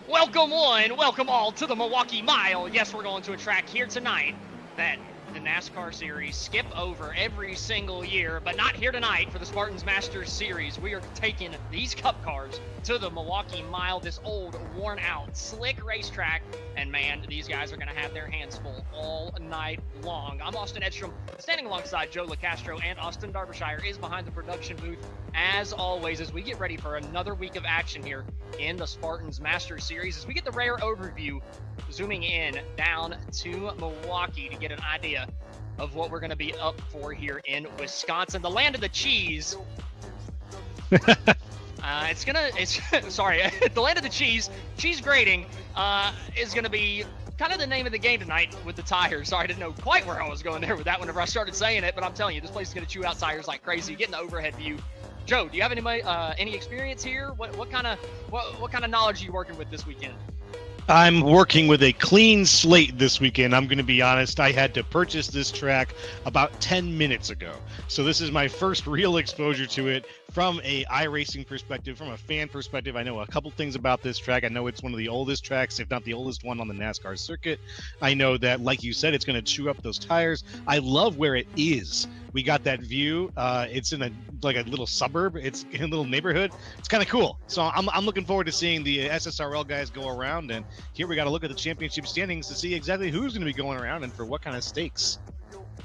Welcome one, welcome all to the Milwaukee Mile. Yes, we're going to a track here tonight that the NASCAR series skip over every single year, but not here tonight for the Spartans Masters Series. We are taking these Cup cars to the Milwaukee Mile, this old, worn-out, slick racetrack, and man, these guys are going to have their hands full all night long. I'm Austin Edstrom, standing alongside Joe LaCastro, and Austin Derbyshire is behind the production booth, as always, as we get ready for another week of action here in the Spartans Masters Series, as we get the rare overview, zooming in down to Milwaukee to get an idea of what we're going to be up for here in Wisconsin, the land of the cheese. The land of the cheese grating is going to be kind of the name of the game tonight with the tires. Sorry, I didn't know quite where I was going there with that whenever I started saying it, but I'm telling you, this place is going to chew out tires like crazy. Getting the overhead view. Joe, do you have any experience here? What kind of knowledge are you working with this weekend? I'm working with a clean slate this weekend. I'm going to be honest. I had to purchase this track about 10 minutes ago. So this is my first real exposure to it from a iRacing perspective, from a fan perspective. I know a couple things about this track. I know it's one of the oldest tracks, if not the oldest one on the NASCAR circuit. I know that, like you said, it's going to chew up those tires. I love where it is. We got that view. It's in a little suburb. It's in a little neighborhood. It's kind of cool. So I'm looking forward to seeing the SSRL guys go around. And here we got to look at the championship standings to see exactly who's going to be going around and for what kind of stakes.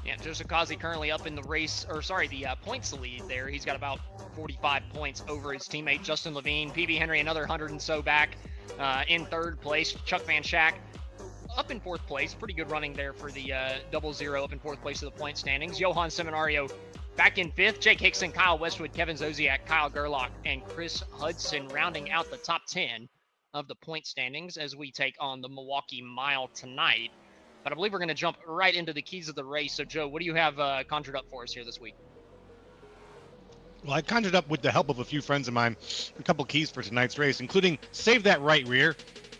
Yeah, Joseph Kazi currently up in the points lead there. He's got about 45 points over his teammate Justin Levine. PB Henry another 100 and so back in third place. Chuck Van Schack up in fourth place. Pretty good running there for the 00 up in fourth place of the point standings. Johan Seminario back in fifth. Jake Hickson, Kyle Westwood, Kevin Zosiak, Kyle Gerlach, and Chris Hudson rounding out the top 10 of the point standings as we take on the Milwaukee Mile tonight. But I believe we're going to jump right into the keys of the race. So, Joe, what do you have conjured up for us here this week? Well, I conjured up, with the help of a few friends of mine, a couple keys for tonight's race, including save that right rear.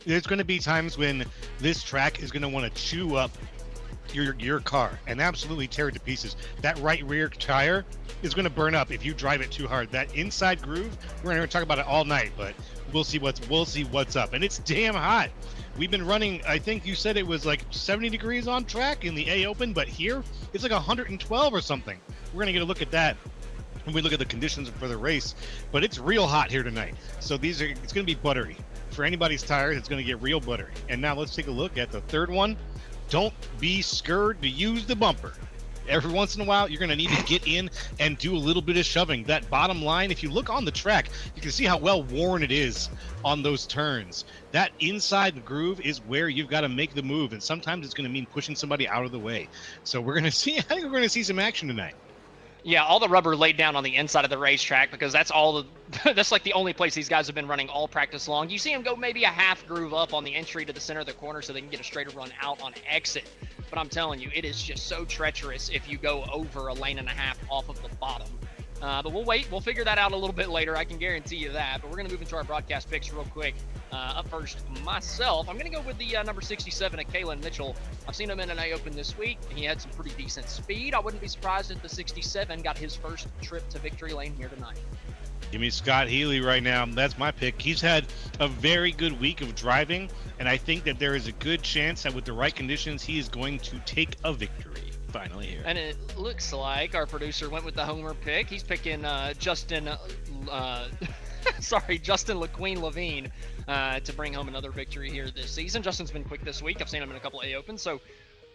There's going to be times when this track is going to want to chew up your car and absolutely tear it to pieces. That right rear tire is going to burn up if you drive it too hard. That inside groove, we're going to talk about it all night, but we'll see what's up. And it's damn hot. We've been running, I think you said it was like 70 degrees on track in the A Open, but here it's like 112 or something. We're going to get a look at that when we look at the conditions for the race, but it's real hot here tonight. So it's going to be buttery. For anybody's tires, it's going to get real buttery. And now let's take a look at the third one. Don't be scared to use the bumper. Every once in a while, you're going to need to get in and do a little bit of shoving. That bottom line, if you look on the track, you can see how well worn it is on those turns. That inside the groove is where you've got to make the move, and sometimes it's going to mean pushing somebody out of the way. So I think we're going to see some action tonight. Yeah, all the rubber laid down on the inside of the racetrack because that's that's like the only place these guys have been running all practice long. You see them go maybe a half groove up on the entry to the center of the corner so they can get a straighter run out on exit. But I'm telling you, it is just so treacherous if you go over a lane and a half off of the bottom. But we'll wait. We'll figure that out a little bit later. I can guarantee you that. But we're going to move into our broadcast picks real quick. Up first, myself, I'm going to go with the number 67 of Kalen Mitchell. I've seen him in an A Open this week. He had some pretty decent speed. I wouldn't be surprised if the 67 got his first trip to victory lane here tonight. Give me Scott Healy right now. That's my pick. He's had a very good week of driving, and I think that there is a good chance that with the right conditions, he is going to take a victory finally here. And it looks like our producer went with the homer pick. He's picking Justin LeQueen Levine to bring home another victory here this season. Justin's been quick this week. I've seen him in a couple of A Opens, so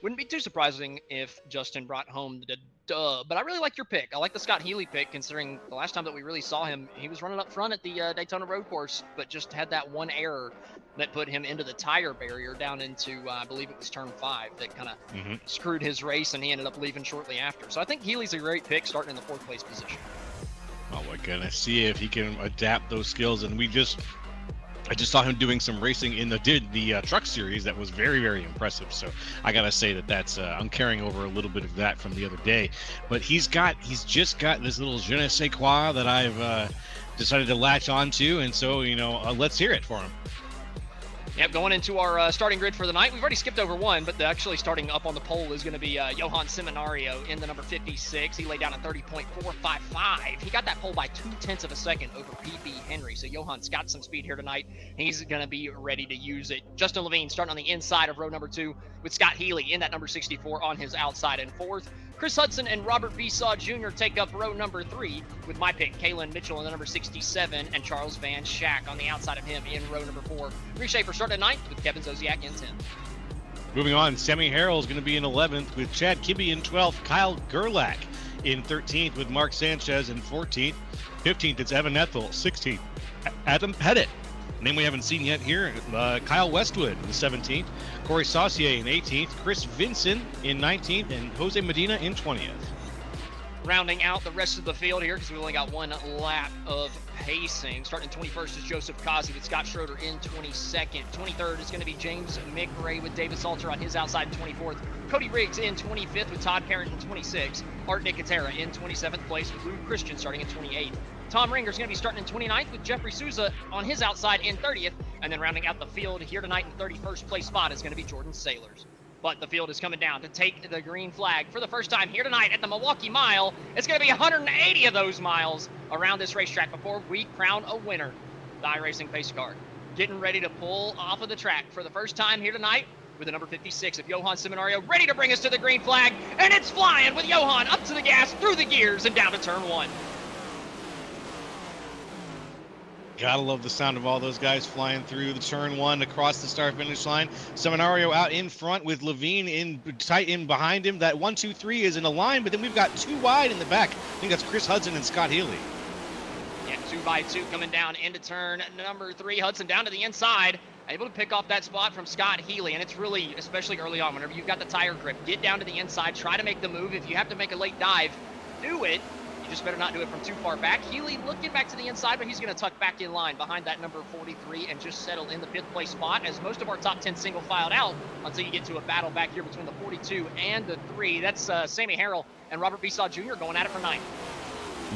wouldn't be too surprising if Justin brought home the dub. But I really like your pick. I like the Scott Healy pick, considering the last time that we really saw him, he was running up front at the Daytona Road Course, but just had that one error that put him into the tire barrier down into, I believe it was turn 5, that kind of screwed his race, and he ended up leaving shortly after. So I think Healy's a great pick starting in the 4th place position. Oh, we're going to see if he can adapt those skills. And I just saw him doing some racing in the truck series that was very, very impressive. So I gotta say that's I'm carrying over a little bit of that from the other day. But he's just got this little je ne sais quoi that I've decided to latch onto, and so let's hear it for him. Yep, going into our starting grid for the night. We've already skipped over one, but actually starting up on the pole is going to be Johan Seminario in the number 56. He laid down a 30.455. He got that pole by 0.2 of a second over PB Henry. So Johan's got some speed here tonight. He's going to be ready to use it. Justin Levine starting on the inside of row number 2 with Scott Healy in that number 64 on his outside in 4th. Chris Hudson and Robert Besaw Jr. take up row number 3 with my pick, Kalen Mitchell in the number 67 and Charles Van Schack on the outside of him in row number 4. Reece Schaefer starting at 9th with Kevin Zosiak in 10th. Moving on, Sammy Harrell is going to be in 11th with Chad Kibbe in 12th, Kyle Gerlach in 13th with Mark Sanchez in 14th. 15th, it's Evan Ethel. 16th, Adam Pettit. Name we haven't seen yet here, Kyle Westwood in 17th, Corey Saucier in 18th, Chris Vinson in 19th, and Jose Medina in 20th. Rounding out the rest of the field here, because we only got one lap of pacing. Starting 21st is Joseph Kazi with Scott Schroeder in 22nd. 23rd is going to be James McRae with David Salter on his outside in 24th. Cody Riggs in 25th with Todd Parent in 26th. Art Nicotera in 27th place with Lou Christian starting in 28th. Tom Ringer's going to be starting in 29th with Jeffrey Souza on his outside in 30th. And then rounding out the field here tonight in 31st place spot is going to be Jordan Sailors. But the field is coming down to take the green flag for the first time here tonight at the Milwaukee Mile. It's going to be 180 of those miles around this racetrack before we crown a winner. The iRacing pace car getting ready to pull off of the track for the first time here tonight with the number 56 of Johan Seminario ready to bring us to the green flag. And it's flying with Johan up to the gas, through the gears, and down to turn 1. Gotta love the sound of all those guys flying through the turn 1 across the start finish line. Seminario out in front with Levine in tight in behind him. That 1, 2, 3 is in a line, but then we've got 2 wide in the back. I think that's Chris Hudson and Scott Healy. Yeah, 2 by 2 coming down into turn number 3. Hudson down to the inside, able to pick off that spot from Scott Healy. And it's really, especially early on, whenever you've got the tire grip, get down to the inside, try to make the move. If you have to make a late dive, do it. Just better not do it from too far back. Healy looking back to the inside, but he's going to tuck back in line behind that number 43 and just settle in the 5th place spot as most of our top 10 single filed out until you get to a battle back here between the 42 and the 3. That's Sammy Harrell and Robert Besaw Jr. going at it for 9th.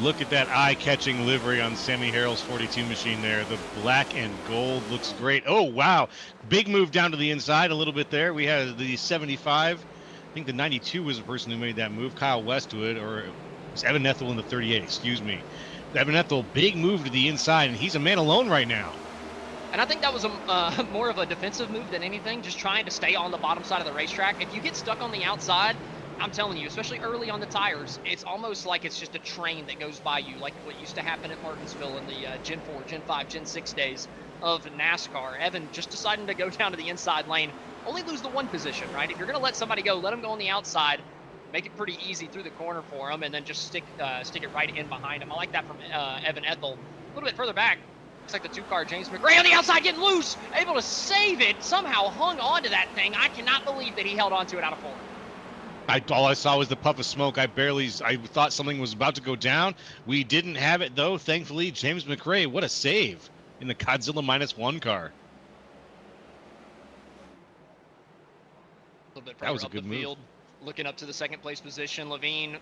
Look at that eye-catching livery on Sammy Harrell's 42 machine there. The black and gold looks great. Oh, wow. Big move down to the inside a little bit there. We had the 75. I think the 92 was the person who made that move, Kyle Westwood, or it was Evan Ethel in the 38, excuse me. Evan Ethel, big move to the inside, and he's a man alone right now. And I think that was more of a defensive move than anything, just trying to stay on the bottom side of the racetrack. If you get stuck on the outside, I'm telling you, especially early on the tires, it's almost like it's just a train that goes by you, like what used to happen at Martinsville in the Gen 4, Gen 5, Gen 6 days of NASCAR. Evan just deciding to go down to the inside lane, only lose the one position, right? If you're going to let somebody go, let them go on the outside, make it pretty easy through the corner for him, and then just stick it right in behind him. I like that from Evan Ethel. A little bit further back, looks like the two-car James McRae on the outside getting loose, able to save it, somehow hung on to that thing. I cannot believe that he held on to it out of 4. All I saw was the puff of smoke. I thought something was about to go down. We didn't have it, though. Thankfully, James McRae, what a save in the Godzilla -1 car. A little bit further up the field, looking up to the second place position. Levine,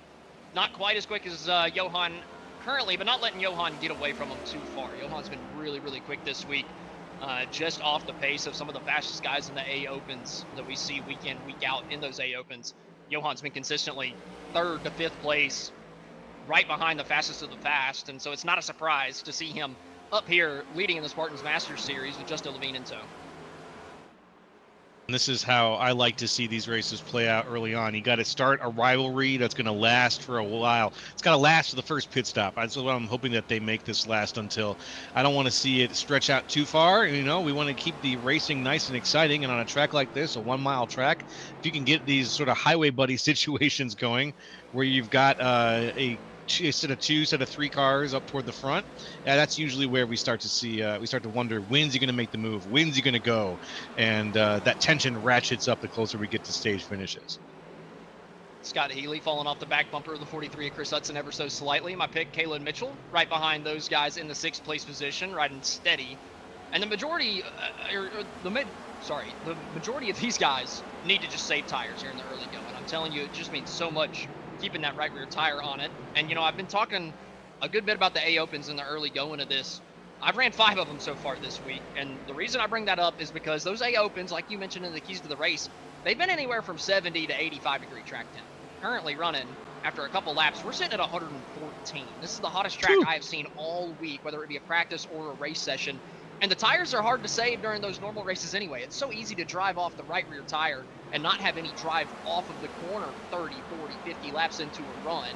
not quite as quick as Johan currently, but not letting Johan get away from him too far. Johan's been really, really quick this week, just off the pace of some of the fastest guys in the A Opens that we see week in, week out in those A Opens. Johan's been consistently 3rd to 5th place, right behind the fastest of the fast, and so it's not a surprise to see him up here leading in the Spartans Masters Series with Justin Levine in tow. And this is how I like to see these races play out early on. You got to start a rivalry that's going to last for a while. It's got to last for the first pit stop. That's what I'm hoping that they make this last until. I don't want to see it stretch out too far. You know, we want to keep the racing nice and exciting. And on a track like this, a 1-mile track, if you can get these sort of highway buddy situations going where you've got a set of 2, set of 3 cars up toward the front, that's usually where we start to see, we start to wonder, when's he going to make the move? When's he going to go? And that tension ratchets up the closer we get to stage finishes. Scott Healy falling off the back bumper of the 43 of Chris Hudson ever so slightly. My pick, Kalen Mitchell, right behind those guys in the 6th place position, riding steady. And the majority, the majority of these guys need to just save tires here in the early going. I'm telling you, it just means so much keeping that right rear tire on it. And, you know, I've been talking a good bit about the A Opens in the early going of this. I've ran 5 of them so far this week. And the reason I bring that up is because those A Opens, like you mentioned in the keys to the race, they've been anywhere from 70 to 85 degree track temp. Currently running, after a couple laps, we're sitting at 114. This is the hottest track I have seen all week, whether it be a practice or a race session. And the tires are hard to save during those normal races anyway. It's so easy to drive off the right rear tire and not have any drive off of the corner 30, 40, 50 laps into a run.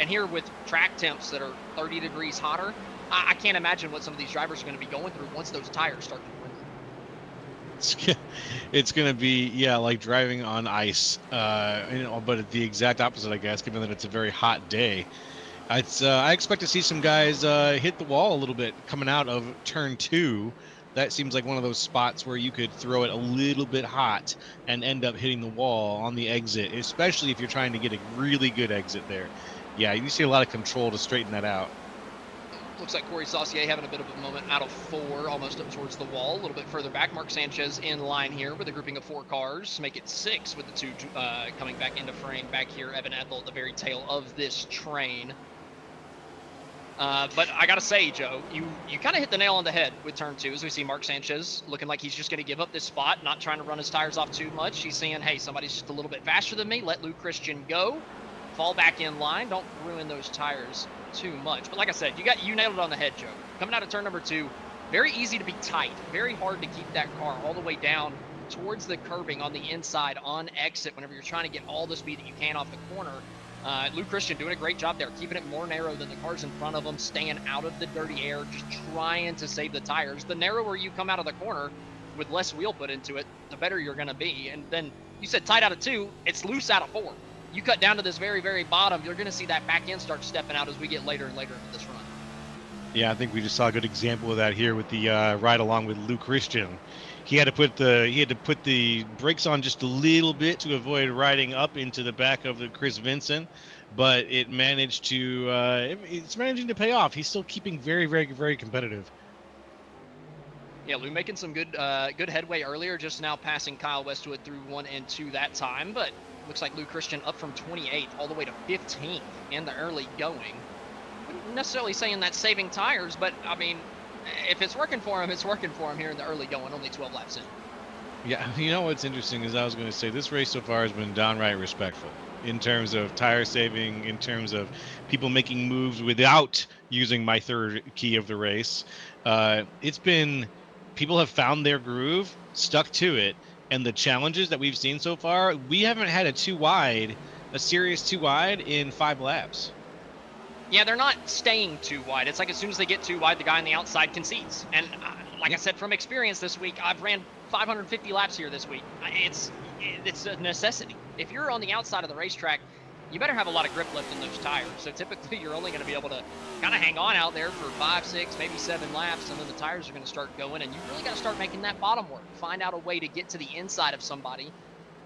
And here with track temps that are 30 degrees hotter, I can't imagine what some of these drivers are going to be going through once those tires start to win. It's going to be, yeah, like driving on ice, you know, but the exact opposite, I guess, given that it's a very hot day. I expect to see some guys hit the wall a little bit coming out of turn 2. That seems like one of those spots where you could throw it a little bit hot and end up hitting the wall on the exit, especially if you're trying to get a really good exit there. Yeah, you see a lot of control to straighten that out. Looks like Corey Saucier having a bit of a moment out of 4, almost up towards the wall. A little bit further back, Mark Sanchez in line here with a grouping of 4 cars. Make it 6 with the 2 coming back into frame back here. Evan Ethel at the very tail of this train. But I got to say, Joe, you kind of hit the nail on the head with turn 2 as we see Mark Sanchez looking like he's just going to give up this spot, not trying to run his tires off too much. He's saying, hey, somebody's just a little bit faster than me. Let Luke Christian go. Fall back in line. Don't ruin those tires too much. But like I said, you nailed it on the head, Joe. Coming out of turn number 2, very easy to be tight. Very hard to keep that car all the way down towards the curbing on the inside on exit whenever you're trying to get all the speed that you can off the corner. Luke Christian doing a great job there, keeping it more narrow than the cars in front of him, staying out of the dirty air, just trying to save the tires. The narrower you come out of the corner with less wheel put into it, the better you're going to be. And then you said tight out of 2, it's loose out of 4. You cut down to this very, very bottom, you're going to see that back end start stepping out as we get later and later into this run. Yeah, I think we just saw a good example of that here with the ride along with Luke Christian. He had to put the brakes on just a little bit to avoid riding up into the back of the Chris Vincent, but it managed to it's managing to pay off. He's still keeping very, very, very competitive. Yeah, Lou making some good headway earlier, just now passing Kyle Westwood through 1 and 2 that time, but looks like Lou Christian up from 28th all the way to 15th in the early going. necessarily saying that's saving tires, but I mean, if it's working for him, it's working for him here in the early going, only 12 laps in. Yeah, you know what's interesting is I was going to say this race so far has been downright respectful in terms of tire saving, in terms of people making moves without using my third key of the race. It's been people have found their groove, stuck to it, and the challenges that we've seen so far, we haven't had a serious too wide in 5 laps. Yeah, they're not staying too wide. It's like as soon as they get too wide, the guy on the outside concedes. And like I said, from experience this week, I've ran 550 laps here this week. It's a necessity. If you're on the outside of the racetrack, you better have a lot of grip left in those tires. So typically, you're only going to be able to kind of hang on out there for 5, 6, maybe 7 laps, and then the tires are going to start going, and you really got to start making that bottom work. Find out a way to get to the inside of somebody.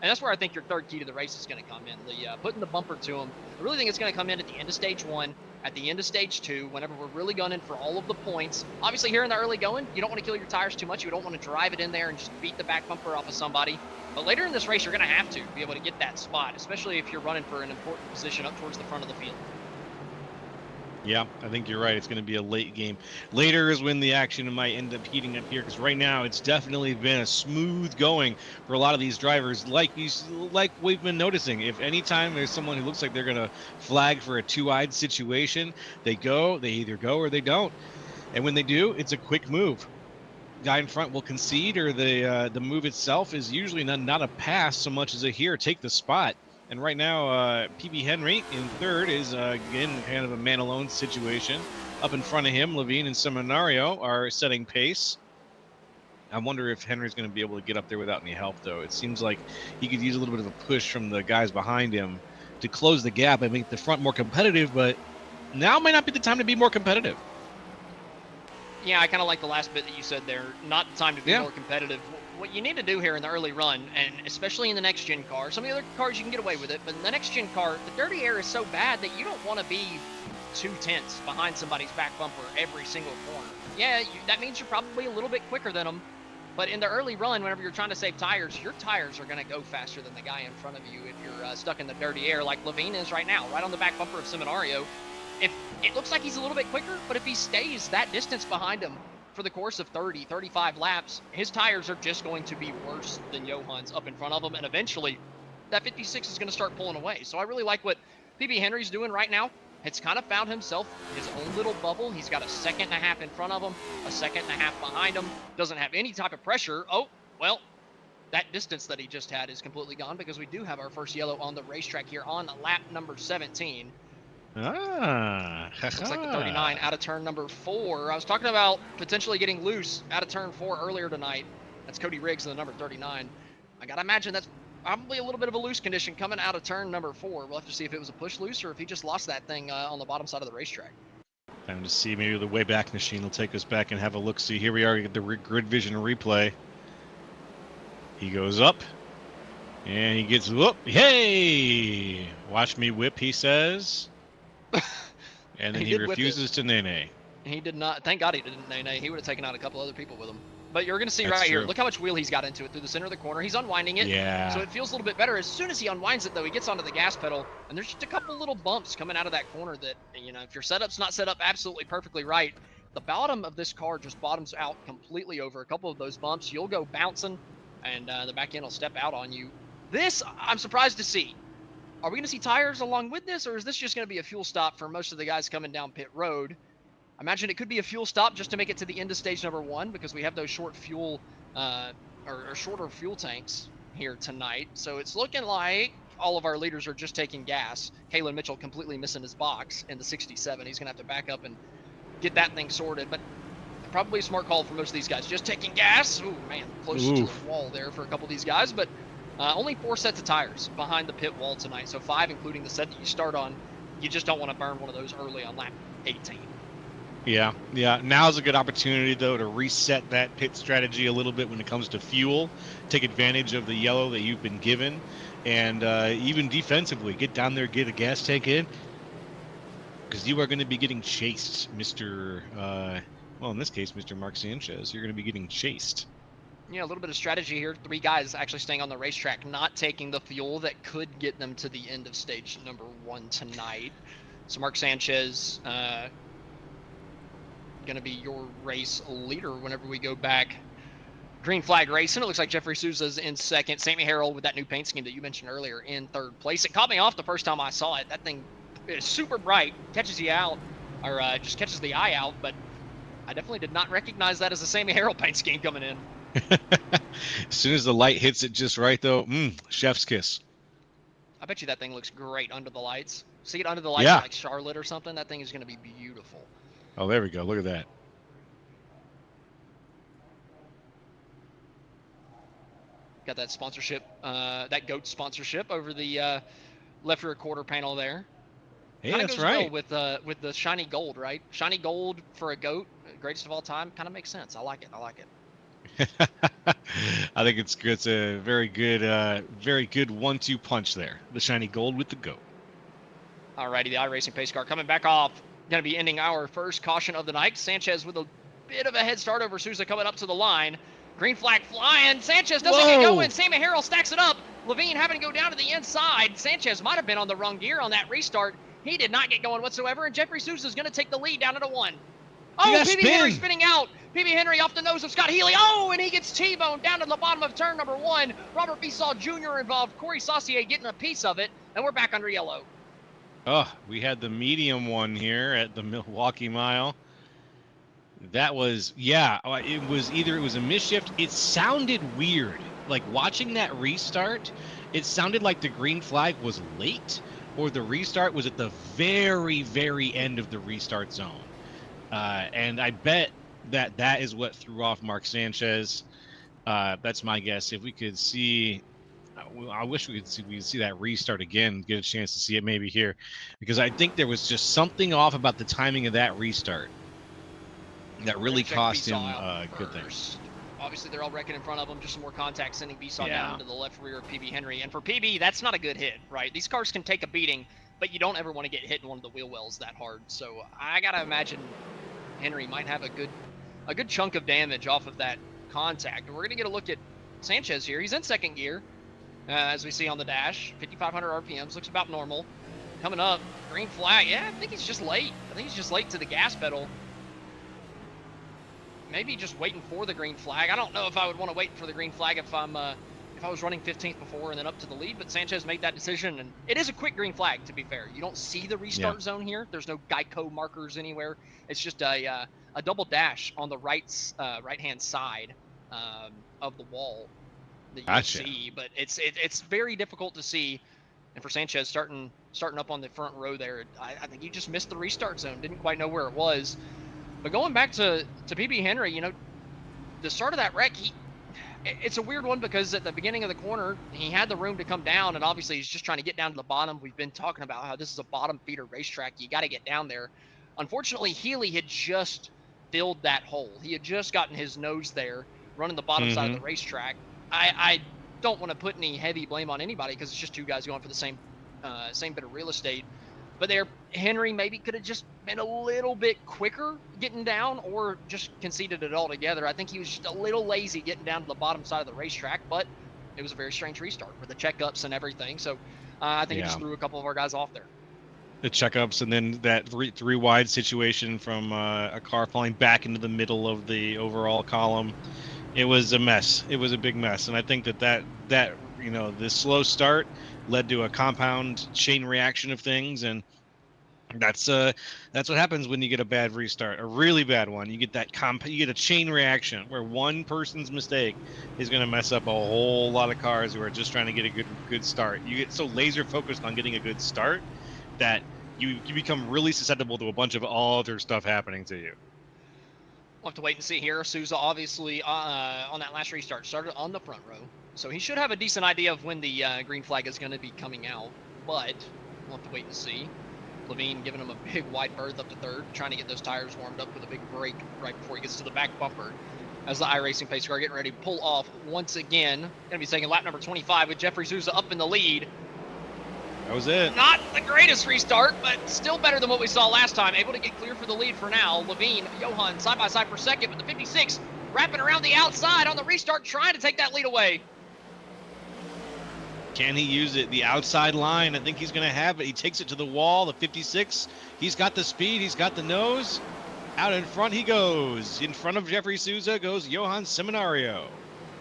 And that's where I think your third key to the race is going to come in. The putting the bumper to them. I really think it's going to come in at the end of stage 1, at the end of stage 2, whenever we're really gunning for all of the points. Obviously, here in the early going, you don't want to kill your tires too much. You don't want to drive it in there and just beat the back bumper off of somebody. But later in this race, you're going to have to be able to get that spot, especially if you're running for an important position up towards the front of the field. Yeah, I think you're right. It's going to be a late game. Later is when the action might end up heating up here, because right now it's definitely been a smooth going for a lot of these drivers. Like we've been noticing, if anytime there's someone who looks like they're going to flag for a two-eyed situation, they either go or they don't. And when they do, it's a quick move. Guy in front will concede, or the move itself is usually not a pass so much as a here, take the spot. And right now, PB Henry in third is, again, kind of a man-alone situation. Up in front of him, Levine and Seminario are setting pace. I wonder if Henry's going to be able to get up there without any help, though. It seems like he could use a little bit of a push from the guys behind him to close the gap and make the front more competitive, but now might not be the time to be more competitive. Yeah, I kind of like the last bit that you said there. Not the time to be more competitive. What you need to do here in the early run, and especially in the next-gen car, some of the other cars you can get away with it, but in the next-gen car, the dirty air is so bad that you don't want to be 2/10 behind somebody's back bumper every single corner. Yeah, that means you're probably a little bit quicker than them, but in the early run, whenever you're trying to save tires, your tires are going to go faster than the guy in front of you if you're stuck in the dirty air like Levine is right now, right on the back bumper of Seminario. If it looks like he's a little bit quicker, but if he stays that distance behind him for the course of 30, 35 laps, his tires are just going to be worse than Johann's up in front of him, and eventually that 56 is going to start pulling away. So I really like what PB Henry's doing right now. It's kind of found himself his own little bubble. He's got a 1.5 seconds in front of him, a 1.5 seconds behind him, doesn't have any type of pressure. Oh, well, that distance that he just had is completely gone because we do have our first yellow on the racetrack here on lap number 17. Looks like the 39 out of turn number 4. I was talking about potentially getting loose out of turn 4 earlier tonight. That's Cody Riggs in the number 39. I got to imagine that's probably a little bit of a loose condition coming out of turn number 4. We'll have to see if it was a push loose or if he just lost that thing on the bottom side of the racetrack. Time to see. Maybe the way back machine will take us back and have a look. See, here we are at the grid vision replay. He goes up and he gets whoop. Hey, watch me whip, he says. And then he refuses to nay-nay. He did not. Thank God he didn't nay-nay. He would have taken out a couple other people with him. But you're going to see That's right true. here. Look how much wheel he's got into it through the center of the corner. He's unwinding it. Yeah. So it feels a little bit better. As soon as he unwinds it, though, he gets onto the gas pedal. And there's just a couple little bumps coming out of that corner that, you know, if your setup's not set up absolutely perfectly right, the bottom of this car just bottoms out completely over a couple of those bumps. You'll go bouncing, and the back end will step out on you. This, I'm surprised to see. Are we going to see tires along with this, or is this just going to be a fuel stop for most of the guys coming down pit road? I imagine it could be a fuel stop just to make it to the end of stage number 1 because we have those short fuel or shorter fuel tanks here tonight. So it's looking like all of our leaders are just taking gas. Kalen Mitchell completely missing his box in the 67. He's going to have to back up and get that thing sorted. But probably a smart call for most of these guys. Just taking gas. Ooh, man, close to the wall there for a couple of these guys. But only 4 sets of tires behind the pit wall tonight. So 5, including the set that you start on. You just don't want to burn one of those early on lap 18. Yeah. Now's a good opportunity, though, to reset that pit strategy a little bit when it comes to fuel. Take advantage of the yellow that you've been given. And even defensively, get down there, get a gas tank in. Because you are going to be getting chased, Mr. Well, in this case, Mr. Mark Sanchez. You're going to be getting chased. Yeah, a little bit of strategy here. 3 guys actually staying on the racetrack, not taking the fuel that could get them to the end of stage number 1 tonight. So Mark Sanchez going to be your race leader whenever we go back. Green flag racing. It looks like Jeffrey Souza's in second. Sammy Harrell with that new paint scheme that you mentioned earlier in third place. It caught me off the first time I saw it. That thing is super bright, catches you out, or just catches the eye out, but I definitely did not recognize that as a Sammy Harrell paint scheme coming in. As soon as the light hits it just right, though, chef's kiss. I bet you that thing looks great under the lights. See it under the lights Yeah. like Charlotte or something? That thing is going to be beautiful. Oh, there we go. Look at that. Got that sponsorship, that GOAT sponsorship over the left rear quarter panel there. Hey, Kinda that's goes right. well with the shiny gold, right? Shiny gold for a GOAT, greatest of all time, kind of makes sense. I like it. I like it. I think it's a very good 1-2 punch there. The shiny gold with the GOAT. Alrighty, the iRacing pace car coming back off. Going to be ending our first caution of the night. Sanchez with a bit of a head start over Souza coming up to the line. Green flag flying. Sanchez doesn't get going. Sammy Harrell stacks it up. Levine having to go down to the inside. Sanchez might have been on the wrong gear on that restart. He did not get going whatsoever, and Jeffrey Souza is going to take the lead down into 1. Oh, PB Henry spinning out. PB Henry off the nose of Scott Healy. Oh, and he gets T-boned down to the bottom of turn number 1. Robert Besaw Jr. involved. Corey Saucier getting a piece of it, and we're back under yellow. Oh, we had the medium one here at the Milwaukee Mile. That was, it was a misshift. It sounded weird. Like watching that restart, it sounded like the green flag was late or the restart was at the very, very end of the restart zone. And I bet that is what threw off Mark Sanchez. That's my guess. If we could see, I wish we could see that restart again, get a chance to see it maybe here, because I think there was just something off about the timing of that restart that really cost him good things. Obviously, they're all wrecking in front of him. Just some more contact, sending Besaw down into the left rear of PB Henry. And for PB, that's not a good hit, right? These cars can take a beating, but you don't ever want to get hit in one of the wheel wells that hard. So I got to imagine Henry might have a good chunk of damage off of that contact. And we're going to get a look at Sanchez here. He's in second gear, as we see on the dash. 5,500 RPMs, looks about normal. Coming up, green flag. Yeah, I think he's just late. I think he's just late to the gas pedal. Maybe just waiting for the green flag. I don't know if I would want to wait for the green flag if I was running 15th before and then up to the lead, but Sanchez made that decision, and it is a quick green flag, to be fair. You don't see the restart zone here. There's no Geico markers anywhere. It's just a double dash on the right-hand side of the wall that you see, but it's very difficult to see. And for Sanchez starting up on the front row there, I think he just missed the restart zone, didn't quite know where it was. But going back to PB Henry, the start of that wreck, it's a weird one because at the beginning of the corner, he had the room to come down, and obviously he's just trying to get down to the bottom. We've been talking about how this is a bottom feeder racetrack. You got to get down there. Unfortunately, Healy had just filled that hole. He had just gotten his nose there, running the bottom side of the racetrack. I don't want to put any heavy blame on anybody because it's just two guys going for the same bit of real estate. But Henry maybe could have just been a little bit quicker getting down or just conceded it altogether. I think he was just a little lazy getting down to the bottom side of the racetrack, but it was a very strange restart with the checkups and everything. So I think he just threw a couple of our guys off there. The checkups and then that three wide situation from a car falling back into the middle of the overall column. It was a mess. It was a big mess. And I think that this slow start led to a compound chain reaction of things, and that's what happens when you get a bad restart, a really bad one. You get you get a chain reaction where one person's mistake is going to mess up a whole lot of cars who are just trying to get a good start. You get so laser focused on getting a good start that you become really susceptible to a bunch of other stuff happening to you. We'll have to wait and see here. Souza obviously on that last restart started on the front row, so he should have a decent idea of when the green flag is going to be coming out, but we'll have to wait and see. Levine giving him a big wide berth up to third, trying to get those tires warmed up with a big brake right before he gets to the back bumper. As the iRacing pace car getting ready to pull off once again. Going to be taking lap number 25 with Jeffrey Souza up in the lead. That was it. Not the greatest restart, but still better than what we saw last time. Able to get clear for the lead for now. Levine, Johan side by side for second, but the 56 wrapping around the outside on the restart, trying to take that lead away. Can he use it? The outside line, I think he's going to have it. He takes it to the wall, the 56. He's got the speed. He's got the nose. Out in front he goes. In front of Jeffrey Souza goes Johan Seminario.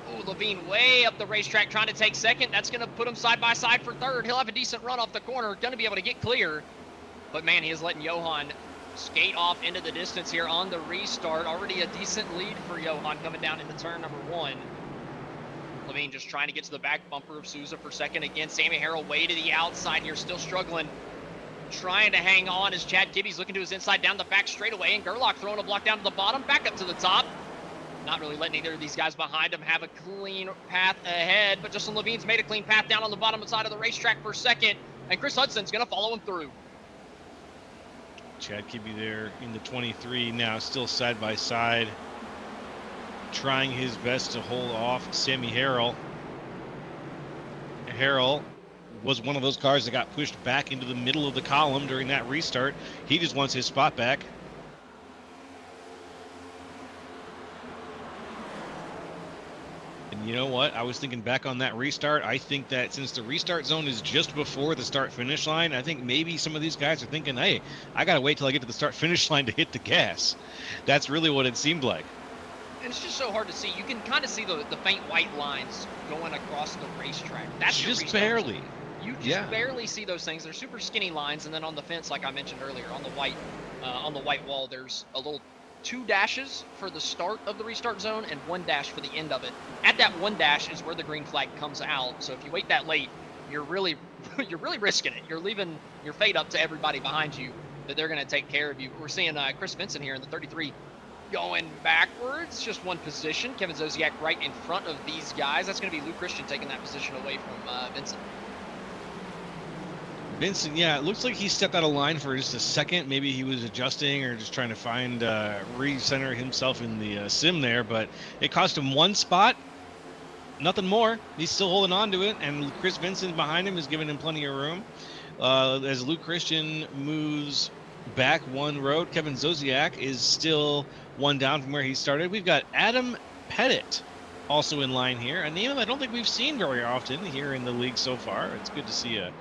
Oh, Levine way up the racetrack trying to take second. That's going to put him side by side for third. He'll have a decent run off the corner. Going to be able to get clear. But, man, he is letting Johan skate off into the distance here on the restart. Already a decent lead for Johan coming down into turn number 1. Levine just trying to get to the back bumper of Souza for second. Again, Sammy Harrell way to the outside here, still struggling. Trying to hang on as Chad Kibbe's looking to his inside down the back straightaway. And Gerlach throwing a block down to the bottom, back up to the top. Not really letting either of these guys behind him have a clean path ahead. But Justin Levine's made a clean path down on the bottom side of the racetrack for second. And Chris Hudson's going to follow him through. Chad Kibbe there in the 23 now, still side by side. Trying his best to hold off Sammy Harrell. Harrell was one of those cars that got pushed back into the middle of the column during that restart. He just wants his spot back. And you know what? I was thinking back on that restart. I think that since the restart zone is just before the start-finish line, I think maybe some of these guys are thinking, hey, I got to wait till I get to the start-finish line to hit the gas. That's really what it seemed like. And it's just so hard to see. You can kind of see the faint white lines going across the racetrack. That's just barely. You just barely see those things. They're super skinny lines, and then on the fence, like I mentioned earlier, on the white wall, there's a little 2 dashes for the start of the restart zone and 1 dash for the end of it. At that 1 dash is where the green flag comes out. So if you wait that late, you're really risking it. You're leaving your fate up to everybody behind you that they're going to take care of you. We're seeing Chris Benson here in the 33 going backwards, just 1 position. Kevin Zosiak right in front of these guys. That's going to be Lou Christian taking that position away from Vincent. Vincent, yeah, it looks like he stepped out of line for just a second. Maybe he was adjusting or just trying to find, recenter himself in the sim there, but it cost him 1 spot, nothing more. He's still holding on to it, and Chris Vincent behind him is giving him plenty of room. As Luke Christian moves back 1 road, Kevin Zosiak is still 1 down from where he started. We've got Adam Pettit also in line here, a name I don't think we've seen very often here in the league so far. It's good to see a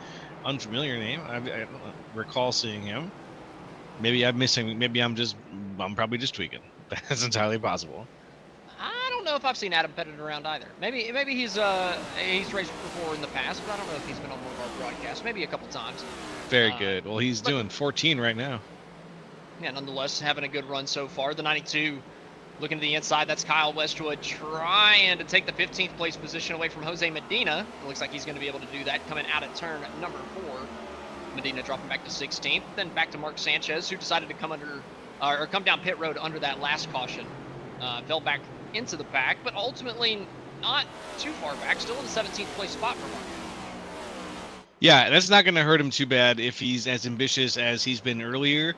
unfamiliar name. I don't recall seeing him. Maybe I'm missing. Maybe I'm probably just tweaking. That's entirely possible. I don't know if I've seen Adam Pettit around either. Maybe he's raced before in the past, but I don't know if he's been on one of our broadcasts. Maybe a couple times. Very good. Well, he's doing 14 right now. Yeah, nonetheless, having a good run so far. The 92 looking to the inside. That's Kyle Westwood trying to take the 15th place position away from Jose Medina. It looks like he's going to be able to do that coming out of turn number 4. Medina dropping back to 16th. Then back to Mark Sanchez, who decided to come down pit road under that last caution. Fell back into the pack, but ultimately not too far back. Still in the 17th place spot for Mark. Yeah, that's not going to hurt him too bad if he's as ambitious as he's been earlier.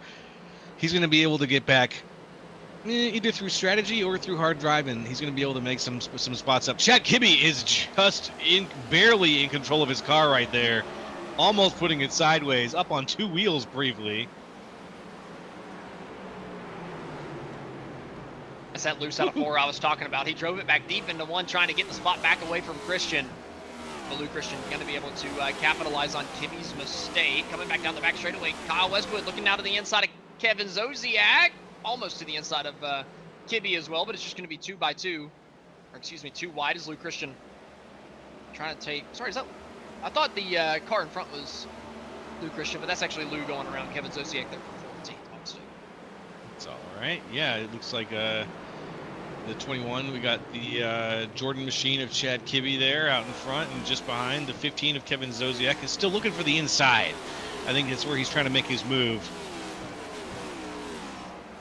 He's going to be able to get back either through strategy or through hard driving. He's going to be able to make some spots up. Chad Kibbe is just barely in control of his car right there, almost putting it sideways, up on 2 wheels briefly. That's that loose out of 4 I was talking about. He drove it back deep into 1, trying to get the spot back away from Christian. But Lou Christian going to be able to capitalize on Kibbe's mistake. Coming back down the back straightaway, Kyle Westwood looking now to the inside of Kevin Zosiak. Almost to the inside of Kibbe as well, but it's just going to be 2 by 2. Or excuse me, 2 wide as Lou Christian trying to take... Sorry, is that... I thought the car in front was Lou Christian, but that's actually Lou going around Kevin Zosiak there for 14th. It's all right. Yeah, it looks like the 21, we got the Jordan machine of Chad Kibbe there out in front, and just behind the 15 of Kevin Zosiak is still looking for the inside. I think that's where he's trying to make his move.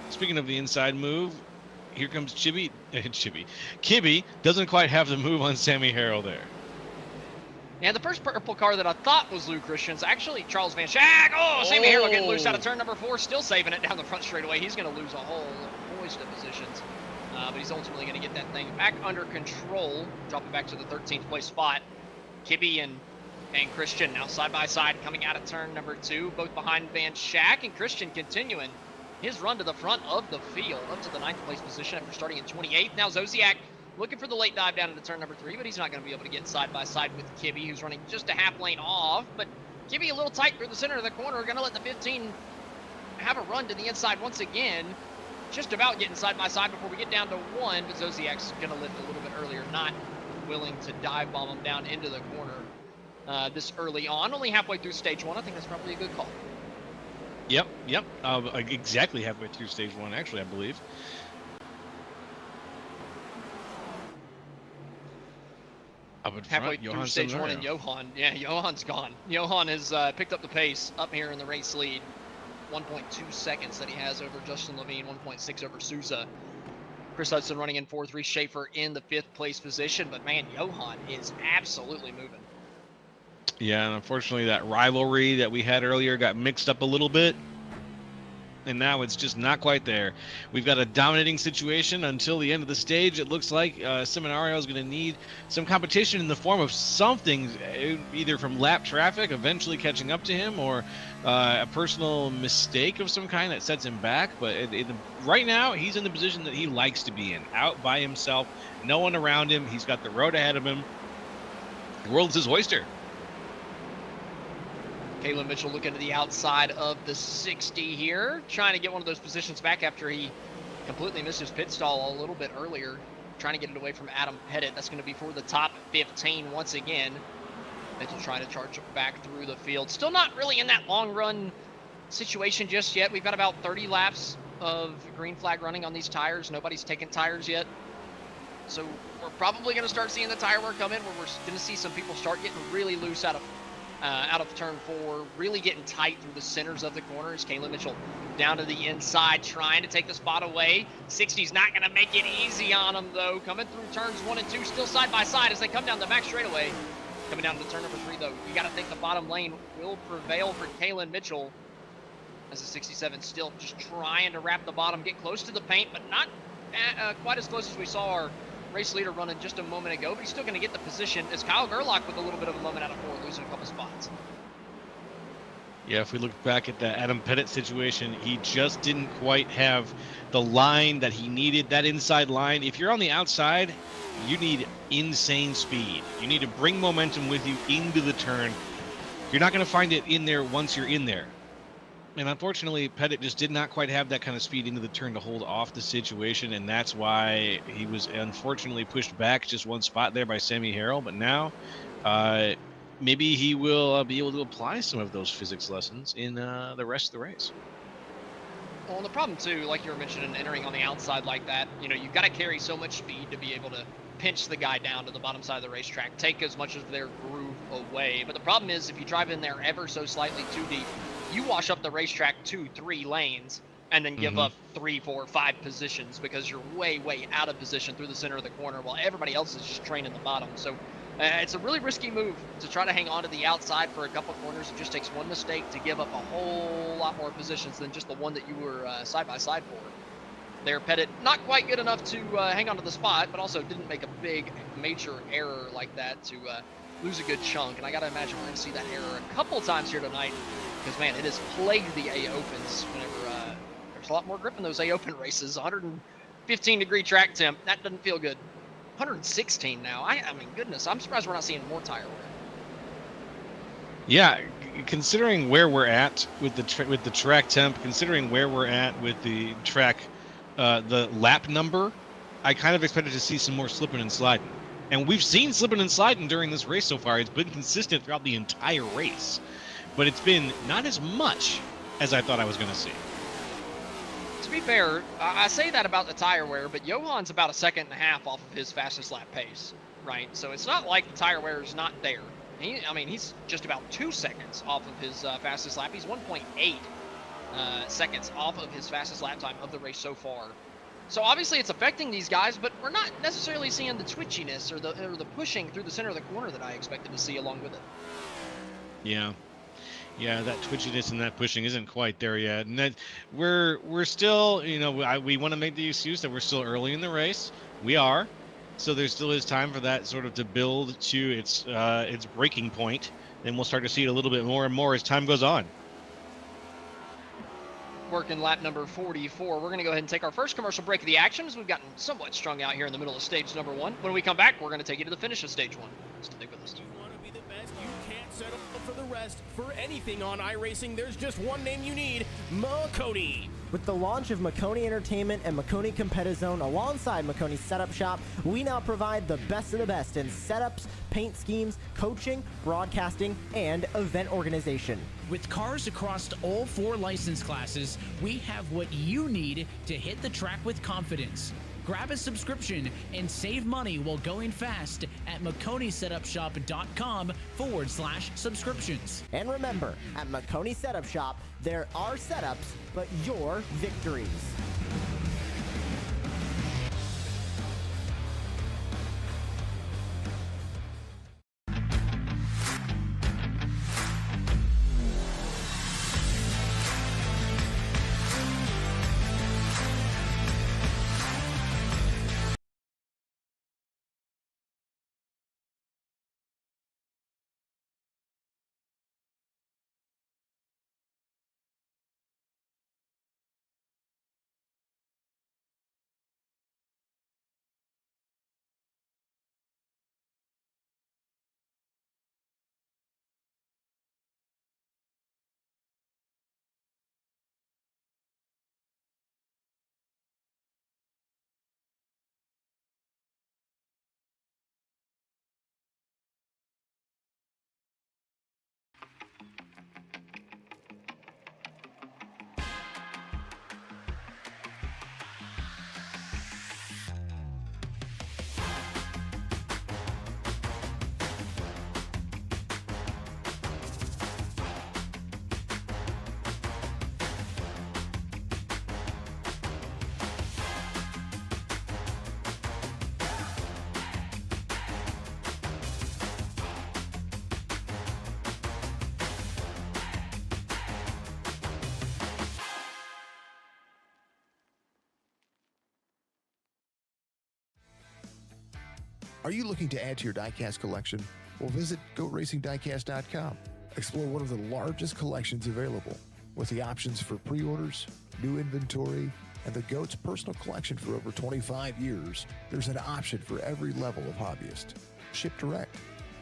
Speaking of the inside move, here comes Kibbe. Kibbe doesn't quite have the move on Sammy Harrell there. Yeah, the first purple car that I thought was Lou Christian's actually Charles Van Schack. Oh, Sammy Harrell getting loose out of turn number 4, still saving it down the front straightaway. He's going to lose a whole host of positions, but he's ultimately going to get that thing back under control, drop it back to the 13th place spot. Kibbe and Christian now side by side coming out of turn number 2, both behind Van Schack, and Christian continuing his run to the front of the field, up to the 9th place position after starting in 28th. Now Zosiak looking for the late dive down into turn number 3, but he's not going to be able to get side by side with Kibbe, who's running just a half lane off. But Kibbe a little tight through the center of the corner, going to let the 15 have a run to the inside once again. just about getting side by side before we get down to 1, but Zodiac's going to lift a little bit earlier, not willing to dive bomb him down into the corner this early on. Only halfway through stage 1. I think that's probably a good call. Yep. Exactly halfway through stage 1, actually, I believe. Halfway through stage 1 and Johan. Yeah, Johan's gone. Johan has picked up the pace up here in the race lead. 1.2 seconds that he has over Justin Levine, 1.6 over Souza. Chris Hudson running in 4-3, Schaefer in the 5th place position, but man, Johan is absolutely moving. Yeah, and unfortunately that rivalry that we had earlier got mixed up a little bit, and now it's just not quite there. We've got a dominating situation until the end of the stage. It looks like Seminario is going to need some competition in the form of something, either from lap traffic eventually catching up to him, or a personal mistake of some kind that sets him back. But right now, he's in the position that he likes to be in, out by himself, no one around him. He's got the road ahead of him. The world's his oyster. Kalen Mitchell looking to the outside of the 60 here, trying to get one of those positions back after he completely missed his pit stall a little bit earlier, trying to get it away from Adam Pettit. That's going to be for the top 15 once again. Mitchell trying to charge back through the field. Still not really in that long run situation just yet. We've got about 30 laps of green flag running on these tires. Nobody's taken tires yet. So we're probably going to start seeing the tire wear come in, where we're going to see some people start getting really loose out of turn 4, really getting tight through the centers of the corners. Kalen Mitchell down to the inside, trying to take the spot away. 60's not going to make it easy on him, though. Coming through turns 1 and 2, still side by side as they come down the back straightaway. Coming down to turn number 3, though, you got to think the bottom lane will prevail for Kalen Mitchell, as the 67 still just trying to wrap the bottom, get close to the paint, but not quite as close as we saw our race leader running just a moment ago, but he's still going to get the position as Kyle Gerlach with a little bit of a moment out of 4, losing a couple spots. Yeah, if we look back at the Adam Pettit situation, he just didn't quite have the line that he needed, that inside line. If you're on the outside, you need insane speed. You need to bring momentum with you into the turn. You're not going to find it in there once you're in there. And unfortunately, Pettit just did not quite have that kind of speed into the turn to hold off the situation, and that's why he was unfortunately pushed back just one spot there by Sammy Harrell. But now, maybe he will be able to apply some of those physics lessons in the rest of the race. Well, and the problem too, like you were mentioning, entering on the outside like that, you've got to carry so much speed to be able to pinch the guy down to the bottom side of the racetrack, take as much of their groove away. But the problem is, if you drive in there ever so slightly too deep, you wash up the racetrack 2-3 lanes and then give up 3, 4, 5 positions because you're way out of position through the center of the corner while everybody else is just training the bottom. So it's a really risky move to try to hang on to the outside for a couple corners. It just takes one mistake to give up a whole lot more positions than just the one that you were side by side for. There, Pettit not quite good enough to hang on to the spot, but also didn't make a big major error like that to lose a good chunk. And I got to imagine we're going to see that error a couple times here tonight, because man, it has plagued the A Opens whenever there's a lot more grip in those A Open races. 115 degree track temp, that doesn't feel good. 116 now. I mean, goodness, I'm surprised we're not seeing more tire wear. Yeah, considering where we're at with the track temp, considering where we're at with the track, the lap number, I kind of expected to see some more slipping and sliding. And we've seen slipping and sliding during this race so far. It's been consistent throughout the entire race, but it's been not as much as I thought I was going to see. To be fair, I say that about the tire wear, but Johan's about 1.5 seconds off of his fastest lap pace, right? So it's not like the tire wear is not there. He's just about 2 seconds off of his fastest lap. He's 1.8 seconds off of his fastest lap time of the race so far. So obviously it's affecting these guys, but we're not necessarily seeing the twitchiness or the pushing through the center of the corner that I expected to see along with it. Yeah, that twitchiness and that pushing isn't quite there yet, and that we're still, we want to make the excuse that we're still early in the race. We are, so there still is time for that sort of to build to its breaking point. Then we'll start to see it a little bit more and more as time goes on. Working lap number 44. We're going to go ahead and take our first commercial break of the action, as we've gotten somewhat strung out here in the middle of stage number 1. When we come back, we're going to take you to the finish of stage 1. Stick with us. You want to be the best, you can't settle for the rest. For anything on iRacing, there's just one name you need: Milwaukee. With the launch of Makoni Entertainment and Makoni Competizone alongside Makoni Setup Shop, we now provide the best of the best in setups, paint schemes, coaching, broadcasting, and event organization. With cars across all 4 license classes, we have what you need to hit the track with confidence. Grab a subscription and save money while going fast at MakoniSetupShop.com/subscriptions. And remember, at Makoni Setup Shop, there are setups, but your victories. Are you looking to add to your diecast collection? Well, visit GoatRacingDiecast.com. Explore one of the largest collections available with the options for pre-orders, new inventory, and the GOAT's personal collection for over 25 years. There's an option for every level of hobbyist. Ship direct.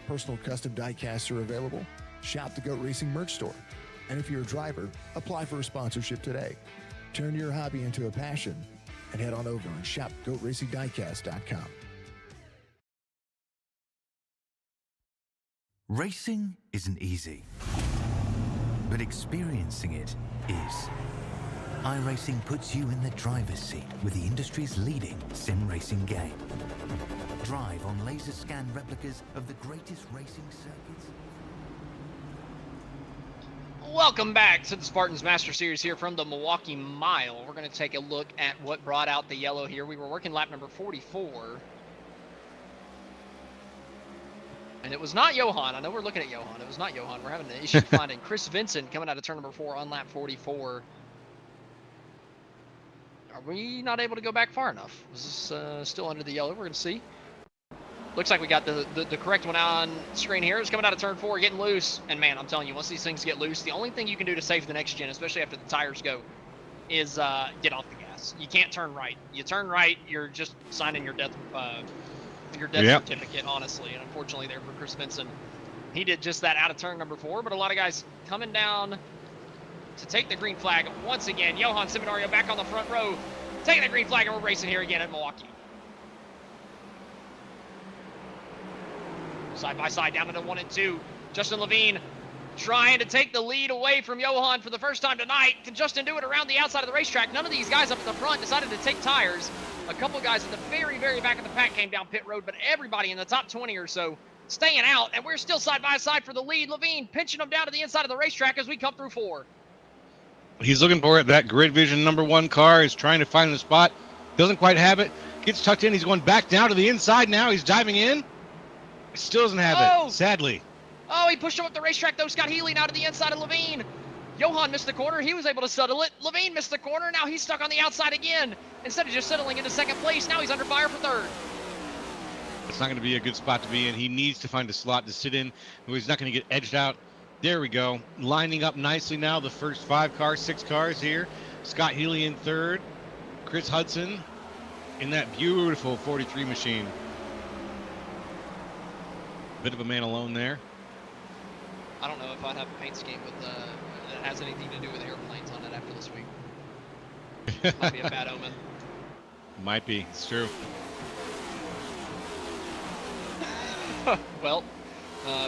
Personal custom diecasts are available. Shop the Goat Racing merch store. And if you're a driver, apply for a sponsorship today. Turn your hobby into a passion and head on over and shop GoatRacingDiecast.com. Racing isn't easy, but experiencing it is. iRacing puts you in the driver's seat with the industry's leading sim racing game. Drive on laser scan replicas of the greatest racing circuits. Welcome back to the Spartans Master Series here from the Milwaukee Mile. We're going to take a look at what brought out the yellow here. We were working lap number 44. And it was not Johan. I know we're looking at Johan. It was not Johan. We're having an issue finding Chris Vincent coming out of turn number 4 on lap 44. Are we not able to go back far enough? Is this still under the yellow? We're going to see. Looks like we got the correct one on screen here. It's coming out of turn 4, getting loose. And man, I'm telling you, once these things get loose, the only thing you can do to save the next gen, especially after the tires go, is get off the gas. You can't turn right. You turn right, you're just signing your death certificate, honestly. And unfortunately there for Chris Benson, he did just that out of turn number 4. But a lot of guys coming down to take the green flag once again. Johan Seminario back on the front row, taking the green flag, and we're racing here again at Milwaukee. Side by side down to the 1 and 2. Justin Levine trying to take the lead away from Johan for the first time tonight. Can Justin do it around the outside of the racetrack? None of these guys up at the front decided to take tires. A couple guys at the very, very back of the pack came down pit road, but everybody in the top 20 or so staying out, and we're still side by side for the lead. Levine pinching them down to the inside of the racetrack as we come through 4. He's looking for it. That Grid Vision number 1 car is trying to find the spot. Doesn't quite have it. Gets tucked in. He's going back down to the inside now. He's diving in. Still doesn't have it, sadly. Oh, he pushed him up the racetrack, though. Scott Healy now to the inside of Levine. Johan missed the corner. He was able to settle it. Levine missed the corner. Now he's stuck on the outside again. Instead of just settling into second place, now he's under fire for third. It's not going to be a good spot to be in. He needs to find a slot to sit in. He's not going to get edged out. There we go. Lining up nicely now. The first 6 cars here. Scott Healy in third. Chris Hudson in that beautiful 43 machine. Bit of a man alone there. I don't know if I'd have a paint scheme with that has anything to do with airplanes on it after this week. Might be a bad omen. Might be. It's true. Well,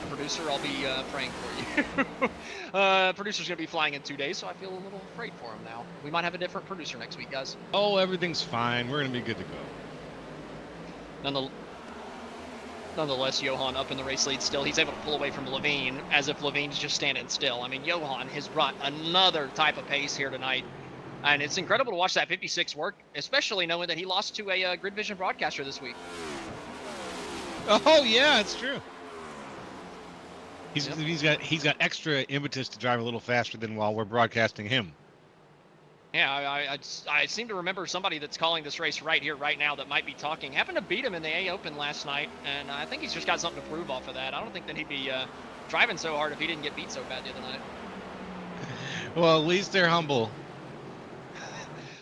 producer, I'll be praying for you. Producer's going to be flying in 2 days, so I feel a little afraid for him now. We might have a different producer next week, guys. Oh, everything's fine. We're going to be good to go. Nonetheless, Johan up in the race lead still. He's able to pull away from Levine as if Levine's just standing still. I mean, Johan has brought another type of pace here tonight. And it's incredible to watch that 56 work, especially knowing that he lost to a Grid Vision broadcaster this week. Oh yeah, it's true. Yep. He's got extra impetus to drive a little faster than while we're broadcasting him. Yeah, I seem to remember somebody that's calling this race right here, right now, that might be talking. Happened to beat him in the A Open last night, and I think he's just got something to prove off of that. I don't think that he'd be driving so hard if he didn't get beat so bad the other night. Well, at least they're humble.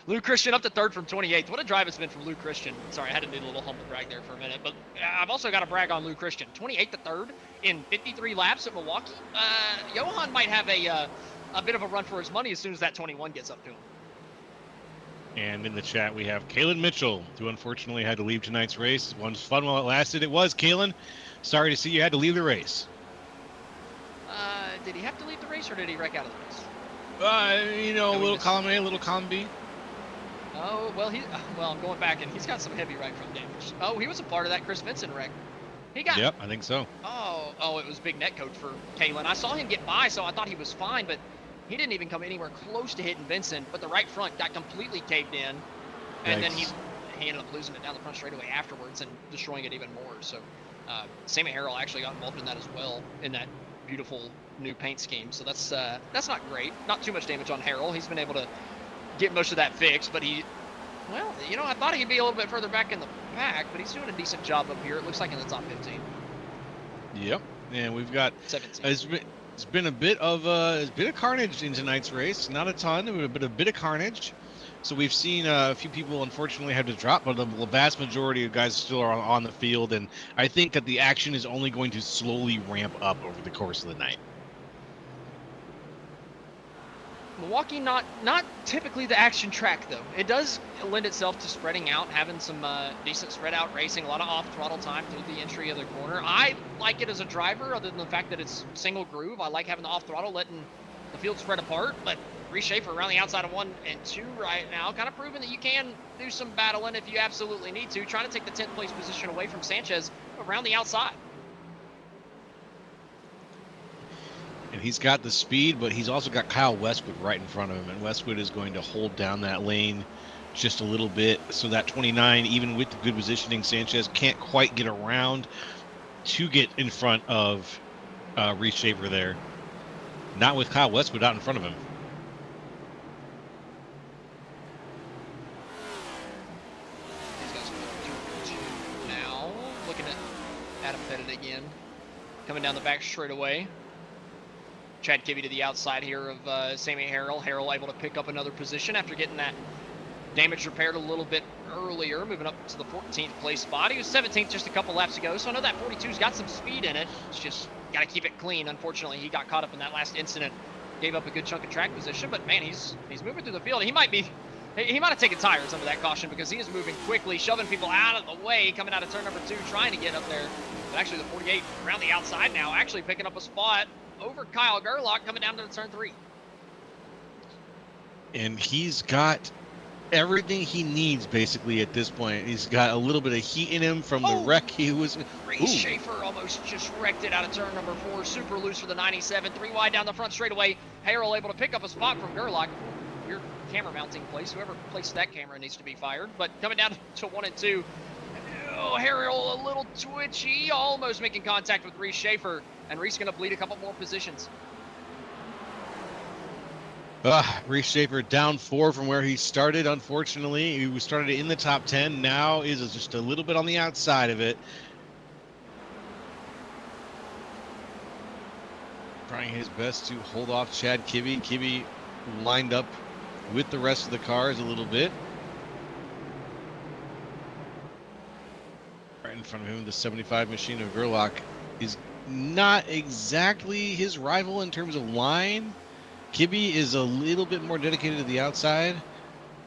Lou Christian up to third from 28th. What a drive it's been from Lou Christian. Sorry, I had to do a little humble brag there for a minute. But I've also got to brag on Lou Christian. 28th to third in 53 laps at Milwaukee. Johan might have a bit of a run for his money as soon as that 21 gets up to him. And in the chat, we have Kalen Mitchell, who unfortunately had to leave tonight's race. It was fun while it lasted. It was, Kalen. Sorry to see you had to leave the race. Did he have to leave the race, or did he wreck out of the race? A little column A, a little column B. Oh, well, I'm going back, and he's got some heavy right front damage. Oh, he was a part of that Chris Vincent wreck. He got. Yep, I think so. Oh, it was big net coach for Kalen. I saw him get by, so I thought he was fine, but he didn't even come anywhere close to hitting Vincent. But the right front got completely caved in, and then he ended up losing it down the front straightaway afterwards and destroying it even more. So, Sammy Harrell actually got involved in that as well, in that beautiful new paint scheme. So that's not great. Not too much damage on Harrell. He's been able to get most of that fixed, but I thought he'd be a little bit further back in the pack, but he's doing a decent job up here. It looks like in the top 15. Yep, and we've got 17. It's been a bit of carnage in tonight's race. Not a ton, but a bit of carnage. So we've seen a few people unfortunately have to drop, but the vast majority of guys still are on the field, and I think that the action is only going to slowly ramp up over the course of the night. Milwaukee, not typically the action track, though. It does lend itself to spreading out, having some decent spread out racing, a lot of off throttle time through the entry of the corner. I like it as a driver, other than the fact that it's single groove. I like having the off throttle, letting the field spread apart. But Reese Schaefer around the outside of 1 and 2 right now, kind of proving that you can do some battling if you absolutely need to. Trying to take the 10th place position away from Sanchez around the outside. And he's got the speed, but he's also got Kyle Westwood right in front of him, and Westwood is going to hold down that lane just a little bit, so that 29, even with the good positioning, Sanchez can't quite get around to get in front of Reese Schaefer there. Not with Kyle Westwood out in front of him. These guys are now looking at Adam Pettit again, coming down the back straightaway. Chad Kibbe to the outside here of Sammy Harrell. Harrell able to pick up another position after getting that damage repaired a little bit earlier, moving up to the 14th place spot. He was 17th just a couple laps ago, so I know that 42's got some speed in it. It's just got to keep it clean. Unfortunately, he got caught up in that last incident, gave up a good chunk of track position, but man, he's moving through the field. He might have taken tires under that caution, because he is moving quickly, shoving people out of the way, coming out of turn number 2, trying to get up there. But actually the 48 around the outside now, actually picking up a spot over Kyle Gerlach, coming down to turn 3. And he's got everything he needs basically at this point. He's got a little bit of heat in him from the wreck he was. Reese Schaefer almost just wrecked it out of turn number 4. Super loose for the 97. 3 wide down the front straightaway. Harrell able to pick up a spot from Gerlach. Your camera mounting place. Whoever placed that camera needs to be fired. But coming down to 1 and 2. Oh, Harrell a little twitchy, almost making contact with Reese Schaefer. And Reese going to bleed a couple more positions. Reese Schaefer down 4 from where he started, unfortunately. He started in the top 10, now is just a little bit on the outside of it. Trying his best to hold off Chad Kibbe. Kibbe lined up with the rest of the cars a little bit. Right in front of him, the 75 machine of Gerlach is not exactly his rival in terms of line. Kibbe is a little bit more dedicated to the outside.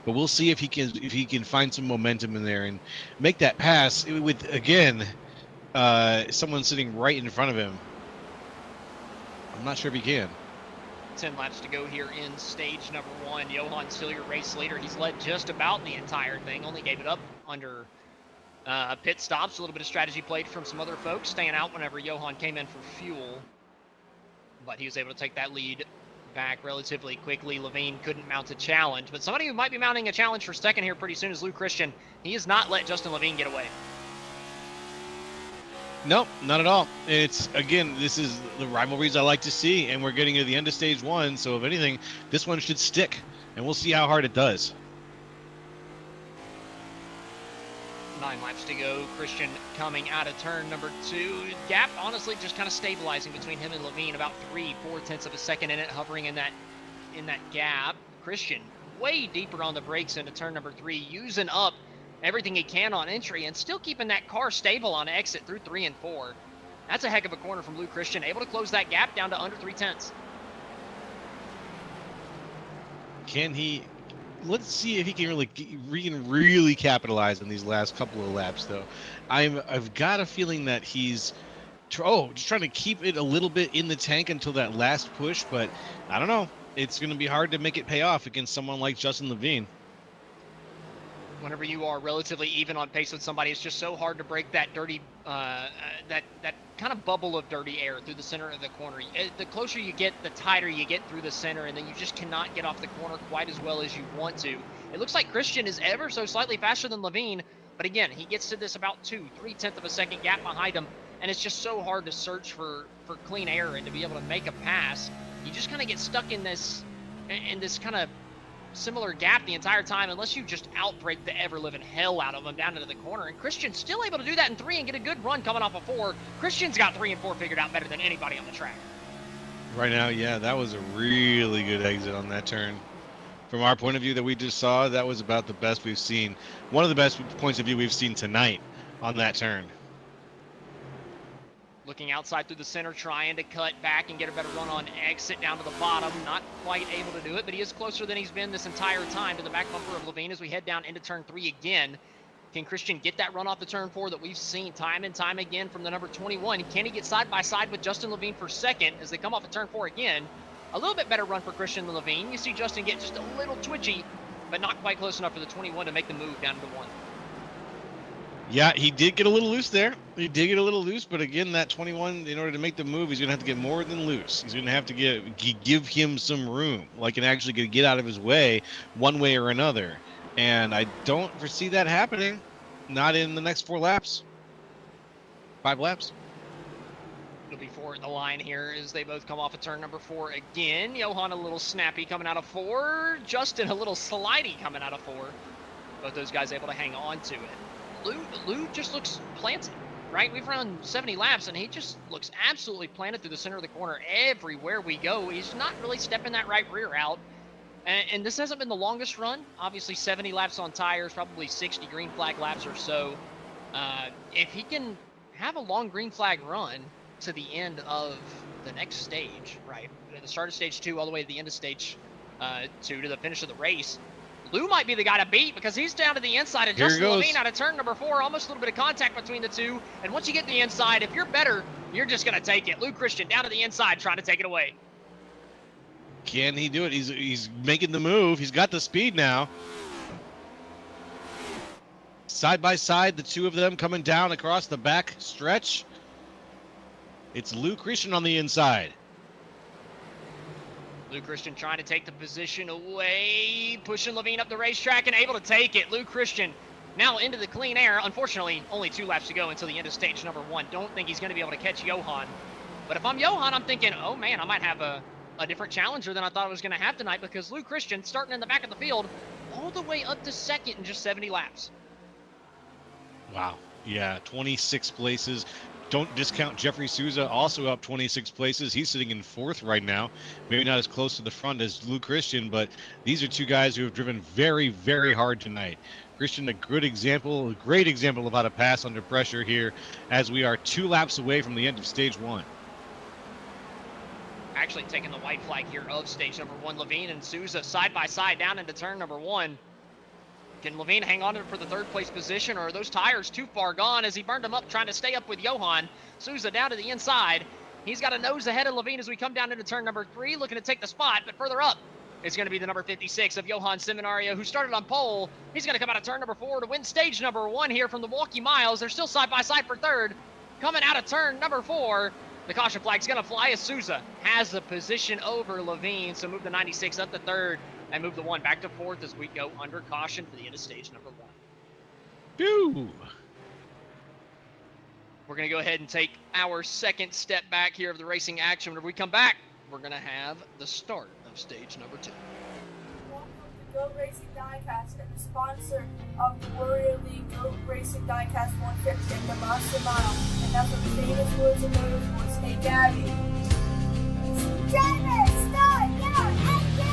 but we'll see if he can find some momentum in there and make that pass with, again, someone sitting right in front of him. I'm not sure if he can. 10 laps to go here in stage number 1. Johan still your race leader. He's led just about the entire thing. Only gave it up under pit stops. A little bit of strategy played from some other folks, staying out whenever Johan came in for fuel. But he was able to take that lead back relatively quickly. Levine couldn't mount a challenge. But somebody who might be mounting a challenge for second here pretty soon is Lou Christian. He has not let Justin Levine get away. Nope, not at all. It's, again, this is the rivalries I like to see, and we're getting to the end of stage 1, so if anything, this one should stick, and we'll see how hard it does. 9 laps to go. Christian coming out of turn number 2. Gap, honestly, just kind of stabilizing between him and Levine, about 3/4 tenths of a second in it, hovering in that gap. Christian way deeper on the brakes into turn number 3, using up everything he can on entry and still keeping that car stable on exit through 3 and 4. That's a heck of a corner from Lou Christian, able to close that gap down to under 3/10. Can he? Let's see if he can really capitalize on these last couple of laps, though. I've got a feeling that he's just trying to keep it a little bit in the tank until that last push, but I don't know. It's going to be hard to make it pay off against someone like Justin Levine. Whenever you are relatively even on pace with somebody, it's just so hard to break that dirty, that kind of bubble of dirty air through the center of the corner. The closer you get, the tighter you get through the center, and then you just cannot get off the corner quite as well as you want to. It looks like Christian is ever so slightly faster than Levine, but again, he gets to this about 2/3 of a second gap behind him, and it's just so hard to search for clean air and to be able to make a pass. You just kind of get stuck in this kind of similar gap the entire time unless you just outbreak the ever-living hell out of them down into the corner. And Christian's still able to do that in 3 and get a good run coming off of 4. Christian's got 3 and 4 figured out better than anybody on the track. Right now, yeah, that was a really good exit on that turn. From our point of view that we just saw, that was about the best we've seen. One of the best points of view we've seen tonight on that turn. Looking outside through the center, trying to cut back and get a better run on exit down to the bottom. Not quite able to do it, but he is closer than he's been this entire time to the back bumper of Levine as we head down into turn 3 again. Can Christian get that run off the turn 4 that we've seen time and time again from the number 21? Can he get side by side with Justin Levine for second as they come off of turn 4 again? A little bit better run for Christian than Levine. You see Justin get just a little twitchy, but not quite close enough for the 21 to make the move down to the 1. Yeah, he did get a little loose there. He did get a little loose, but again, that 21, in order to make the move, he's going to have to get more than loose. He's going to have to give him some room, like and actually get out of his way one way or another. And I don't foresee that happening. Not in the next 4 laps. 5 laps. It'll be 4 at the line here as they both come off of turn number 4 again. Johan a little snappy coming out of 4. Justin a little slidey coming out of 4. Both those guys able to hang on to it. Lou just looks planted, right? We've run 70 laps, and he just looks absolutely planted through the center of the corner everywhere we go. He's not really stepping that right rear out. And this hasn't been the longest run. Obviously, 70 laps on tires, probably 60 green flag laps or so. If he can have a long green flag run to the end of the next stage, right? The start of stage 2 all the way to the end of stage 2 to the finish of the race, Lou might be the guy to beat because he's down to the inside and Justin Levine out of turn number 4. Almost a little bit of contact between the two. And once you get to the inside, if you're better, you're just going to take it. Lou Christian down to the inside trying to take it away. Can he do it? He's making the move. He's got the speed now. Side by side, the two of them coming down across the back stretch. It's Lou Christian on the inside. Lou Christian trying to take the position away, pushing Levine up the racetrack and able to take it. Lou Christian now into the clean air. Unfortunately, only 2 laps to go until the end of stage number 1. Don't think he's going to be able to catch Johan. But if I'm Johan, I'm thinking, oh man, I might have a different challenger than I thought I was going to have tonight because Lou Christian starting in the back of the field all the way up to second in just 70 laps. Wow. Yeah, 26 places. Don't discount Jeffrey Souza, also up 26 places. He's sitting in 4th right now. Maybe not as close to the front as Lou Christian, but these are 2 guys who have driven very, very hard tonight. Christian, a great example of how to pass under pressure here as we are 2 laps away from the end of stage 1. Actually taking the white flag here of stage number 1. Levine and Souza side by side down into turn number 1. Can Levine hang on to it for the third place position, or are those tires too far gone as he burned them up trying to stay up with Johan? Souza down to the inside. He's got a nose ahead of Levine as we come down into turn number 3, looking to take the spot, but further up, it's going to be the number 56 of Johan Seminario, who started on pole. He's going to come out of turn number 4 to win stage number 1 here from the Milwaukee Miles. They're still side by side for third. Coming out of turn number 4, the caution flag's going to fly as Souza has the position over Levine. So move the 96 up to third and move the 1 back to 4th as we go under caution for the end of stage number 1. Phew. We're going to go ahead and take our second step back here of the racing action. When we come back, we're going to have the start of stage number 2. Welcome to Go Racing Diecast and the sponsor of the Warrior League Go Racing Diecast 150 and the Monster Mile. And that's what the famous words of motorsports. Hey, Gabby. Driver, start, go, and go!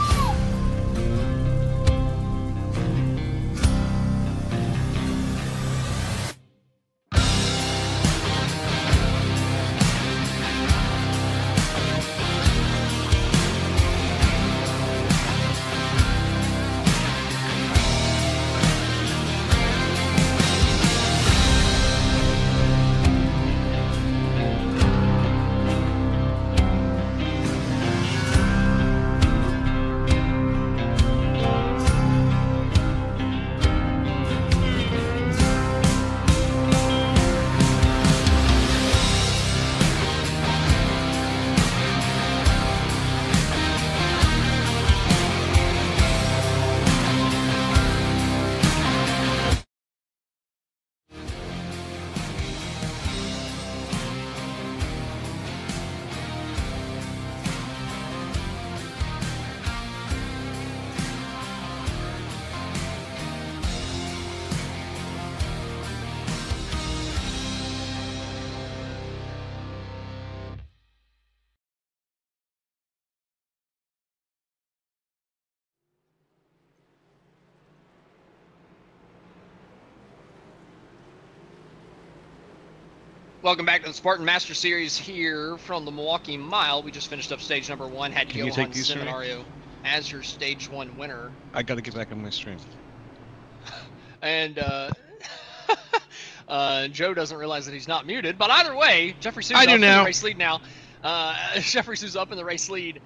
Welcome back to the Spartan Master Series here from the Milwaukee Mile. We just finished up stage number 1. Had Can you Johan take these from me? Seminario as your stage 1 winner. I got to get back on my stream. And Joe doesn't realize that he's not muted. But either way, Jeffrey Sue's I up do in now. the race lead now. Jeffrey Sue's up in the race lead.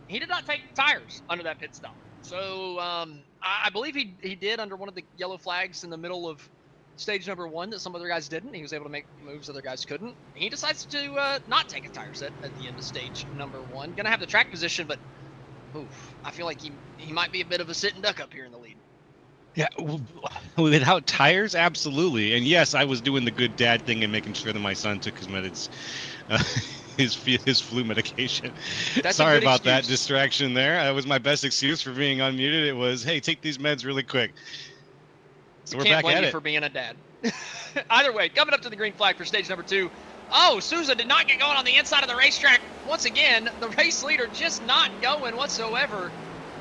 He did not take tires under that pit stop. So I believe he did under one of the yellow flags in the middle of stage number 1 that some other guys didn't. He was able to make moves other guys couldn't. He decides to not take a tire set at the end of stage number 1. Gonna have the track position, but oof, I feel like he might be a bit of a sitting duck up here in the lead. Yeah, without tires, absolutely. And yes, I was doing the good dad thing and making sure that my son took his meds, his flu medication. That's a Sorry good about that excuse. distraction there. That was my best excuse for being unmuted. It was, hey, take these meds really quick. So we're Can't back blame at you it. for being a dad. Either way, coming up to the green flag for stage number 2. Oh, Souza did not get going on the inside of the racetrack. Once again, the race leader just not going whatsoever.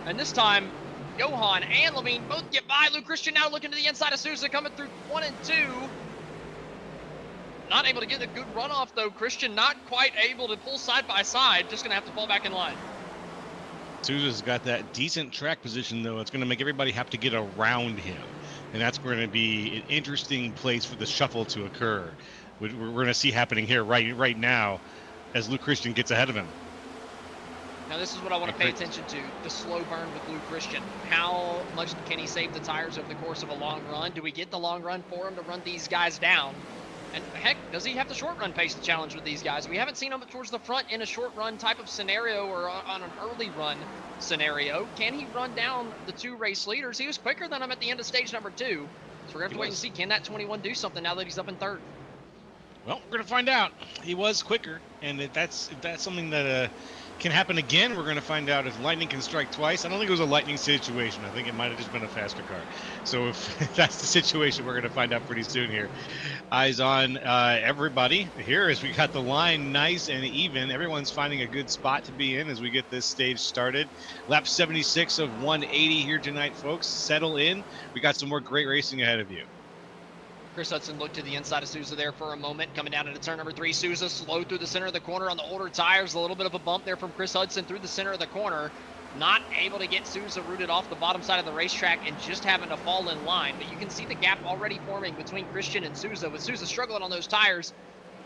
And this time, Johan and Levine both get by. Luke Christian now looking to the inside of Souza, coming through 1 and 2. Not able to get a good runoff, though. Christian not quite able to pull side by side. Just going to have to fall back in line. Souza's got that decent track position, though. It's going to make everybody have to get around him. And that's going to be an interesting place for the shuffle to occur. We're going to see happening here right now as Luke Christian gets ahead of him. Now this is what I want to pay attention to, the slow burn with Luke Christian. How much can he save the tires over the course of a long run? Do we get the long run for him to run these guys down? And heck, does he have the short run pace to challenge with these guys? We haven't seen him towards the front in a short run type of scenario or on an early run scenario. Can he run down the 2 race leaders? He was quicker than him at the end of stage number 2. So we're going to have to wait and see, can that 21 do something now that he's up in 3rd? Well, we're going to find out. He was quicker, and if that's something that can happen again, we're going to find out if lightning can strike twice. I don't think it was a lightning situation. I think it might have just been a faster car. So if that's the situation, we're going to find out pretty soon here. Eyes on everybody here as we got the line nice and even. Everyone's finding a good spot to be in as we get this stage started. Lap 76 of 180 here tonight, folks. Settle in. We got some more great racing ahead of you. Chris Hudson looked to the inside of Souza there for a moment. Coming down into turn number 3, Souza slow through the center of the corner on the older tires. A little bit of a bump there from Chris Hudson through the center of the corner. not able to get Souza rooted off the bottom side of the racetrack and just having to fall in line. But you can see the gap already forming between Christian and Souza, with Souza struggling on those tires,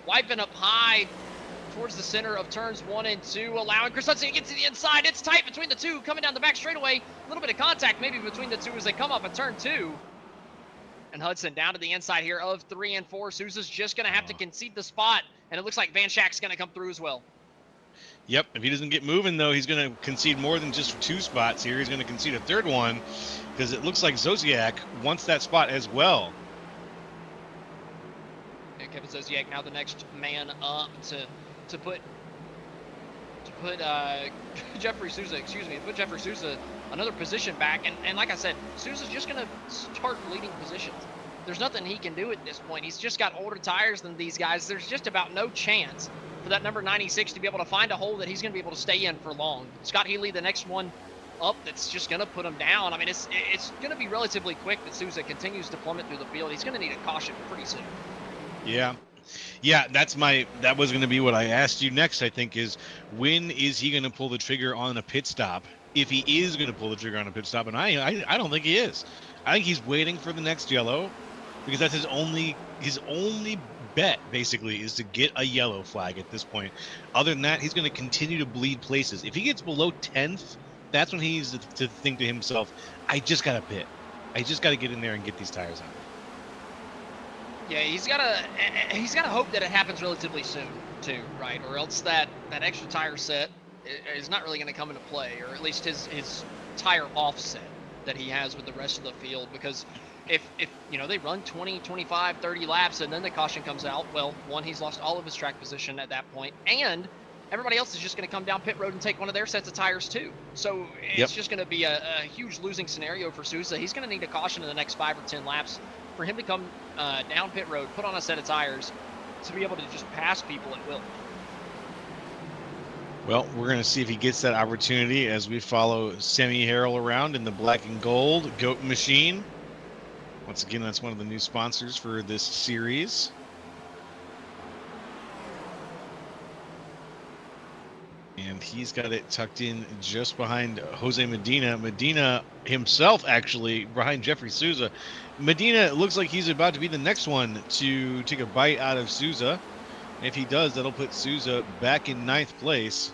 wiping up high towards the center of turns 1 and 2, allowing Chris Hudson to get to the inside. It's tight between the two, coming down the back straightaway. A little bit of contact maybe between the two as they come up at turn 2. And Hudson down to the inside here of 3 and 4. Souza's just going to have to concede the spot, and it looks like Van Schack's going to come through as well. Yep, if he doesn't get moving, though, he's going to concede more than just 2 spots here. He's going to concede a 3rd one, because it looks like Zosiak wants that spot as well. And Kevin Zosiak now the next man up to put Jeffrey Souza, put Jeffrey Souza another position back. And like I said, Souza's just going to start leading positions. There's nothing he can do at this point. He's just got older tires than these guys. There's just about no chance for that number 96 to be able to find a hole that he's going to be able to stay in for long. Scott Healy, the next one up, that's just going to put him down. I mean, it's going to be relatively quick that Souza continues to plummet through the field. He's going to need a caution pretty soon. Yeah, that was going to be what I asked you next, I think, is when is he going to pull the trigger on a pit stop? If he is going to pull the trigger on a pit stop, and I don't think he is. I think he's waiting for the next yellow, because that's his only bet, basically, is to get a yellow flag at this point. Other than that, he's going to continue to bleed places. If he gets below 10th, that's when he needs to think to himself, I just got to pit. I just got to get in there and get these tires out. Yeah, he's got to hope that it happens relatively soon, too, right? Or else that extra tire set is not really going to come into play, or at least his tire offset that he has with the rest of the field. Because if they run 20, 25, 30 laps and then the caution comes out, well, one, he's lost all of his track position at that point, and everybody else is just going to come down pit road and take one of their sets of tires too. So it's just going to be a huge losing scenario for Souza. He's going to need a caution in the next 5 or 10 laps for him to come down pit road, put on a set of tires to be able to just pass people at will. Well, we're going to see if he gets that opportunity as we follow Sammy Harrell around in the black and gold Goat Machine. Once again, that's one of the new sponsors for this series. And he's got it tucked in just behind Jose Medina. Medina himself, actually, behind Jeffrey Souza. Medina looks like he's about to be the next one to take a bite out of Souza. If he does, that'll put Souza back in 9th place.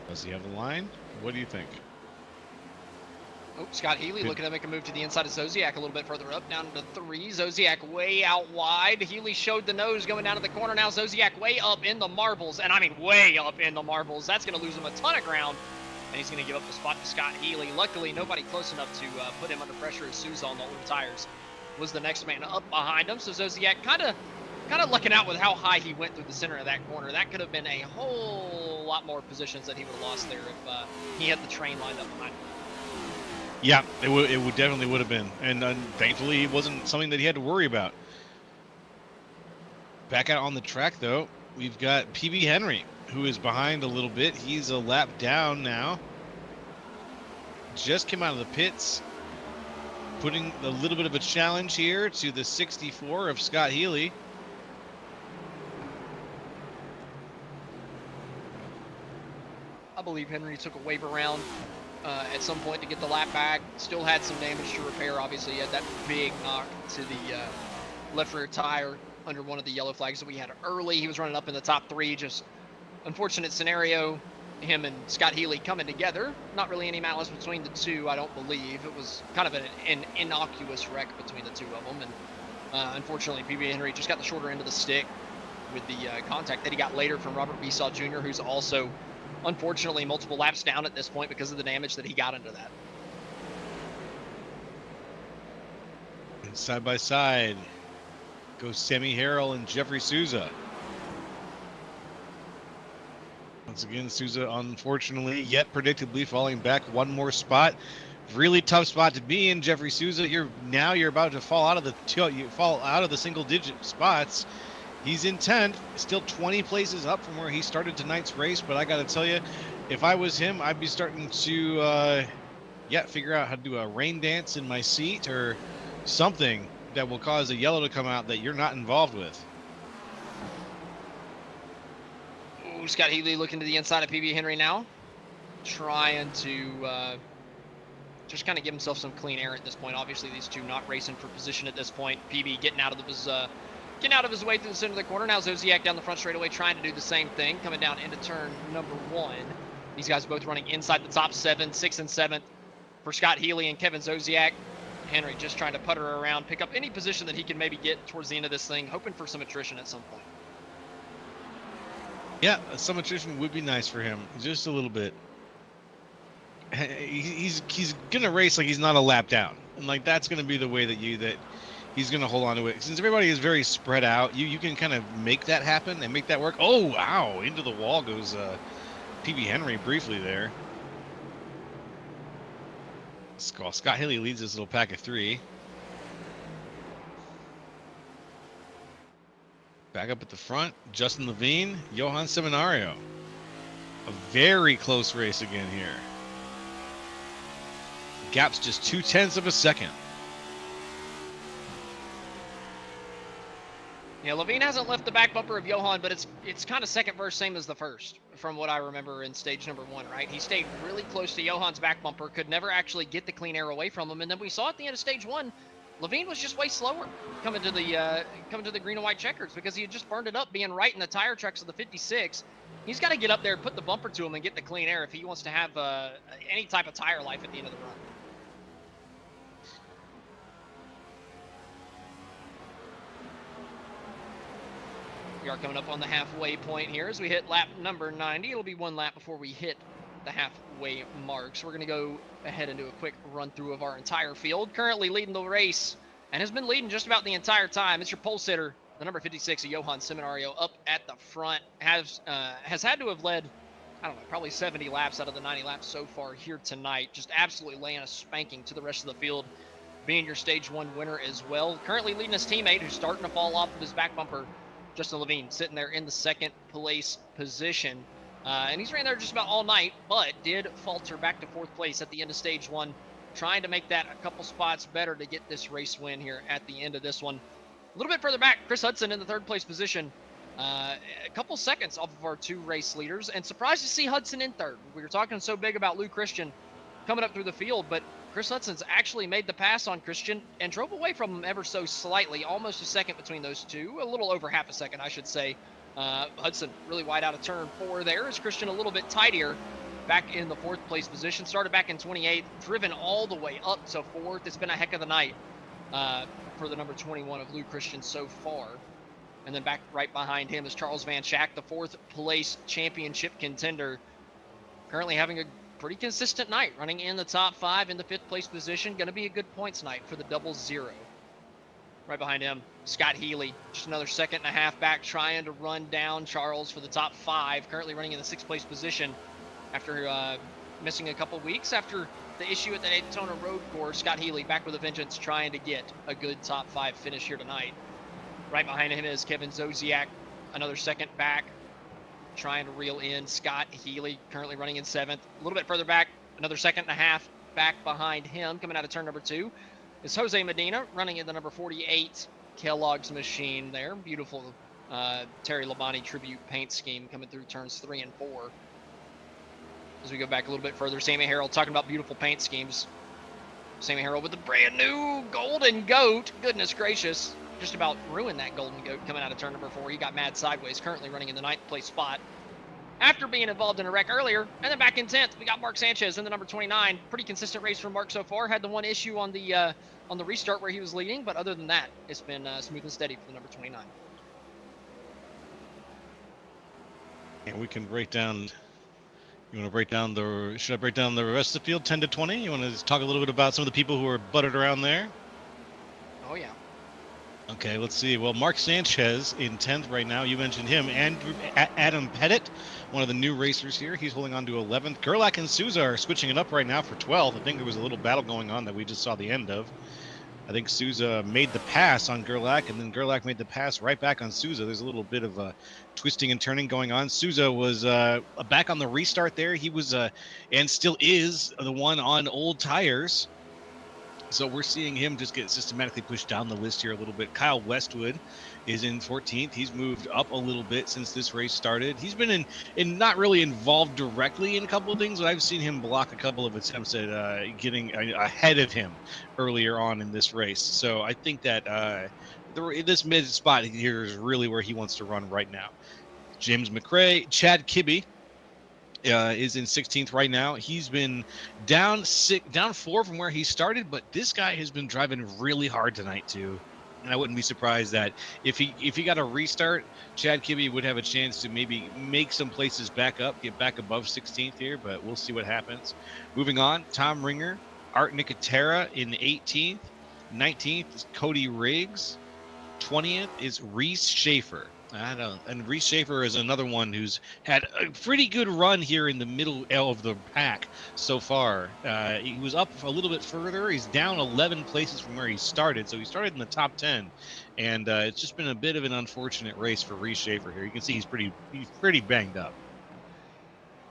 Does he have the line? What do you think? Oh, Scott Healy looking to make a move to the inside of Zosiak a little bit further up, down to 3. Zosiak way out wide. Healy showed the nose going down to the corner. Now Zosiak way up in the marbles, and I mean way up in the marbles. That's going to lose him a ton of ground, and he's going to give up the spot to Scott Healy. Luckily, nobody close enough to put him under pressure as Souza on the older tires was the next man up behind him. So Zosiak kind of lucking out with how high he went through the center of that corner. That could have been a whole lot more positions that he would have lost there if he had the train lined up behind him. Yeah, it would definitely would have been, and thankfully it wasn't something that he had to worry about. Back out on the track though, we've got PB Henry, who is behind a little bit. He's a lap down now. Just came out of the pits, putting a little bit of a challenge here to the 64 of Scott Healy. I believe Henry took a wave around at some point to get the lap back. Still had some damage to repair. Obviously, he had that big knock to the left rear tire under one of the yellow flags that we had early. He was running up in the top 3. Just unfortunate scenario. Him and Scott Healy coming together. Not really any malice between the two, I don't believe. It was kind of an innocuous wreck between the two of them. And unfortunately, PB Henry just got the shorter end of the stick with the contact that he got later from Robert Besaw Jr., who's also unfortunately multiple laps down at this point because of the damage that he got into that. And side by side goes Sammy Harrell and Jeffrey Souza. Once again, Souza unfortunately yet predictably falling back one more spot. Really tough spot to be in, Jeffrey Souza. You're about to fall out of the single digit spots. He's in 10th, still 20 places up from where he started tonight's race. But I got to tell you, if I was him, I'd be starting to, figure out how to do a rain dance in my seat or something that will cause a yellow to come out that you're not involved with. Scott Healy looking to the inside of PB Henry now. Trying to just kind of give himself some clean air at this point. Obviously, these two not racing for position at this point. PB getting out of his way through the center of the corner. Now Zosiak down the front straightaway trying to do the same thing, coming down into turn number 1. These guys both running inside the top 7, 6 and 7 for Scott Healy and Kevin Zosiak. Henry just trying to putter around, pick up any position that he can maybe get towards the end of this thing, hoping for some attrition at some point. Yeah, some attrition would be nice for him, just a little bit. He's gonna race like he's not a lap down, and like that's gonna be the way that he's gonna hold on to it. Since everybody is very spread out, you can kind of make that happen and make that work. Oh wow, into the wall goes PB Henry briefly there. Scott Healy leads this little pack of 3. Back up at the front, Justin Levine, Johan Seminario. A very close race again here. Gap's just 0.2 of a second. Yeah, Levine hasn't left the back bumper of Johan, but it's kind of second verse, same as the first, from what I remember in stage number 1, right? He stayed really close to Johan's back bumper, could never actually get the clean air away from him, and then we saw at the end of stage 1, Levine was just way slower coming to the green and white checkers because he had just burned it up being right in the tire tracks of the 56. He's got to get up there, put the bumper to him, and get the clean air if he wants to have any type of tire life at the end of the run. We are coming up on the halfway point here as we hit lap number 90. It'll be 1 lap before we hit the halfway mark. So we're going to go ahead and do a quick run through of our entire field. Currently leading the race and has been leading just about the entire time. It's your pole sitter, the number 56 of Johan Seminario up at the front. Has had to have led, I don't know, probably 70 laps out of the 90 laps so far here tonight. Just absolutely laying a spanking to the rest of the field, being your stage 1 winner as well. Currently leading his teammate who's starting to fall off of his back bumper, Justin Levine, sitting there in the second place position. And he's ran there just about all night, but did falter back to 4th place at the end of stage 1, trying to make that a couple spots better to get this race win here at the end of this one. A little bit further back, Chris Hudson in the 3rd place position, a couple seconds off of our 2 race leaders, and surprised to see Hudson in 3rd. We were talking so big about Lou Christian coming up through the field, but Chris Hudson's actually made the pass on Christian and drove away from him ever so slightly, almost a second between those two, a little over half a second, I should say. Hudson really wide out of turn 4 there as Christian a little bit tidier back in the 4th place position. Started back in 28th, driven all the way up to 4th. It's been a heck of the night for the number 21 of Lou Christian so far. And then back right behind him is Charles Van Schack, the 4th place championship contender. Currently having a pretty consistent night, running in the top 5 in the 5th place position. Going to be a good points night for the 00. Right behind him, Scott Healy, just another 1.5 seconds back, trying to run down Charles for the top 5. Currently running in the 6th place position after missing a couple weeks after the issue at the Daytona Road Course. Scott Healy back with a vengeance, trying to get a good top 5 finish here tonight. Right behind him is Kevin Zosiak, another second back, trying to reel in Scott Healy, currently running in 7th. A little bit further back, another 1.5 seconds back behind him, coming out of turn number 2, is Jose Medina, running in the number 48 Kellogg's machine there. Beautiful Terry Labonte tribute paint scheme coming through turns 3 and 4. As we go back a little bit further, Sammy Harrell talking about beautiful paint schemes. Sammy Harrell with the brand new Golden Goat. Goodness gracious. Just about ruined that Golden Goat coming out of turn number 4. He got mad sideways, currently running in the 9th place spot after being involved in a wreck earlier. And then back in 10th, we got Mark Sanchez in the number 29. Pretty consistent race from Mark so far. Had the one issue on the restart where he was leading, but other than that, it's been smooth and steady for the number 29. And we can break down. You want to break down should I break down the rest of the field, 10 to 20? You want to talk a little bit about some of the people who are buttered around there? Oh, yeah. Okay, let's see. Well, Mark Sanchez in 10th right now. You mentioned him. And Adam Pettit, one of the new racers here. He's holding on to 11th. Gerlach and Souza are switching it up right now for 12th. I think there was a little battle going on that we just saw the end of. I think Souza made the pass on Gerlach, and then Gerlach made the pass right back on Souza. There's a little bit of twisting and turning going on. Souza was back on the restart there. He was and still is the one on old tires. So we're seeing him just get systematically pushed down the list here a little bit. Kyle Westwood is in 14th. He's moved up a little bit since this race started. He's been in not really involved directly in a couple of things, but I've seen him block a couple of attempts at getting ahead of him earlier on in this race. So I think that this mid spot here is really where he wants to run right now. James McRae, Chad Kibbe is in 16th right now. He's been down 4 from where he started, but this guy has been driving really hard tonight too. And I wouldn't be surprised that if he got a restart, Chad Kibbe would have a chance to maybe make some places back up, get back above 16th here, but we'll see what happens. Moving on, Tom Ringer, Art Nicotera in 18th. 19th is Cody Riggs. 20th is Reese Schaefer. And Reese Schaefer is another one who's had a pretty good run here in the middle of the pack so far. He was up a little bit further. He's down 11 places from where he started. So he started in the top 10. And it's just been a bit of an unfortunate race for Reese Schaefer here. You can see he's pretty banged up.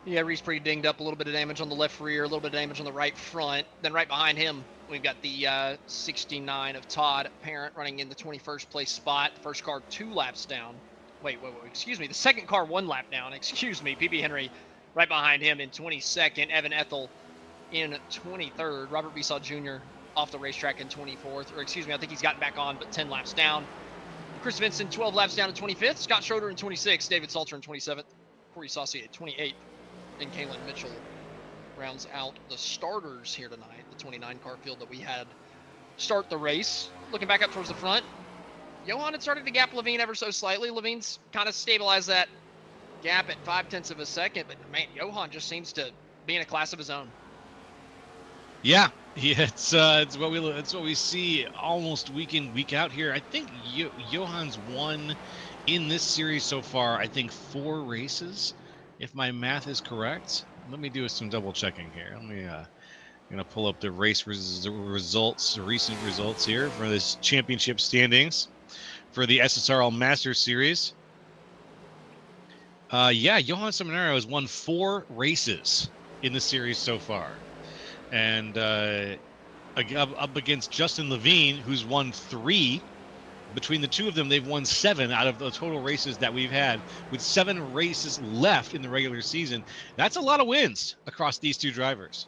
Yeah, Reese pretty dinged up, a little bit of damage on the left rear, a little bit of damage on the right front. Then right behind him, we've got the 69 of Todd Parent running in the 21st place spot. The first car 2 laps down. Wait, excuse me. The second car 1 lap down. Excuse me. PB Henry right behind him in 22nd. Evan Ethel in 23rd. Robert Besaw Jr. off the racetrack in 24th. Or excuse me, I think he's gotten back on, but 10 laps down. Chris Vincent 12 laps down in 25th. Scott Schroeder in 26th. David Salter in 27th. Corey Saucy at 28th. And Kalen Mitchell rounds out the starters here tonight, the 29 car field that we had start the race. Looking back up towards the front, Johan had started to gap Levine ever so slightly. Levine's kind of stabilized that gap at 0.5 of a second, but man, Johan just seems to be in a class of his own. Yeah, it's what we see almost week in, week out here. I think Johan's won in this series so far, I think 4 races, if my math is correct. Let me do some double checking here. I'm gonna pull up the race results, the recent results here for this championship standings for the SSRL Masters Series. Johan Seminario has won 4 races in the series so far, and up against Justin Levine, who's won 3. Between the two of them, they've won 7 out of the total races that we've had, with 7 races left in the regular season. That's a lot of wins across these two drivers.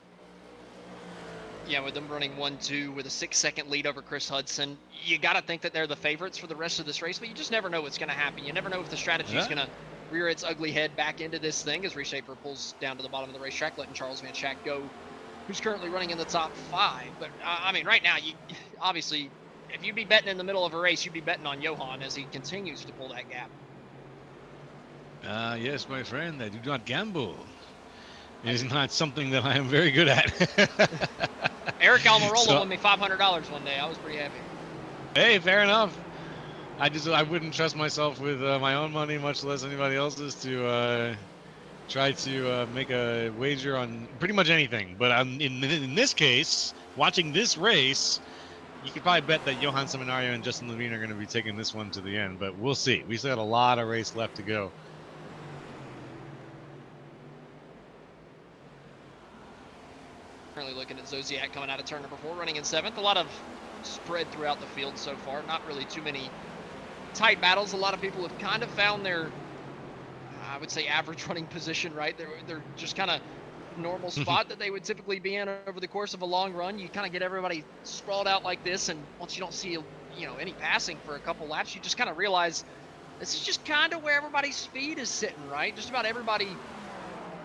Yeah, with them running 1-2 with a 6-second lead over Chris Hudson, you got to think that they're the favorites for the rest of this race, but you just never know what's going to happen. You never know if the strategy is going to rear its ugly head back into this thing as Reese Schaefer pulls down to the bottom of the racetrack, letting Charles Van Schack go, who's currently running in the top 5. But, I mean, right now, you obviously, if you'd be betting in the middle of a race, you'd be betting on Johan as he continues to pull that gap. Yes, my friend, I do not gamble. It is not something that I am very good at. Eric Almirola won me $500 one day. I was pretty happy. Hey, fair enough. I wouldn't trust myself with my own money, much less anybody else's, to try to make a wager on pretty much anything. But in this case, watching this race, you could probably bet that Johan Seminario and Justin Levine are going to be taking this one to the end. But we'll see. We still got a lot of race left to go. Currently looking at Zodiac coming out of turn number 4, running in 7th. A lot of spread throughout the field so far. Not really too many tight battles. A lot of people have kind of found their, I would say, average running position, right? They're just kind of normal spot that they would typically be in over the course of a long run. You kind of get everybody sprawled out like this, and once you don't see any passing for a couple laps, you just kind of realize this is just kind of where everybody's speed is sitting, right? Just about everybody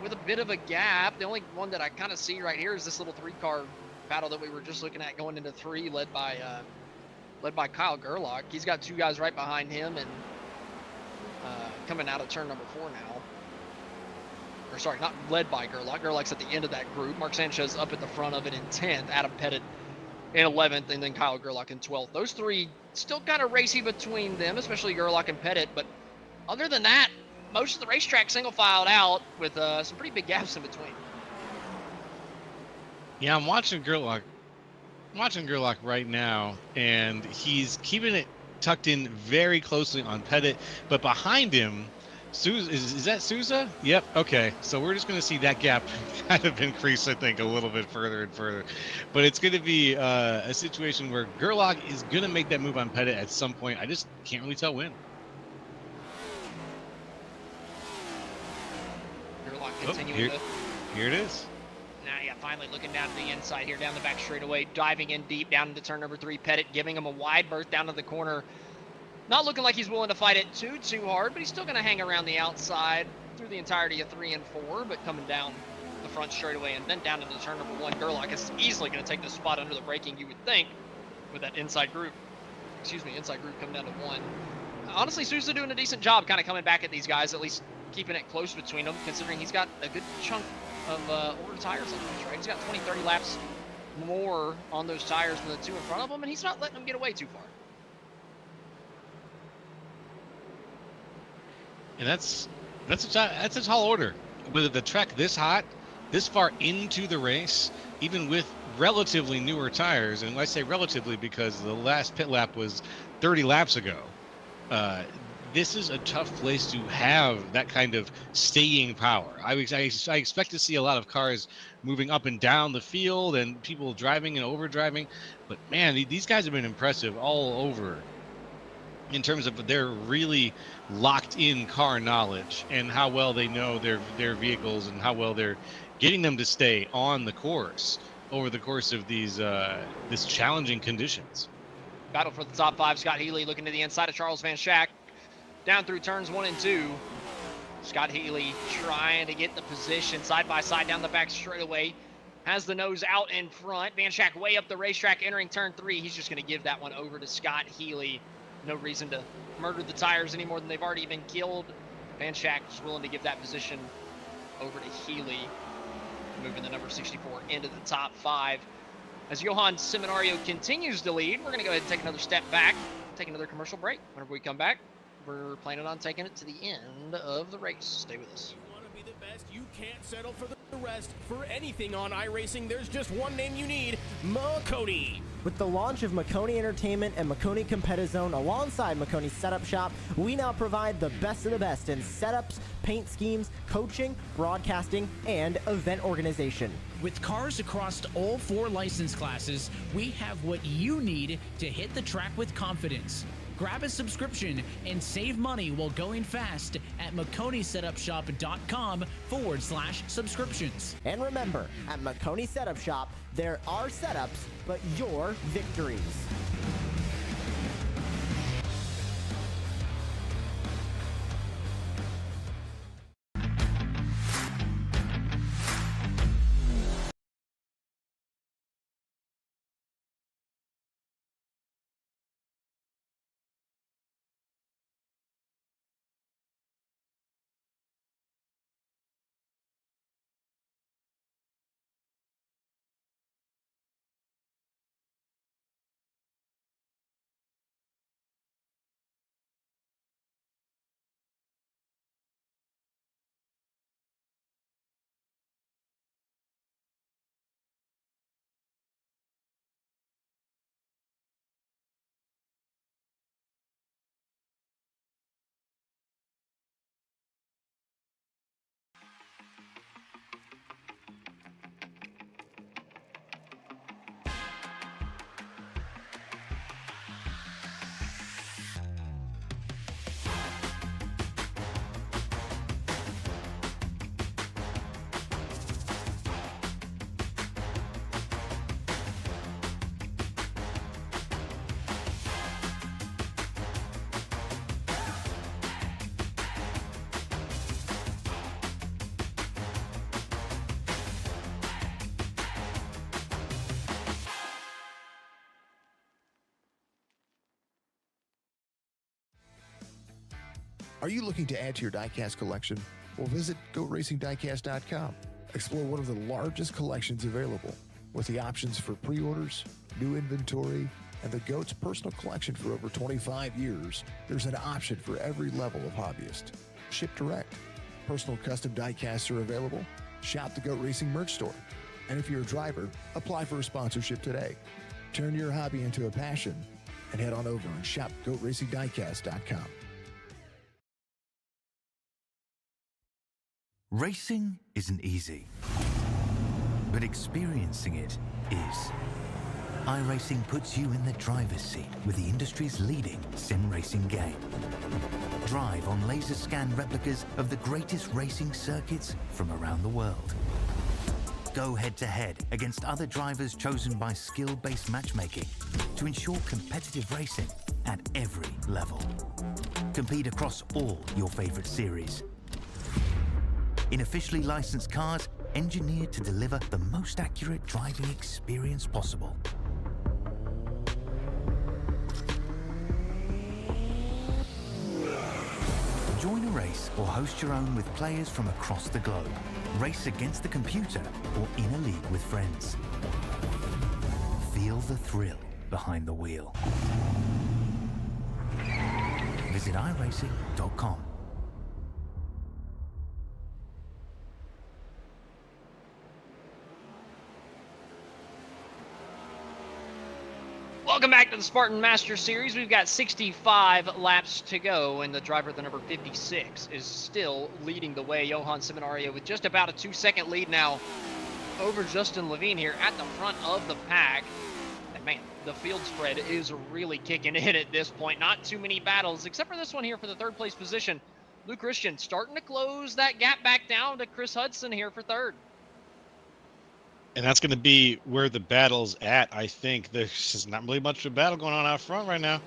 with a bit of a gap. The only one that I kind of see right here is this little 3-car battle that we were just looking at going into 3, led by Kyle Gerlach. He's got 2 guys right behind him, and coming out of turn number 4 now. Or sorry, not led by Gerlach. Gerlach's at the end of that group. Mark Sanchez up at the front of it in 10th. Adam Pettit in 11th, and then Kyle Gerlach in 12th. Those 3 still kind of racy between them, especially Gerlach and Pettit. But other than that, most of the racetrack single filed out with some pretty big gaps in between. Yeah, I'm watching Gerlach right now, and he's keeping it tucked in very closely on Pettit, but behind him Is that Souza? Yep. Okay. So we're just going to see that gap kind of increase, I think, a little bit further and further. But it's going to be a situation where Gerlach is going to make that move on Pettit at some point. I just can't really tell when. Gerlach continuing to... Here it is. Now, yeah, finally looking down to the inside here, down the back straightaway, diving in deep down into turn number 3. Pettit giving him a wide berth down to the corner. Not looking like he's willing to fight it too hard, but he's still going to hang around the outside through the entirety of 3 and 4, but coming down the front straightaway and then down into turn number 1. Gerlach is easily going to take the spot under the braking, you would think, with that inside group coming down to 1. Honestly, Souza doing a decent job kind of coming back at these guys, at least keeping it close between them, considering he's got a good chunk of older tires on those, right? He's got 20-30 laps more on those tires than the 2 in front of him, and he's not letting them get away too far. And that's a tall order. With the track this hot, this far into the race, even with relatively newer tires, and I say relatively because the last pit lap was 30 laps ago. This is a tough place to have that kind of staying power. I expect to see a lot of cars moving up and down the field and people driving and overdriving. But man, these guys have been impressive all over in terms of their really locked in car knowledge and how well they know their vehicles and how well they're getting them to stay on the course over the course of these this challenging conditions. Battle for the top 5. Scott Healy looking to the inside of Charles Van Schack. Down through turns 1 and 2. Scott Healy trying to get the position side by side down the back straightaway. Has the nose out in front. Van Schack way up the racetrack entering turn 3. He's just going to give that one over to Scott Healy. No reason to murder the tires any more than they've already been killed. Van Schack is willing to give that position over to Healy, moving the number 64 into the top 5. As Johan Seminario continues to lead, we're going to go ahead and take another step back, take another commercial break. Whenever we come back, we're planning on taking it to the end of the race. Stay with us. You want to be the best, you can't settle for the rest. For anything on iRacing, there's just one name you need: Milwaukee. With the launch of Milwaukee Entertainment and Milwaukee Competizone alongside Milwaukee Setup Shop, we now provide the best of the best in setups, paint schemes, coaching, broadcasting, and event organization. With cars across all 4 license classes, we have what you need to hit the track with confidence. Grab a subscription and save money while going fast at McConeySetupShop.com/subscriptions. And remember, at Milwaukee Setup Shop, there are setups, but your victories. Are you looking to add to your diecast collection? Well, visit GoRacingDiecast.com. Explore one of the largest collections available with the options for pre-orders, new inventory, and the GOAT's personal collection for over 25 years. There's an option for every level of hobbyist. Ship direct. Personal custom diecasts are available. Shop the GOAT Racing merch store. And if you're a driver, apply for a sponsorship today. Turn your hobby into a passion and head on over and shop GoatRacingDiecast.com. Racing isn't easy, but experiencing it is. iRacing puts you in the driver's seat with the industry's leading sim racing game. Drive on laser scan replicas of the greatest racing circuits from around the world. Go head-to-head against other drivers chosen by skill-based matchmaking to ensure competitive racing at every level. Compete across all your favorite series. In officially licensed cars, engineered to deliver the most accurate driving experience possible. Join a race or host your own with players from across the globe. Race against the computer or in a league with friends. Feel the thrill behind the wheel. Visit iRacing.com. Welcome back to the Spartan Master Series. We've got 65 laps to go, and the driver at the number 56 is still leading the way. Johan Seminario with just about a 2-second lead now over Justin Levine here at the front of the pack. And man, the field spread is really kicking in at this point. Not too many battles, except for this one here for the third place position. Luke Christian starting to close that gap back down to Chris Hudson here for third. And that's going to be where the battle's at, I think. There's just not really much of a battle going on out front right now.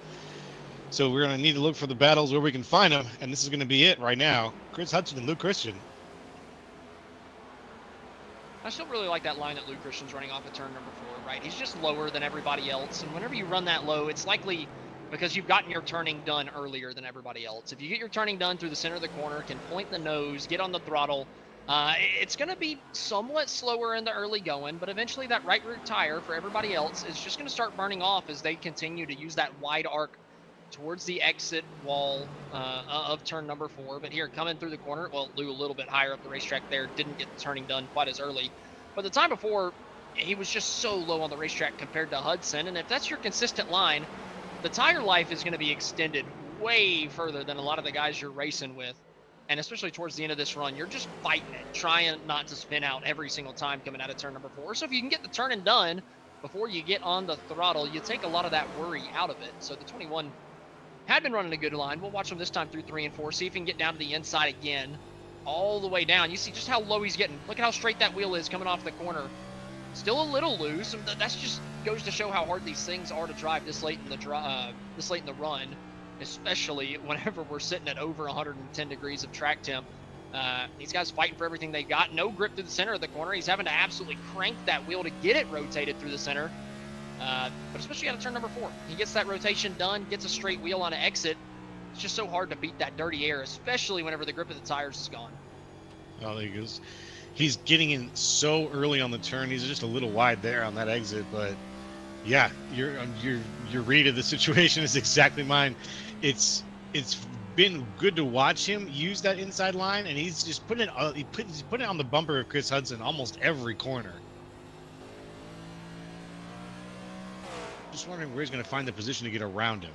So we're going to need to look for the battles where we can find them. And this is going to be it right now. Chris Hudson and Luke Christian. I still really like that line that Luke Christian's running off of turn number 4, right? He's just lower than everybody else. And whenever you run that low, it's likely because you've gotten your turning done earlier than everybody else. If you get your turning done through the center of the corner, can point the nose, get on the throttle, it's going to be somewhat slower in the early going, but eventually that right rear tire for everybody else is just going to start burning off as they continue to use that wide arc towards the exit wall of turn number 4. But here, coming through the corner, well, Lou a little bit higher up the racetrack there, didn't get the turning done quite as early. But the time before, he was just so low on the racetrack compared to Hudson, and if that's your consistent line, the tire life is going to be extended way further than a lot of the guys you're racing with. And especially towards the end of this run, you're just fighting it, trying not to spin out every single time coming out of turn number 4. So if you can get the turning done before you get on the throttle, you take a lot of that worry out of it. So the 21 had been running a good line. We'll watch him this time through 3 and 4, see if he can get down to the inside again, all the way down. You see just how low he's getting. Look at how straight that wheel is coming off the corner. Still a little loose. That's just goes to show how hard these things are to drive this late in the run. Especially whenever we're sitting at over 110 degrees of track temp. These guys fighting for everything they got. No grip through the center of the corner. He's having to absolutely crank that wheel to get it rotated through the center. But especially out of turn number 4. He gets that rotation done, gets a straight wheel on an exit. It's just so hard to beat that dirty air, especially whenever the grip of the tires is gone. Oh, there he goes. He's getting in so early on the turn. He's just a little wide there on that exit, but yeah, your read of the situation is exactly mine. It's been good to watch him use that inside line, and he's just putting it on the bumper of Chris Hudson almost every corner. Just wondering where he's going to find the position to get around him.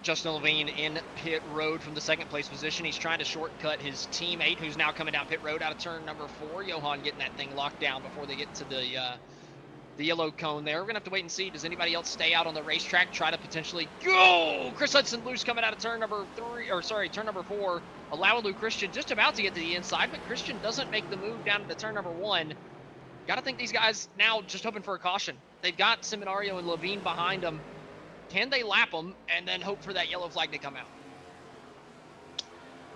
Justin Levine in pit road from the second place position. He's trying to shortcut his teammate, who's now coming down pit road out of turn number 4. Johan getting that thing locked down before they get to the yellow cone there. We're going to have to wait and see. Does anybody else stay out on the racetrack, try to potentially go? Chris Hudson loose coming out of turn number 4, allowing Luke Christian just about to get to the inside, but Christian doesn't make the move down to turn number 1. Got to think these guys now just hoping for a caution. They've got Seminario and Levine behind them. Can they lap them and then hope for that yellow flag to come out?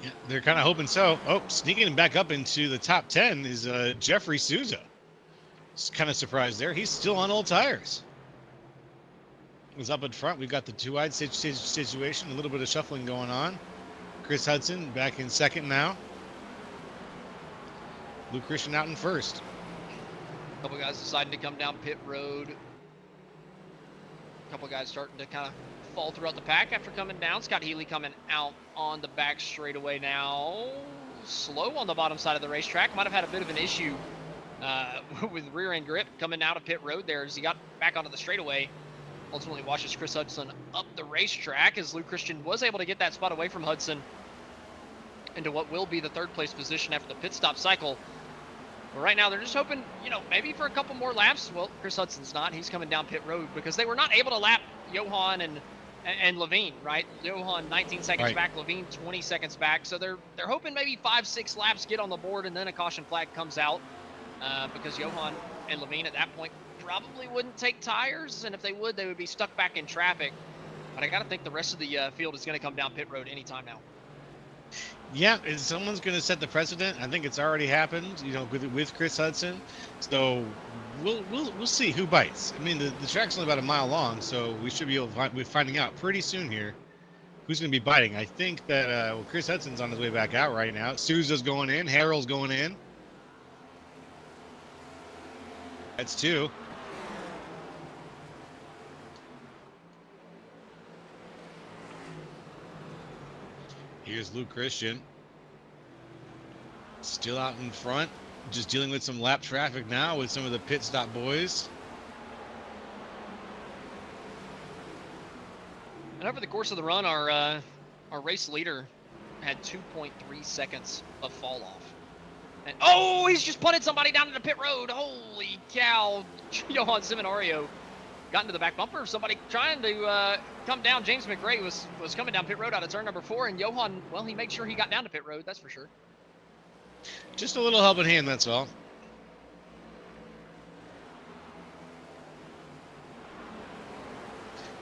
Yeah, they're kind of hoping so. Oh, sneaking back up into the top 10 is Jeffrey Souza. Just kind of surprised there. He's still on old tires. He's up in front. We've got the two-wide situation, a little bit of shuffling going on. Chris Hudson back in second now. Luke Christian out in first. A couple guys deciding to come down pit road. A couple guys starting to kind of fall throughout the pack after coming down. Scott Healy coming out on the back straightaway now. Slow on the bottom side of the racetrack. Might have had a bit of an issue with rear end grip coming out of pit road there as he got back onto the straightaway. Ultimately watches Chris Hudson up the racetrack as Luke Christian was able to get that spot away from Hudson. into what will be the third place position after the pit stop cycle. But right now, they're just hoping, maybe for a couple more laps. Well, Chris Hudson's not. He's coming down pit road because they were not able to lap Johan and Levine, right? Johan 19 seconds back, Levine 20 seconds back. So they're hoping maybe 5-6 laps get on the board and then a caution flag comes out because Johan and Levine at that point probably wouldn't take tires, and if they would, they would be stuck back in traffic. But I got to think the rest of the field is going to come down pit road anytime now. Yeah, if someone's going to set the precedent, I think it's already happened, with Chris Hudson. So we'll see who bites. I mean, the track's only about a mile long, so we should be able to we're finding out pretty soon here who's going to be biting. I think that Chris Hudson's on his way back out right now. Souza's going in. Harrell's going in. That's 2. Here's Luke Christian. Still out in front. Just dealing with some lap traffic now with some of the pit stop boys. And over the course of the run, our race leader had 2.3 seconds of fall off. And, he's just punted somebody down to the pit road. Holy cow. Johan Seminario got into the back bumper of somebody trying to come down. James McRae was coming down pit road out of turn number 4, and Johan, well, he made sure he got down to pit road, that's for sure. Just a little helping hand, that's all.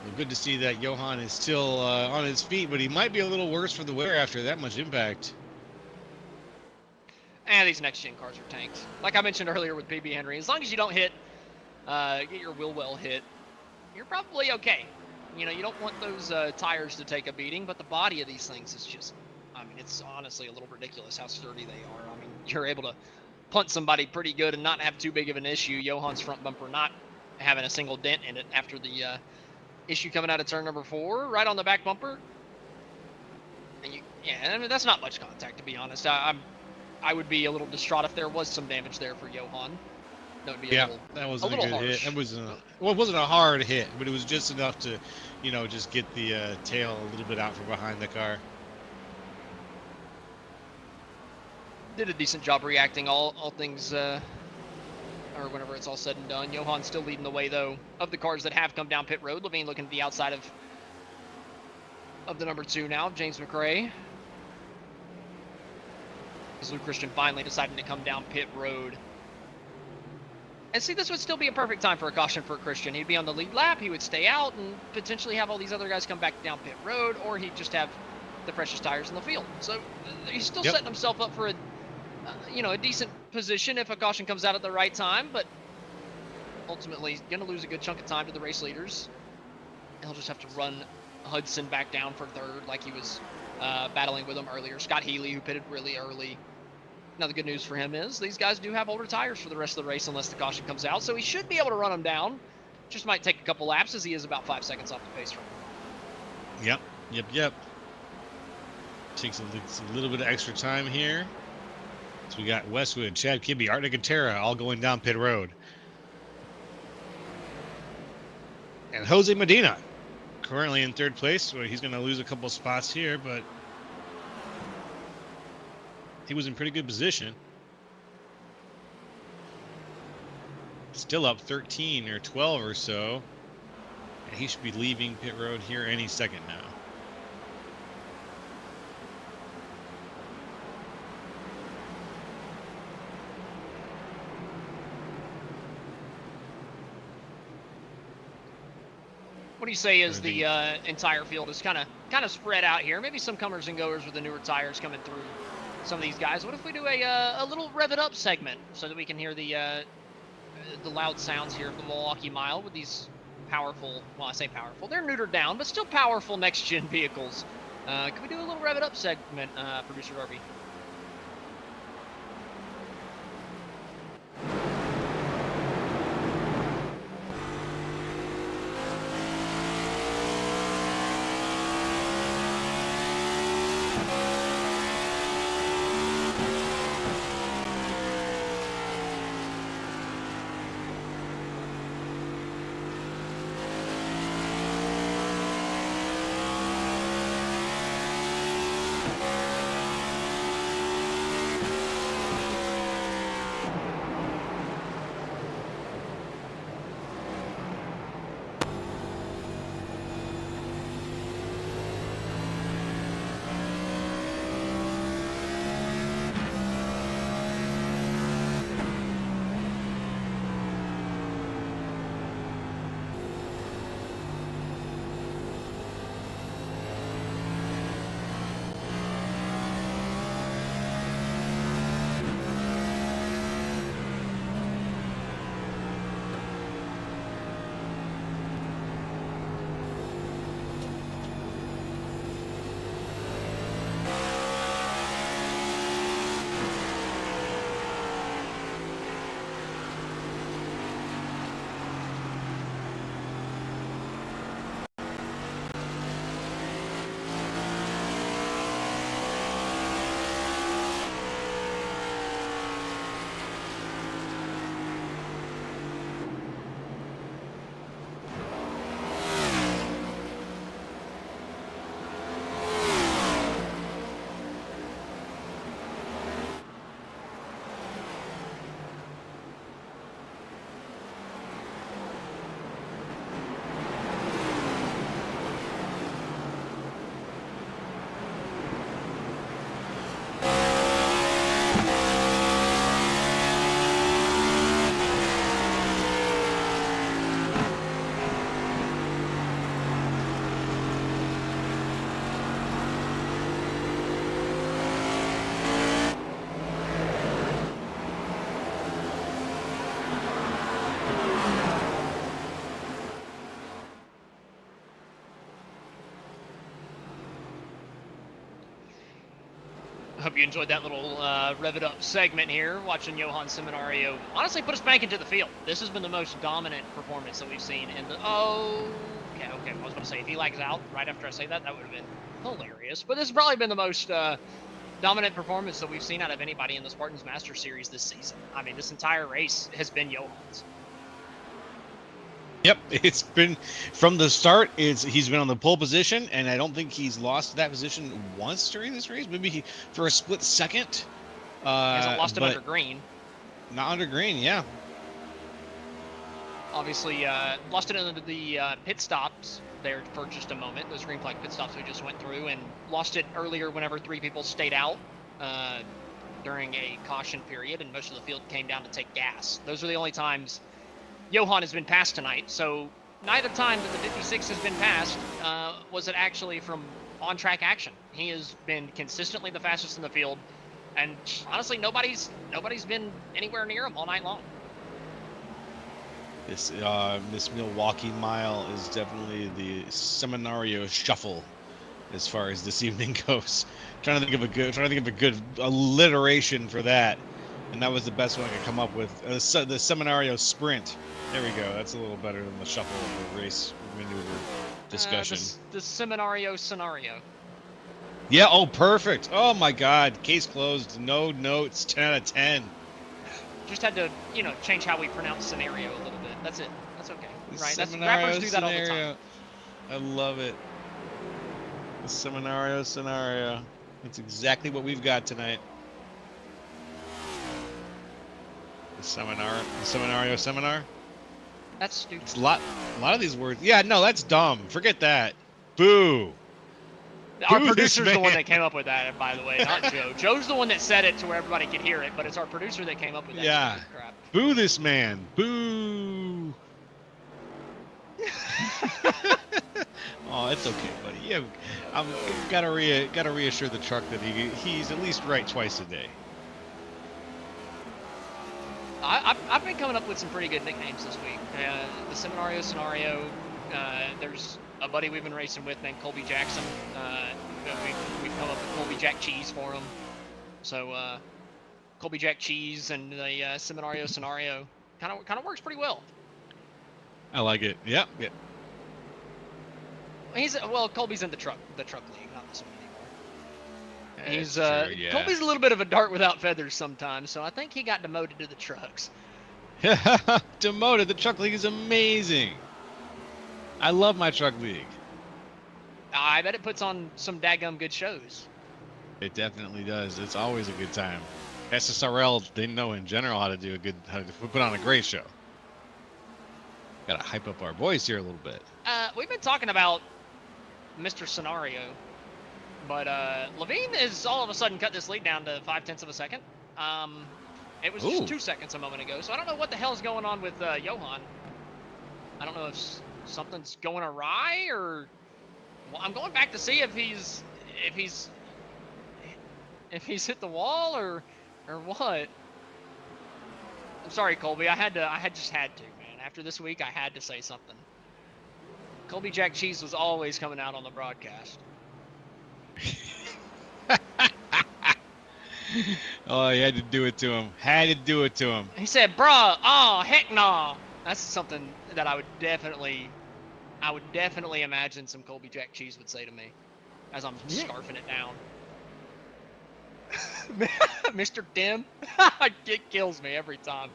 Well, good to see that Johan is still on his feet, but he might be a little worse for the wear after that much impact. These next-gen cars are tanks. Like I mentioned earlier with PB Henry, as long as you don't get your wheel well hit, you're probably okay. You don't want those tires to take a beating, but the body of these things is just, it's honestly a little ridiculous how sturdy they are. You're able to punt somebody pretty good and not have too big of an issue. Johan's front bumper not having a single dent in it after the issue coming out of turn number 4, right on the back bumper. And that's not much contact, to be honest. I would be a little distraught if there was some damage there for Johan. That would be that wasn't a good harsh. hit. It wasn't a hard hit, but it was just enough to, just get the tail a little bit out from behind the car. Did a decent job reacting, all things, or whenever it's all said and done. Johan's still leading the way, though, of the cars that have come down pit road. Levine looking to the outside of the number 2 now, James McRae. As Luke Christian finally deciding to come down pit road. And see, this would still be a perfect time for a caution for Christian. He'd be on the lead lap, he would stay out, and potentially have all these other guys come back down pit road, or he'd just have the freshest tires in the field. So he's still setting himself up for a decent position if a caution comes out at the right time, but ultimately he's going to lose a good chunk of time to the race leaders. And he'll just have to run Hudson back down for 3rd like he was battling with him earlier. Scott Healy, who pitted really early. Now, the good news for him is these guys do have older tires for the rest of the race unless the caution comes out, so he should be able to run them down. Just might take a couple laps as he is about 5 seconds off the pace from him. Yep. Takes a little bit of extra time here. So we got Westwood, Chad Kibbe, Art Nicotera all going down pit road. And Jose Medina currently in 3rd place. So he's going to lose a couple spots here, but he was in pretty good position. Still up 13 or 12 or so. And he should be leaving pit road here any second now. What do you say is the entire field is kind of spread out here? Maybe some comers and goers with the newer tires coming through some of these guys. What if we do a little rev it up segment so that we can hear the loud sounds here of the Milwaukee Mile with these powerful, well, I say powerful, they're neutered down, but still powerful next-gen vehicles. Can we do a little rev it up segment, Producer Darby? Hope you enjoyed that little rev it up segment here, watching Johan Seminario honestly put us back into the field. This has been the most dominant performance that we've seen in the... Okay. I was going to say, if he lags out right after I say that, that would have been hilarious. But this has probably been the most dominant performance that we've seen out of anybody in the Spartans Master Series this season. I mean, this entire race has been Johan's. Yep, it's been from the start. He's been on the pole position, and I don't think he's lost that position once during this race. Maybe for a split second. He hasn't lost it under green. Not under green, yeah. Obviously, lost it under the pit stops there for just a moment. Those green flag pit stops we just went through, and lost it earlier whenever 3 people stayed out during a caution period, and most of the field came down to take gas. Those are the only times Johan has been passed tonight, so neither time that the 56 has been passed was it actually from on-track action. He has been consistently the fastest in the field, and honestly, nobody's been anywhere near him all night long. This Milwaukee mile is definitely the Seminario shuffle as far as this evening goes. Trying to think of a good alliteration for that, and that was the best one I could come up with. The Seminario sprint. There we go. That's a little better than the shuffle of the race maneuver discussion. The Seminario scenario. Yeah. Oh, perfect. Oh my God. Case closed. No notes. 10 out of 10. Just had to, change how we pronounce scenario a little bit. That's it. That's okay. Right. Rappers do that all the time. I love it. The Seminario scenario. That's exactly what we've got tonight. The Seminario seminar. That's stupid. It's a lot of these words. Yeah, no, that's dumb. Forget that. Boo. Our producer's the one that came up with that, by the way, not Joe. Joe's the one that said it to where everybody could hear it, but it's our producer that came up with that. Yeah. Crap. Boo this man. Boo. Oh, it's okay, buddy. Yeah, I'm gotta reassure the truck that he's at least right twice a day. I've been coming up with some pretty good nicknames this week. The Seminario scenario. There's a buddy we've been racing with named Colby Jackson. We've come up with Colby Jack Cheese for him. So Colby Jack Cheese and the Seminario scenario kind of works pretty well. I like it. Yep. Yeah. Colby's in the truck league, not this one anymore. He's true, yeah. Colby's a little bit of a dart without feathers sometimes, so I think he got demoted to the trucks. Demoted. The truck league is amazing. I love my truck league. I bet it puts on some daggum good shows. It definitely does. It's always a good time. SSRL, they know in general how to put on a great show. Got to hype up our boys here a little bit. We've been talking about Mr. Scenario, but Levine has all of a sudden cut this lead down to 0.5 of a second. It was just 2 seconds a moment ago, so I don't know what the hell is going on with Johan. I don't know if something's going awry, or I'm going back to see if he's hit the wall or what. I'm sorry, Colby. I just had to, man. After this week, I had to say something. Colby Jack Cheese was always coming out on the broadcast. Oh, he had to do it to him. He said, "Bruh, oh heck nah." That's something that I would definitely imagine some Colby Jack Cheese would say to me as I'm scarfing it down. Mr. Dim, it kills me every time.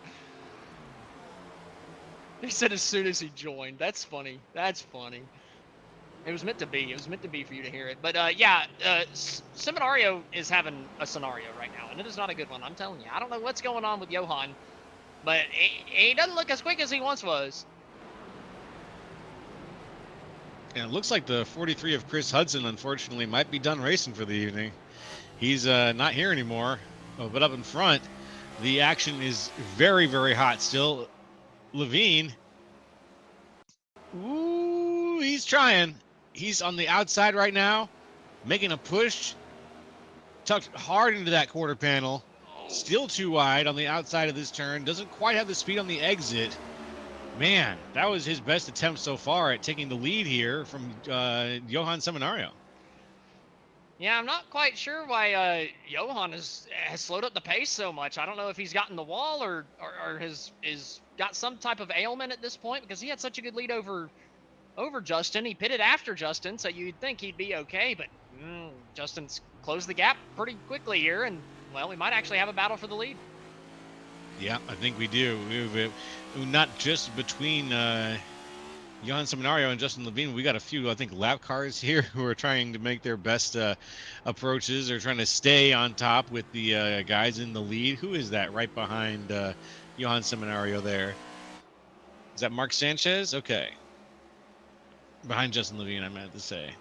He said as soon as he joined. That's funny. It was meant to be. It was meant to be for you to hear it. But Seminario is having a scenario right now, and it is not a good one. I'm telling you. I don't know what's going on with Johan, but he doesn't look as quick as he once was. And it looks like the 43 of Chris Hudson, unfortunately, might be done racing for the evening. He's not here anymore. Oh, but up in front, the action is very, very hot still. Levine. Ooh, he's trying. He's on the outside right now, making a push. Tucked hard into that quarter panel. Still too wide on the outside of this turn. Doesn't quite have the speed on the exit. Man, that was his best attempt so far at taking the lead here from Johan Seminario. Yeah, I'm not quite sure why Johan has slowed up the pace so much. I don't know if he's gotten the wall or has got some type of ailment at this point, because he had such a good lead over Justin. He pitted after Justin, so you'd think he'd be okay, but Justin's closed the gap pretty quickly here, and well, we might actually have a battle for the lead. Yeah, I think we do. Not just between Johan Seminario and Justin Levine. We got a few, I think, lap cars here who are trying to make their best approaches. They're trying to stay on top with the guys in the lead. Who is that right behind Johan Seminario there? Is that Mark Sanchez? Okay. Behind Justin Levine, I meant to say.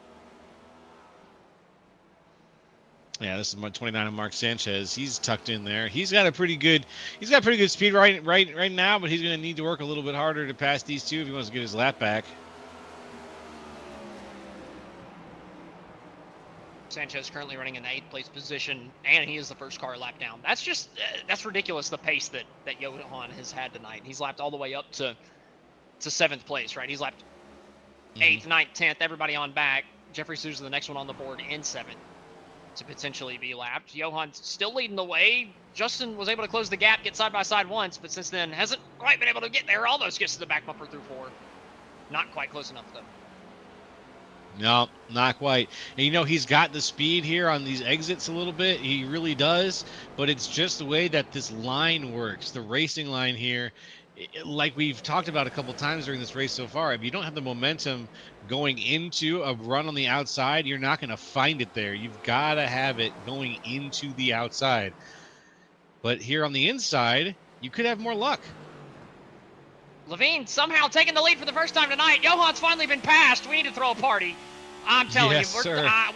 Yeah, this is 29 of Mark Sanchez. He's tucked in there. He's got pretty good speed right now, but he's going to need to work a little bit harder to pass these two if he wants to get his lap back. Sanchez currently running in the 8th place position, and he is the first car lap down. That's just that's ridiculous, the pace that Johan has had tonight. He's lapped all the way up to 7th place, right? He's lapped 8th, 9th, 10th, everybody on back. Jeffrey Souza, the next one on the board, in 7th to potentially be lapped. Johan's still leading the way. Justin was able to close the gap, get side by side once, but since then hasn't quite been able to get there. Almost gets to the back bumper through 4. Not quite close enough, though. No, not quite. And you know, he's got the speed here on these exits a little bit. He really does. But it's just the way that this line works, the racing line here. Like we've talked about a couple times during this race so far, if you don't have the momentum going into a run on the outside, you're not going to find it there. You've got to have it going into the outside. But here on the inside, you could have more luck. Levine somehow taking the lead for the first time tonight. Johan's finally been passed. We need to throw a party. I'm telling you,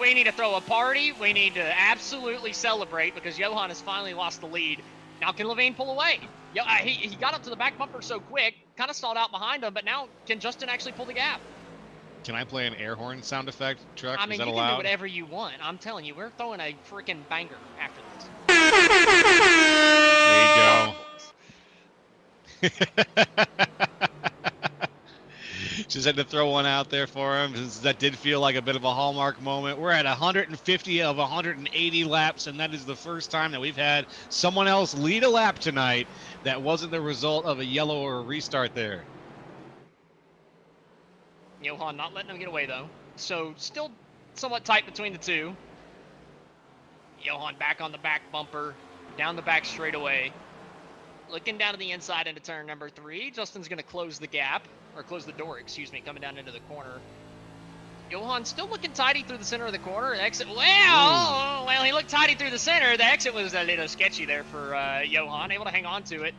we need to throw a party. We need to absolutely celebrate because Johan has finally lost the lead. Now can Levine pull away? He got up to the back bumper so quick, kind of stalled out behind him, but now can Justin actually pull the gap? Can I play an air horn sound effect, Truck? I mean, Is that you allowed? can do whatever you want. I'm telling you, we're throwing a freaking banger after this. There you go. Just had to throw one out there for him, since that did feel like a bit of a hallmark moment. We're at 150 of 180 laps, and that is the first time that we've had someone else lead a lap tonight that wasn't the result of a yellow or a restart there. Johan not letting him get away, though. So still somewhat tight between the two. Johan back on the back bumper, down the back straightaway. Looking down to the inside into turn number 3. Justin's going to close the gap, or close the door, excuse me, coming down into the corner. Johan still looking tidy through the center of the corner. The exit, well, he looked tidy through the center. The exit was a little sketchy there for Johan, able to hang on to it.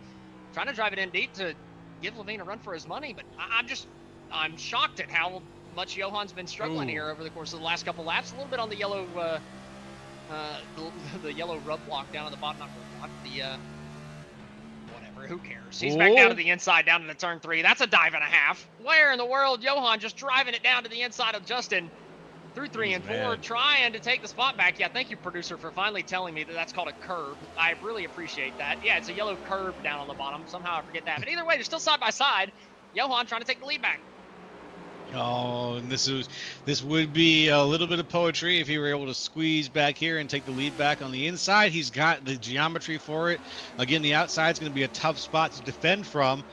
Trying to drive it in deep to give Levine a run for his money, but I'm shocked at how much Johan's been struggling here over the course of the last couple laps. A little bit on the yellow, the yellow rub block down on the bottom, not the whatever, who cares? He's back down to the inside, down into turn 3. That's a dive and a half. Where in the world, Johan just driving it down to the inside of Justin through 3 and 4, trying to take the spot back. Yeah, thank you, producer, for finally telling me that that's called a curb. I really appreciate that. Yeah, it's a yellow curb down on the bottom. Somehow I forget that. But either way, they're still side by side. Johan trying to take the lead back. Oh, and this would be a little bit of poetry if he were able to squeeze back here and take the lead back on the inside. He's got the geometry for it. Again, the outside is going to be a tough spot to defend from.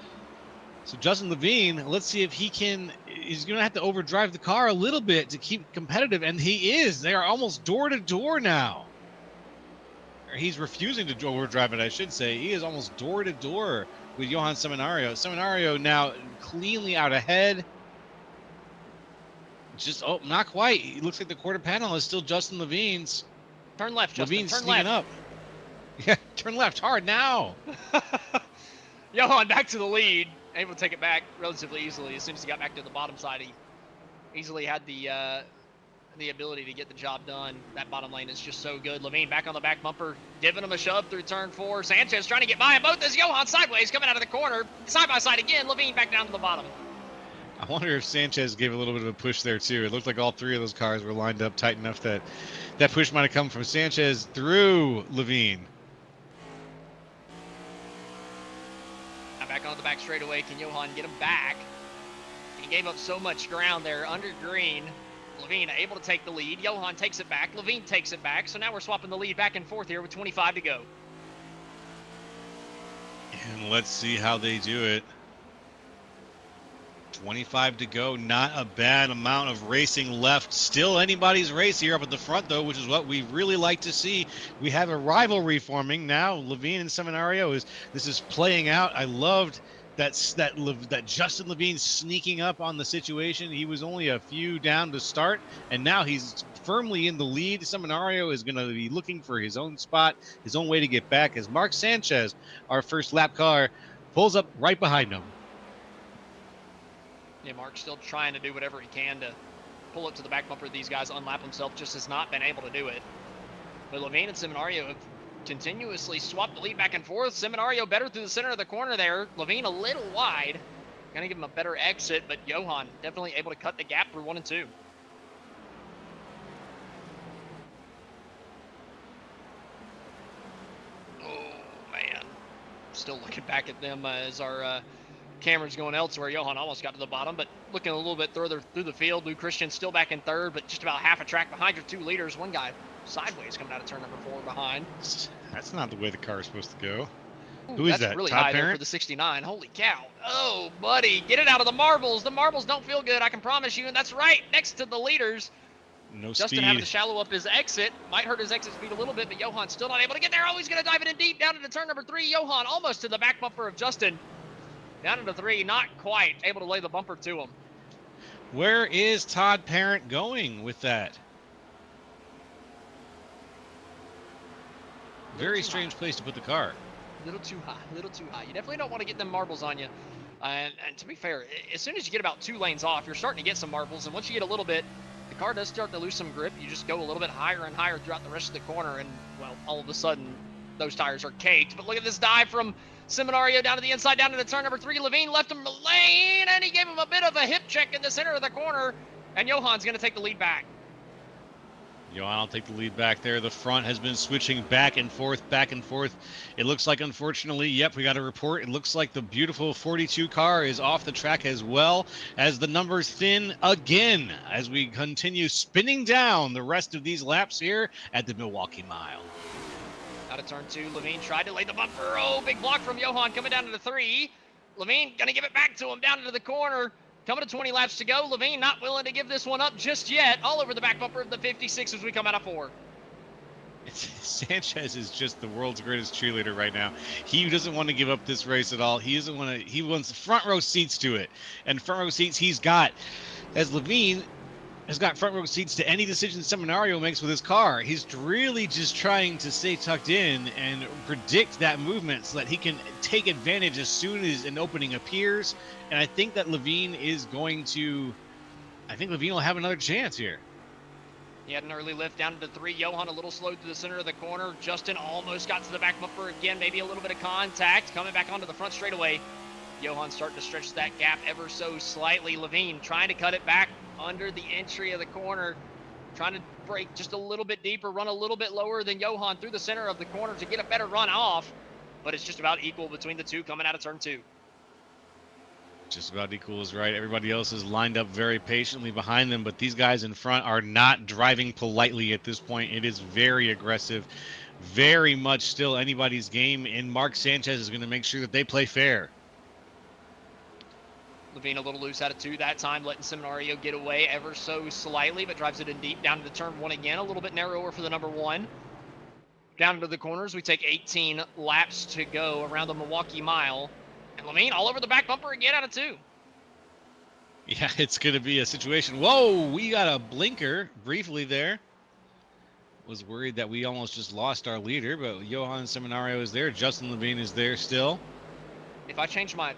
So Justin Levine, let's see if he's going to have to overdrive the car a little bit to keep competitive, and he is. They are almost door to door now. Or he's refusing to overdrive it, I should say. He is almost door to door with Johan Seminario. Seminario now cleanly out ahead. Just, not quite. It looks like the quarter panel is still Justin Levine's. Turn left, Justin. Levine's turn sneaking left. up. Yeah, turn left hard now. Johan back to the lead. Able to take it back relatively easily. As soon as he got back to the bottom side, he easily had the ability to get the job done. That bottom lane is just so good. Levine back on the back bumper, giving him a shove through turn 4. Sanchez trying to get by him. Both as Johan sideways coming out of the corner. Side by side again. Levine back down to the bottom. I wonder if Sanchez gave a little bit of a push there too. It looked like all 3 of those cars were lined up tight enough that that push might have come from Sanchez through Levine. Now back on the back straightaway. Can Johan get him back? He gave up so much ground there under green. Levine able to take the lead. Johan takes it back. Levine takes it back. So now we're swapping the lead back and forth here with 25 to go. And let's see how they do it. 25 to go, not a bad amount of racing left. Still anybody's race here up at the front, though, which is what we really like to see. We have a rivalry forming now. Levine and Seminario this is playing out. I loved that Justin Levine sneaking up on the situation. He was only a few down to start, and now he's firmly in the lead. Seminario is going to be looking for his own spot, his own way to get back, as Mark Sanchez, our first lap car, pulls up right behind him. Yeah, Mark's still trying to do whatever he can to pull it to the back bumper of these guys, unlap himself, just has not been able to do it. But Levine and Seminario have continuously swapped the lead back and forth. Seminario better through the center of the corner there. Levine a little wide. Gonna give him a better exit, but Johan definitely able to cut the gap through 1 and 2. Oh, man. Still looking back at them as our camera's going elsewhere. Johan almost got to the bottom, but looking a little bit further through the field. Lou Christian still back in third, but just about half a track behind your 2 leaders. One guy sideways coming out of turn number 4 behind. That's not the way the car is supposed to go. Ooh, Who is that's that? really Todd high there Parent? for the 69. Holy cow. Oh, buddy, get it out of the marbles. The marbles don't feel good, I can promise you, and that's right next to the leaders. No Justin speed. having to shallow up his exit. Might hurt his exit speed a little bit, but Johan still not able to get there. Oh, he's going to dive it in deep down into turn number 3. Johan almost to the back bumper of Justin. Down into 3, not quite able to lay the bumper to him. Where is Todd Parent going with that? Very strange place to put the car. A little too high, a little too high. You definitely don't want to get them marbles on you. And to be fair, as soon as you get about 2 lanes off, you're starting to get some marbles. And once you get a little bit, the car does start to lose some grip. You just go a little bit higher and higher throughout the rest of the corner. And, well, all of a sudden, those tires are caked. But look at this dive from Seminario down to the inside, down into turn number 3. Levine left him lane, and he gave him a bit of a hip check in the center of the corner. And Johan's going to take the lead back. Johan will take the lead back there. The front has been switching back and forth, back and forth. It looks like, unfortunately, yep, we got a report. It looks like the beautiful 42 car is off the track as well, as the numbers thin again as we continue spinning down the rest of these laps here at the Milwaukee Mile. Out of turn 2, Levine tried to lay the bumper. Oh, big block from Johan coming down to the 3. Levine going to give it back to him down into the corner. Coming to 20 laps to go. Levine not willing to give this one up just yet. All over the back bumper of the 56 as we come out of 4. Sanchez is just the world's greatest cheerleader right now. He doesn't want to give up this race at all. He doesn't want to. He wants front row seats to it, and front row seats he's got. As Levine has got front row seats to any decision Seminario makes with his car. He's really just trying to stay tucked in and predict that movement so that he can take advantage as soon as an opening appears. And I think that Levine is going to. I think Levine will have another chance here. He had an early lift down into 3. Johan a little slow through the center of the corner. Justin almost got to the back bumper again. Maybe a little bit of contact. Coming back onto the front straightaway. Johan starting to stretch that gap ever so slightly. Levine trying to cut it back under the entry of the corner. Trying to break just a little bit deeper. Run a little bit lower than Johan through the center of the corner to get a better run off. But it's just about equal between the two coming out of turn 2. Just about equal is right. Everybody else is lined up very patiently behind them, but these guys in front are not driving politely at this point. It is very aggressive, very much still anybody's game, and Mark Sanchez is going to make sure that they play fair. Levine a little loose out of 2 that time, letting Seminario get away ever so slightly, but drives it in deep down into turn 1 again, a little bit narrower for the number 1. Down into the corners, we take 18 laps to go around the Milwaukee Mile. And Levine all over the back bumper again out of 2. Yeah, it's going to be a situation. Whoa, we got a blinker briefly there. Was worried that we almost just lost our leader, but Johan Seminario is there. Justin Levine is there still. If I change my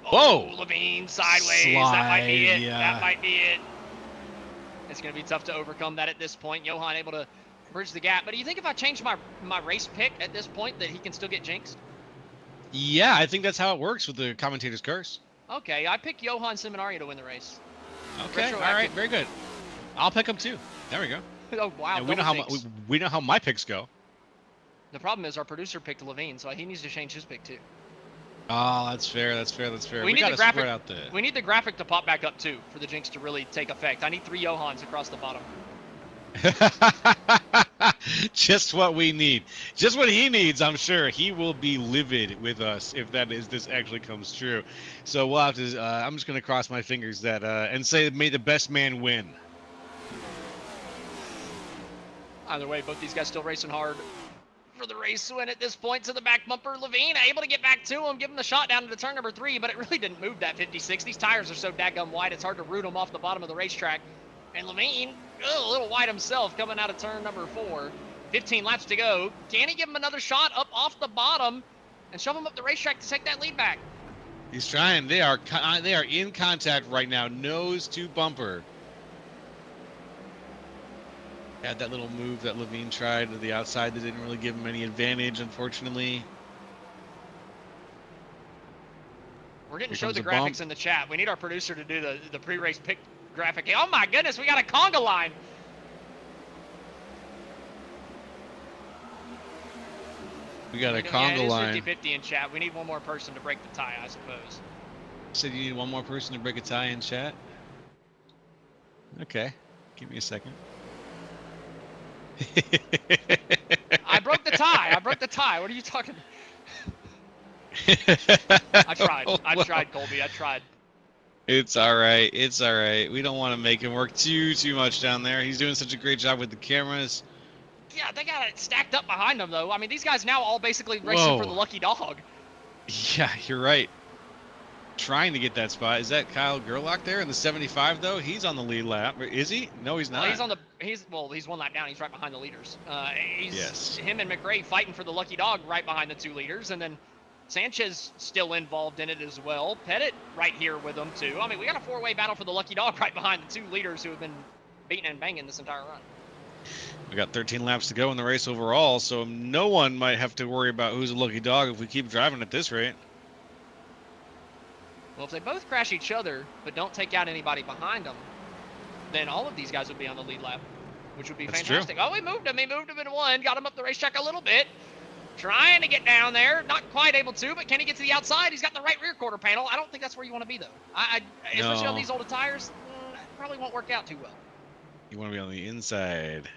Whoa! Levine sideways, that might be it. Yeah. That might be it. It's going to be tough to overcome that at this point. Johan able to bridge the gap. But do you think if I change my race pick at this point that he can still get jinxed? Yeah, I think that's how it works with the commentator's curse. Okay, I pick Johan Seminario to win the race. Okay, all right, very good. I'll pick him too. There we go. Oh, wow. And we know how my picks go. The problem is our producer picked Levine, so he needs to change his pick too. Oh, that's fair. That's fair. That's fair. We need got the to graphic. spread out the. We need the graphic to pop back up too for the jinx to really take effect. I need 3 Johans across the bottom. Just what we need. Just what he needs, I'm sure. He will be livid with us if this actually comes true. So we'll have to I'm just going to cross my fingers that and say may the best man win. Either way, both these guys still racing hard for the race win at this point to the back bumper. Levine able to get back to him, give him the shot down to the turn number 3, but it really didn't move that 56. These tires are so daggum wide, it's hard to root them off the bottom of the racetrack. And Levine, a little wide himself coming out of turn number 4. 15 laps to go. Can he give him another shot up off the bottom and shove him up the racetrack to take that lead back? He's trying. They are in contact right now, nose to bumper. Had that little move that Levine tried to the outside that didn't really give him any advantage, unfortunately. We're getting Here showed the comes a bump. graphics in the chat. We need our producer to do the pre-race pick graphic. Oh my goodness, we got a conga line. We got a Yeah, conga line. it is 50-50 in chat. We need one more person to break the tie, I suppose. Said you need one more person to break a tie in chat? Okay. Give me a second. I broke the tie. I broke the tie. What are you talking about? I tried, Colby. I tried. It's all right. It's all right. We don't want to make him work too much down there. He's doing such a great job with the cameras. Yeah, they got it stacked up behind them, though. I mean, these guys now all basically racing for the lucky dog. Yeah, you're right. Trying to get that spot. Is that Kyle Gerlach there in the 75 though? He's on the lead lap. Is he? No, he's not. Well, he's one lap down. He's right behind the leaders. Yes. Him and McRae fighting for the lucky dog right behind the 2 leaders, and then Sanchez still involved in it as well. Pettit right here with them too. I mean, we got a 4-way battle for the lucky dog right behind the 2 leaders who have been beating and banging this entire run. We got 13 laps to go in the race overall, so no one might have to worry about who's a lucky dog if we keep driving at this rate. Well, if they both crash each other but don't take out anybody behind them, then all of these guys would be on the lead lap, which would be fantastic. True. Oh, he moved him in 1, got him up the racetrack a little bit. Trying to get down there, not quite able to, but can he get to the outside? He's got the right rear quarter panel. I don't think that's where you want to be, though. Especially on these older tires, it probably won't work out too well. You want to be on the inside.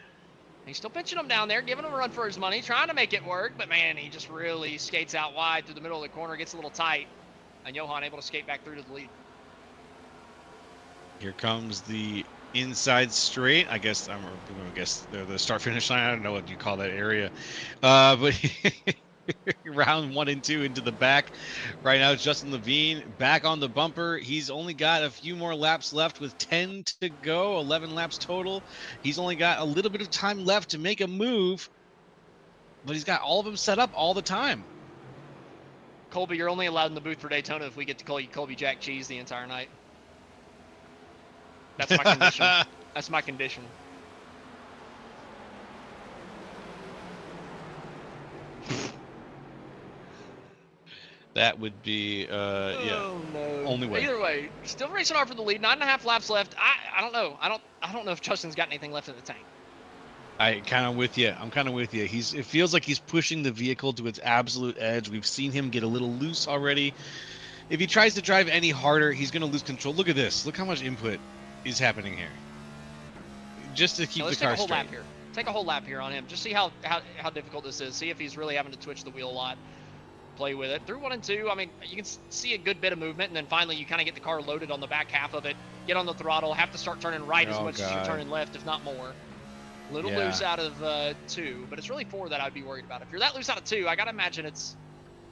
He's still pinching him down there, giving him a run for his money, trying to make it work, but man, he just really skates out wide through the middle of the corner, gets a little tight, and Johan able to skate back through to the lead. Here comes the inside straight. I guess the start finish line. I don't know what you call that area, but round 1 and 2 into the back. Right now, it's Justin Levine back on the bumper. He's only got a few more laps left with 10 to go, 11 laps total. He's only got a little bit of time left to make a move, but he's got all of them set up all the time. Colby, you're only allowed in the booth for Daytona if we get to call you Colby Jack Cheese the entire night. That's my condition. That's my condition. That would be, Oh, no. Only way. Either way, still racing hard for the lead. 9.5 laps left. I don't know. I don't know if Justin's got anything left in the tank. I'm kind of with you. It feels like he's pushing the vehicle to its absolute edge. We've seen him get a little loose already. If he tries to drive any harder, he's going to lose control. Look at this. Look how much input is happening here. Just to keep the car straight. Lap here. Take a whole lap here on him. Just see how difficult this is. See if he's really having to twitch the wheel a lot. Play with it. Through 1 and 2, I mean, you can see a good bit of movement, and then finally you kind of get the car loaded on the back half of it. Get on the throttle. Have to start turning right as much as you're turning left, if not more. A little loose out of 2, but it's really 4 that I'd be worried about. If you're that loose out of 2, I got to imagine it's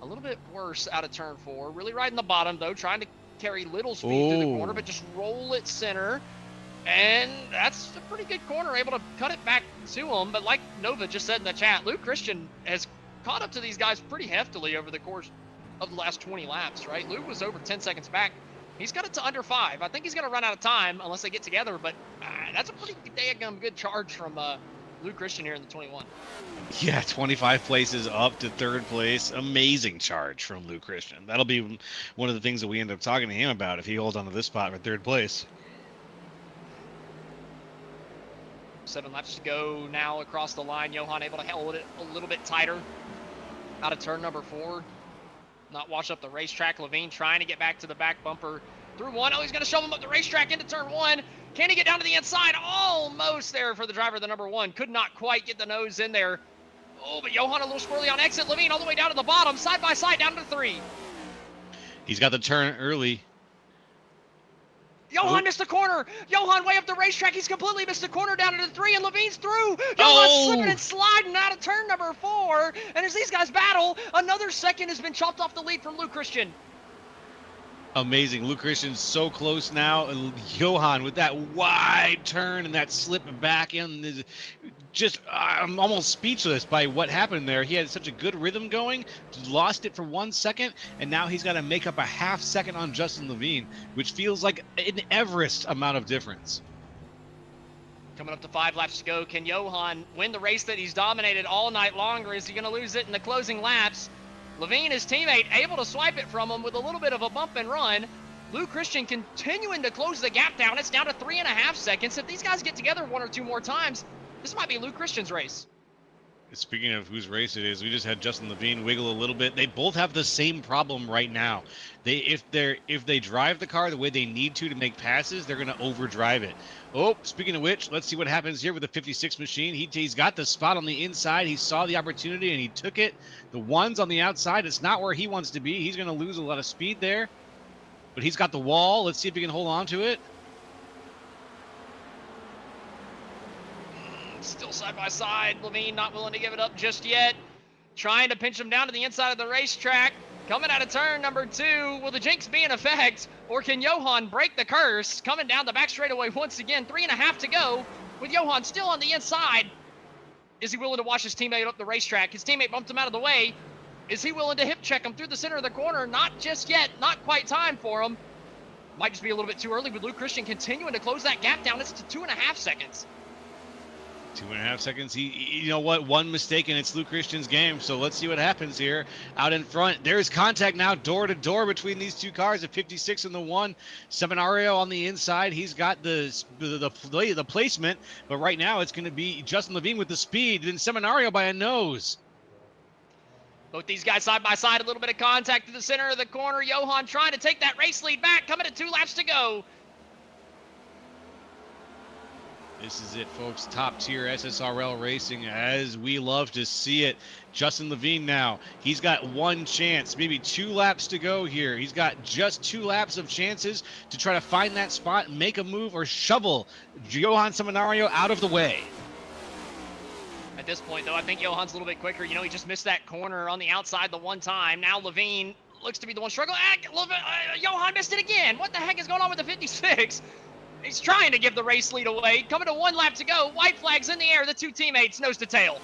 a little bit worse out of turn 4. Really riding the bottom, though, trying to carry little speed through the corner, but just roll it center. And that's a pretty good corner, able to cut it back to him. But like Nova just said in the chat, Luke Christian has caught up to these guys pretty heftily over the course of the last 20 laps, right? Luke was over 10 seconds back. He's got it to under 5. I think he's going to run out of time unless they get together, but that's a pretty daggum good charge from Luke Christian here in the 21. Yeah, 25 places up to 3rd place. Amazing charge from Luke Christian. That'll be one of the things that we end up talking to him about if he holds on to this spot for 3rd place. 7 laps to go now across the line. Johan able to hold it a little bit tighter out of turn number 4. not wash up the racetrack. Levine trying to get back to the back bumper through one. Oh, he's going to shove him up the racetrack into turn one. Can he get down to the inside? Almost there for the driver of the number one. Could not quite get the nose in there. Oh, but Johan a little squirrely on exit. Levine all the way down to the bottom, side by side, down to 3. He's got the turn early. Johan missed the corner. Johan way up the racetrack. He's completely missed the corner down to the 3, and Levine's through. Johan slipping and sliding out of turn number 4. And as these guys battle, another second has been chopped off the lead from Luke Christian. Amazing. Luke Christian's so close now. And Johan with that wide turn and that slip back in. Just, I'm almost speechless by what happened there. He had such a good rhythm going, lost it for 1 second, and now he's got to make up a half second on Justin Levine, which feels like an Everest amount of difference. Coming up to 5 laps to go. Can Johan win the race that he's dominated all night long, or is he going to lose it in the closing laps? Levine, his teammate, able to swipe it from him with a little bit of a bump and run. Luke Christian continuing to close the gap down. It's down to 3.5 seconds. If these guys get together 1 or 2 more times, this might be Luke Christian's race. Speaking of whose race it is, we just had Justin Levine wiggle a little bit. They both have the same problem right now. If they drive the car the way they need to make passes, they're going to overdrive it. Oh, speaking of which, let's see what happens here with the 56 machine. He's got the spot on the inside. He saw the opportunity and he took it. The ones on the outside, it's not where he wants to be. He's going to lose a lot of speed there. But he's got the wall. Let's see if he can hold on to it. Still side by side. Levine not willing to give it up just yet. Trying to pinch him down to the inside of the racetrack. Coming out of turn number 2. Will the jinx be in effect? Or can Johan break the curse? Coming down the back straightaway once again. 3.5 to go. With Johan still on the inside. Is he willing to watch his teammate up the racetrack? His teammate bumped him out of the way. Is he willing to hip check him through the center of the corner? Not just yet. Not quite time for him. Might just be a little bit too early with Luke Christian continuing to close that gap down. It's to 2.5 seconds. 2.5 seconds. You know what? One mistake and it's Luke Christian's game. So let's see what happens here. Out in front, there's contact now, door to door between these two cars. The 56 and the 1. Seminario on the inside. He's got the placement, but right now it's going to be Justin Levine with the speed, then Seminario by a nose. Both these guys side by side, a little bit of contact to the center of the corner. Johan trying to take that race lead back, coming to 2 laps to go. This is it, folks. Top tier SSRL racing as we love to see it. Justin Levine now. He's got 1 chance, maybe 2 laps to go here. He's got just 2 laps of chances to try to find that spot, make a move, or shovel Johan Seminario out of the way. At this point, though, I think Johan's a little bit quicker. You know, he just missed that corner on the outside the one time. Now Levine looks to be the one struggling. Johan missed it again. What the heck is going on with the 56? He's trying to give the race lead away. Coming to 1 lap to go. White flags in the air. The 2 teammates nose to tail.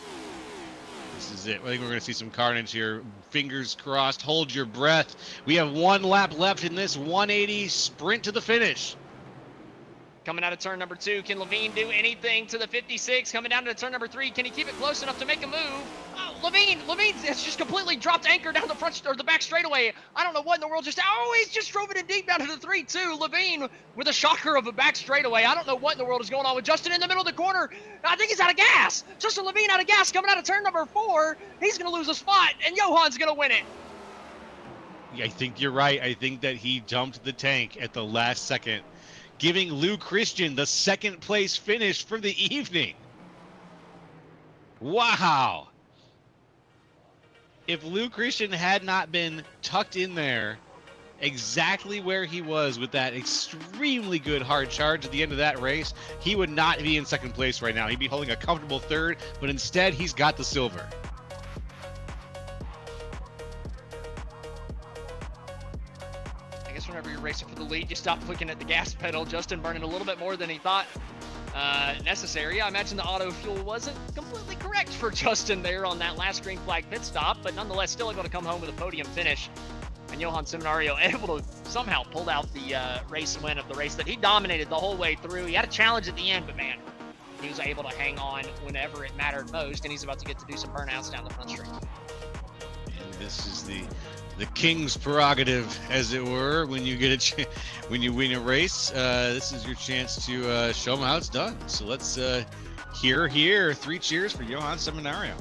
This is it. I think we're going to see some carnage here. Fingers crossed. Hold your breath. We have 1 lap left in this 180 sprint to the finish. Coming out of turn number 2, can Levine do anything to the 56? Coming down to turn number 3, can he keep it close enough to make a move? Oh, Levine has just completely dropped anchor down the front or the back straightaway. I don't know what in the world just. Oh, he's just drove it in deep down to the 3-2. Levine with a shocker of a back straightaway. I don't know what in the world is going on with Justin in the middle of the corner. I think he's out of gas. Justin Levine out of gas coming out of turn number 4. He's going to lose a spot, and Johan's going to win it. I think you're right. I think that he dumped the tank at the last second, giving Luke Christian the 2nd place finish for the evening. Wow. If Luke Christian had not been tucked in there exactly where he was with that extremely good hard charge at the end of that race, he would not be in 2nd place right now. He'd be holding a comfortable 3rd, but instead he's got the silver. Whenever you're racing for the lead, you stop looking at the gas pedal. Justin burning a little bit more than he thought necessary. I imagine the auto fuel wasn't completely correct for Justin there on that last green flag pit stop, but nonetheless still able to come home with a podium finish. And Johan Seminario able to somehow pull out the race win of the race that he dominated the whole way through. He had a challenge at the end, but man, he was able to hang on whenever it mattered most, and he's about to get to do some burnouts down the front straight. And this is the king's prerogative, as it were, when you get when you win a race. This is your chance to show them how it's done. So let's hear 3 cheers for Johan Seminario.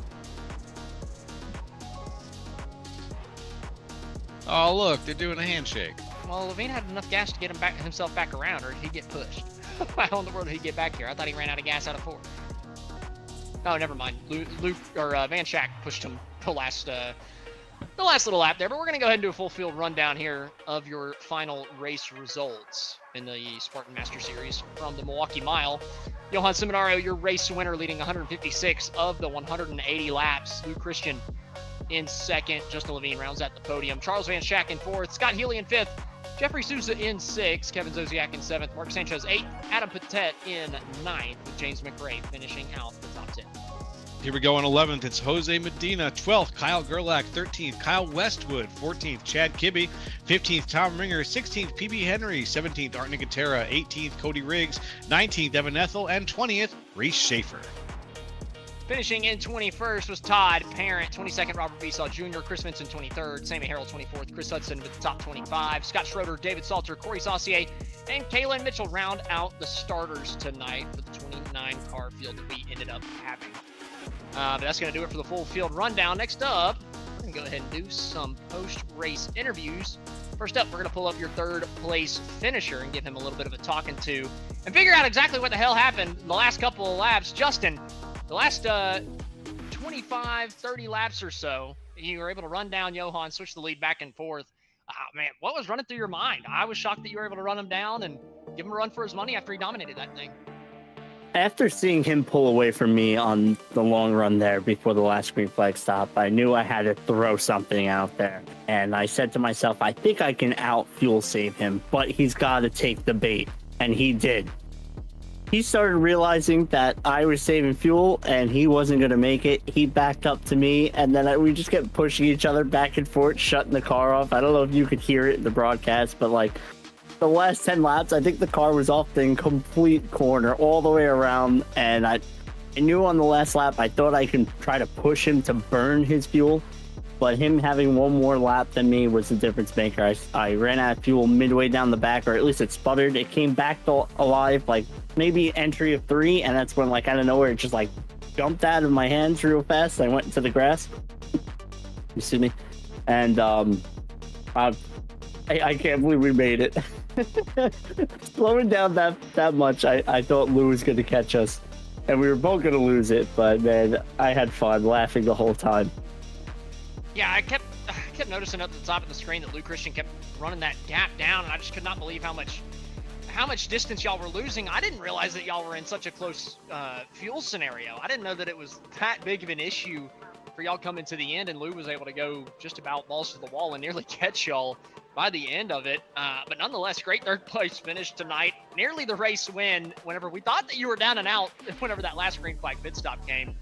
Oh, look, they're doing a handshake. Well, Levine had enough gas to get himself back around, or he'd get pushed. How in the world did he get back here? I thought he ran out of gas out of 4. Oh, never mind. Van Schack pushed him the last little lap there. But we're going to go ahead and do a full field rundown here of your final race results in the Spartan Master Series from the Milwaukee Mile. Johan Seminario, your race winner, leading 156 of the 180 laps. Lou Christian in second. Justin Levine rounds out the podium. Charles Van Schack in fourth. Scott Healy in fifth. Jeffrey Souza in 6th, Kevin Zosiak in 7th, Mark Sanchez 8th, Adam Patet in 9th, with James McRae finishing out the top 10. Here we go on 11th. It's Jose Medina. 12th, Kyle Gerlach. 13th, Kyle Westwood. 14th, Chad Kibbe. 15th, Tom Ringer. 16th, PB Henry. 17th, Art Nicotera. 18th, Cody Riggs. 19th, Evan Ethel. And 20th, Reese Schaefer. Finishing in 21st was Todd Parent, 22nd, Robert Besaw Jr., Chris Vinson 23rd, Sammy Harrell 24th, Chris Hudson with the top 25, Scott Schroeder, David Salter, Corey Saucier, and Kaylin Mitchell round out the starters tonight for the 29-car field that we ended up having. But that's going to do it for the full field rundown. Next up, we're going to go ahead and do some post-race interviews. First up, we're going to pull up your third-place finisher and give him a little bit of a talking to and figure out exactly what the hell happened the last couple of laps. Justin, the last 25, 30 laps or so, you were able to run down Johan, switch the lead back and forth. Man, what was running through your mind? I was shocked that you were able to run him down and give him a run for his money after he dominated that thing. After seeing him pull away from me on the long run there before the last green flag stop, I knew I had to throw something out there. And I said to myself, I think I can out-fuel save him, but he's got to take the bait. And he did. He started realizing that I was saving fuel and he wasn't going to make it. He backed up to me, and then we just kept pushing each other back and forth, shutting the car off. I don't know if you could hear it in the broadcast, but like the last 10 laps, I think the car was off the complete corner all the way around. And I knew on the last lap, I thought I could try to push him to burn his fuel. But him having one more lap than me was the difference maker. I ran out of fuel midway down the back, or at least it sputtered. It came back alive, like maybe entry of 3, and that's when, like, out of nowhere, it just like jumped out of my hands real fast. I went into the grass. You see me? And I can't believe we made it. Slowing down that much, I thought Lou was going to catch us, and we were both going to lose it. But man, I had fun laughing the whole time. Yeah, I kept noticing up at the top of the screen that Lou Christian kept running that gap down, and I just could not believe how much distance y'all were losing. I didn't realize that y'all were in such a close fuel scenario. I didn't know that it was that big of an issue for y'all coming to the end, and Lou was able to go just about balls to the wall and nearly catch y'all by the end of it. But nonetheless, great third place finish tonight. Nearly the race win whenever we thought that you were down and out whenever that last green flag pit stop came.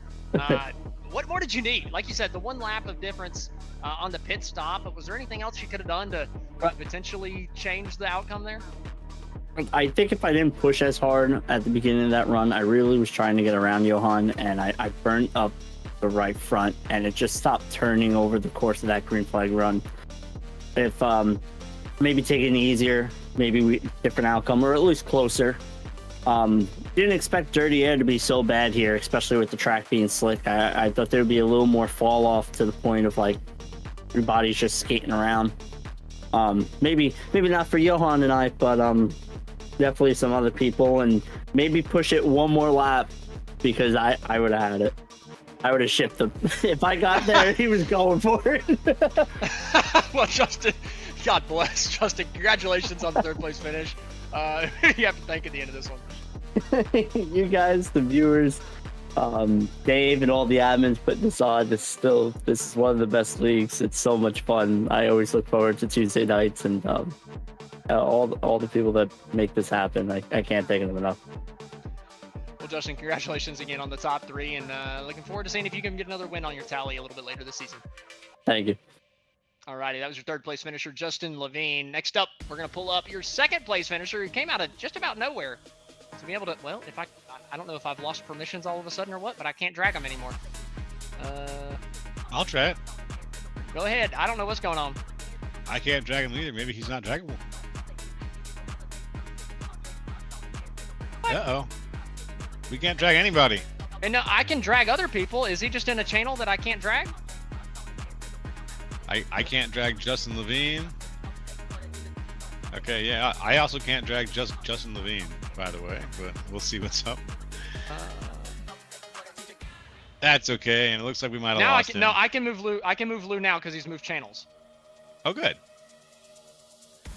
What more did you need? Like you said, the one lap of difference on the pit stop, but was there anything else you could have done to potentially change the outcome there? I think if I didn't push as hard at the beginning of that run, I really was trying to get around Johan, and I burnt up the right front, and it just stopped turning over the course of that green flag run. If maybe taking it easier, maybe different outcome, or at least closer. Didn't expect dirty air to be so bad here, especially with the track being slick. I thought there would be a little more fall off to the point of like everybody's just skating around. Maybe not for Johan and I, but definitely some other people, and maybe push it one more lap because I would have had it. I would have shipped him. If I got there, he was going for it. Well, Justin, God bless. Justin, congratulations on the third place finish. You have to thank at the end of this one. You guys, the viewers, Dave and all the admins putting this on. This is one of the best leagues. It's so much fun. I always look forward to Tuesday nights, and all the people that make this happen. I can't thank them enough. Well, Justin, congratulations again on the top 3, and looking forward to seeing if you can get another win on your tally a little bit later this season. Thank you. Alrighty, that was your third place finisher, Justin Levine. Next up, we're going to pull up your second place finisher, who came out of just about nowhere. To be able to, well, if I don't know if I've lost permissions all of a sudden or what, but I can't drag him anymore. I'll try it. Go ahead. I don't know what's going on. I can't drag him either. Maybe he's not draggable. Uh-oh. We can't drag anybody. And no, I can drag other people. Is he just in a channel that I can't drag? I can't drag Justin Levine. Okay, yeah, I also can't drag Justin Levine, by the way, but we'll see what's up. That's okay, and it looks like we might have lost him. No, I can move Lou. I can move Lou now because he's moved channels. Oh, good.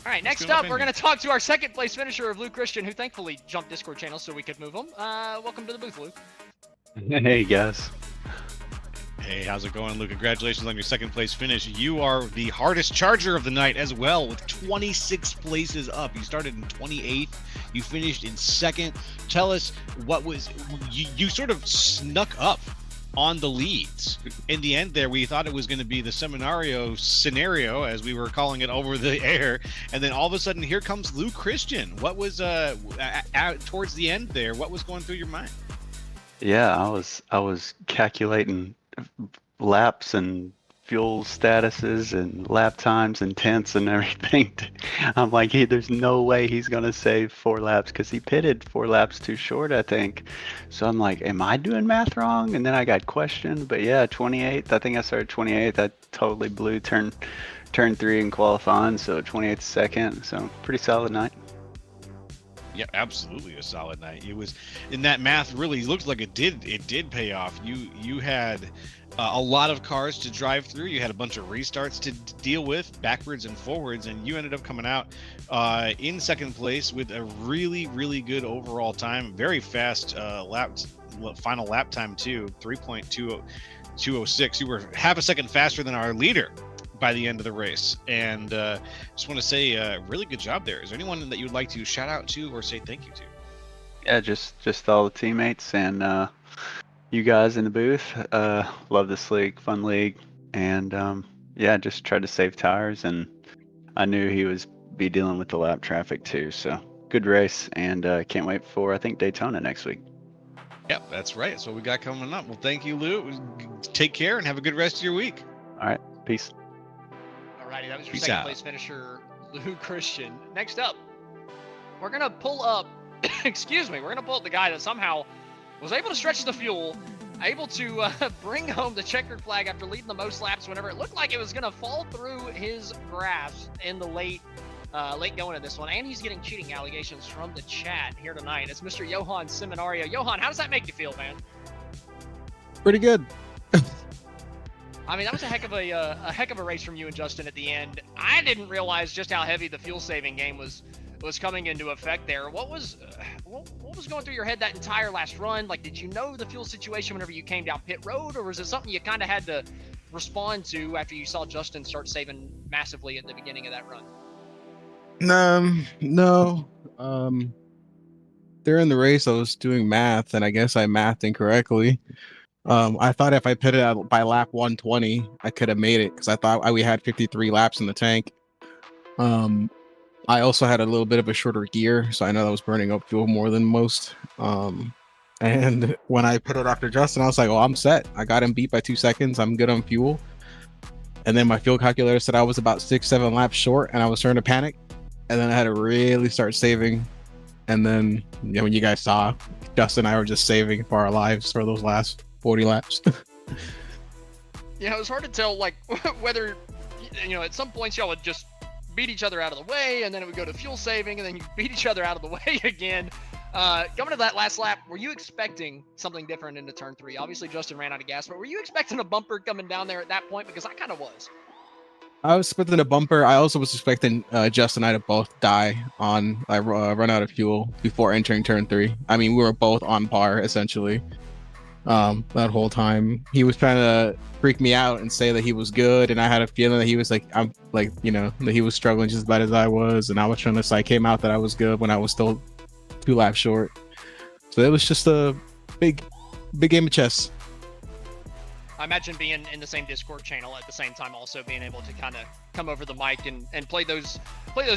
All right, next up, we're going to talk to our second place finisher of Lou Christian, who thankfully jumped Discord channels so we could move him. Welcome to the booth, Lou. Hey, guys. Hey, how's it going, Lou? Congratulations on your second place finish. You are the hardest charger of the night as well, with 26 places up. You started in 28th. You finished in second. Tell us what was you sort of snuck up on the leads. In the end there, we thought it was going to be the Seminario scenario, as we were calling it over the air, and then all of a sudden here comes Lou Christian. What was towards the end there, what was going through your mind? Yeah, I was calculating laps and fuel statuses and lap times and tenths and everything. I'm like, there's no way he's gonna save 4 laps because he pitted 4 laps too short, I think. So I'm like, am I doing math wrong? And then I got questioned. But yeah, 28th. I think I started 28th. I totally blew turn 3 in qualifying, so 28th second. So pretty solid night. Yeah, absolutely a solid night. It was, in that math really looks like it did pay off. You had a lot of cars to drive through. You had a bunch of restarts to deal with, backwards and forwards, and you ended up coming out in second place with a really good overall time. Very fast final lap time too, 3.206. You were half a second faster than our leader by the end of the race, and just want to say really good job there. Is there anyone that you would like to shout out to or say thank you to? Yeah, just all the teammates and you guys in the booth. Love this league, fun league, and yeah, just tried to save tires, and I knew he was be dealing with the lap traffic too. So good race, and can't wait for, I think, Daytona next week. Yep, that's right. That's what we got coming up. Well, thank you, Lou. Take care and have a good rest of your week. All right, peace. Alrighty, that was your Peace second out. place finisher, Lou Christian. Next up, we're gonna pull up. Excuse me. We're gonna pull up the guy that somehow was able to stretch the fuel, able to bring home the checkered flag after leading the most laps whenever it looked like it was gonna fall through his grasp in the late going of this one. And he's getting cheating allegations from the chat here tonight. It's Mr. Johan Seminario. Johan, how does that make you feel, man? Pretty good. I mean, that was a heck of a race from you and Justin at the end. I didn't realize just how heavy the fuel saving game was coming into effect there. What was going through your head that entire last run? Like, did you know the fuel situation whenever you came down pit road, or was it something you kind of had to respond to after you saw Justin start saving massively at the beginning of that run? No. During the race, I was doing math, and I guess I mathed incorrectly. I thought if I pitted out by lap 120, I could have made it because I thought we had 53 laps in the tank. I also had a little bit of a shorter gear, so I know that was burning up fuel more than most. And when I put it after Justin, I was like, oh, I'm set. I got him beat by 2 seconds. I'm good on fuel. And then my fuel calculator said I was about 6-7 laps short, and I was starting to panic. And then I had to really start saving. And then, you know, when you guys saw, Justin and I were just saving for our lives for those last 40 laps. Yeah, it was hard to tell, like, whether, you know, at some points y'all would just beat each other out of the way, and then it would go to fuel saving, and then you beat each other out of the way again. Coming to that last lap, were you expecting something different into turn 3? Obviously, Justin ran out of gas, but were you expecting a bumper coming down there at that point? Because I kind of was. I was expecting a bumper. I also was expecting Justin and I to both die on run out of fuel before entering turn 3. I mean, we were both on par, essentially. That whole time he was trying to freak me out and say that he was good, and I had a feeling that he was like, I'm like, you know, that he was struggling just as bad as I was, and I was trying to psych him out that I was good when I was still 2 laps short. So it was just a big game of chess. I imagine being in the same Discord channel at the same time, also being able to kind of come over the mic and play those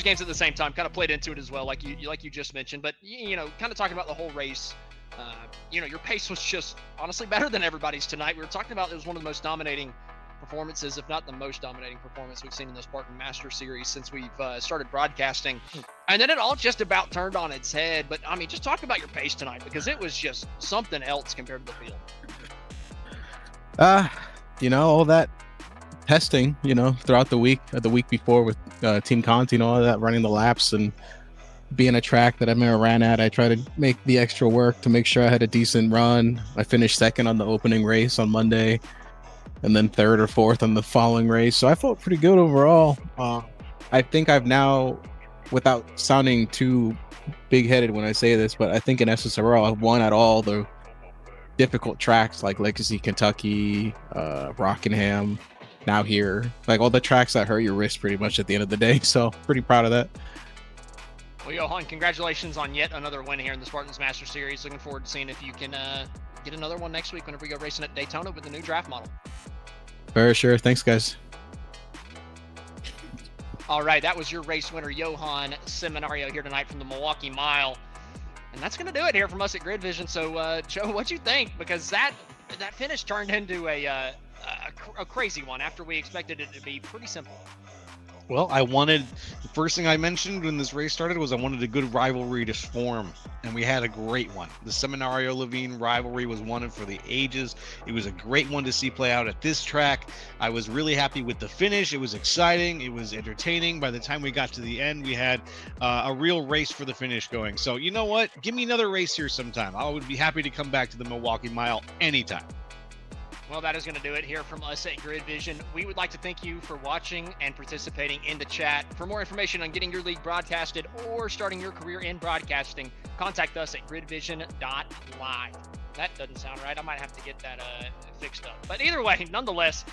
games at the same time, kind of played into it as well, like you just mentioned. But you know, kind of talking about the whole race. You know, your pace was just honestly better than everybody's tonight. We were talking about it was one of the most dominating performances, if not the most dominating performance we've seen in the Spartan Master Series since we've started broadcasting. And then it all just about turned on its head. But I mean, just talk about your pace tonight, because it was just something else compared to the field. You know, all that testing, throughout the week before with Team Conti and all of that, running the laps and being a track that I've never ran at. I try to make the extra work to make sure I had a decent run. I finished second on the opening race on Monday, and then third or fourth on the following race. So I felt pretty good overall. I think I've now, without sounding too big-headed when I say this, but I think in SSRL I've won at all the difficult tracks like Legacy, Kentucky, Rockingham, now here, like all the tracks that hurt your wrist pretty much at the end of the day. So pretty proud of that. Well, Johan, congratulations on yet another win here in the Spartans Master Series. Looking forward to seeing if you can get another one next week whenever we go racing at Daytona with the new draft model. Very sure. Thanks, guys. All right, that was your race winner, Johan Seminario, here tonight from the Milwaukee Mile. And that's going to do it here from us at Grid Vision. So, Joe, what'd you think? Because that finish turned into a crazy one after we expected it to be pretty simple. Well, the first thing I mentioned when this race started was I wanted a good rivalry to form, and we had a great one. The Seminario Levine rivalry was one for the ages. It was a great one to see play out at this track. I was really happy with the finish. It was exciting. It was entertaining. By the time we got to the end, we had a real race for the finish going. So you know what? Give me another race here sometime. I would be happy to come back to the Milwaukee Mile anytime. Well, that is going to do it here from us at Grid Vision. We would like to thank you for watching and participating in the chat. For more information on getting your league broadcasted or starting your career in broadcasting, contact us at gridvision.live. That doesn't sound right. I might have to get that fixed up. But either way, nonetheless,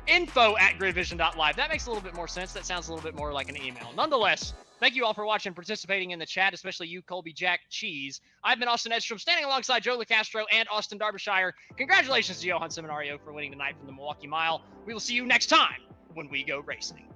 info@gridvision.live. That makes a little bit more sense. That sounds a little bit more like an email. Nonetheless, thank you all for watching and participating in the chat, especially you, Colby Jack Cheese. I've been Austin Edstrom, standing alongside Joe LaCastro and Austin Derbyshire. Congratulations to Johan Seminario for winning tonight from the Milwaukee Mile. We will see you next time when we go racing.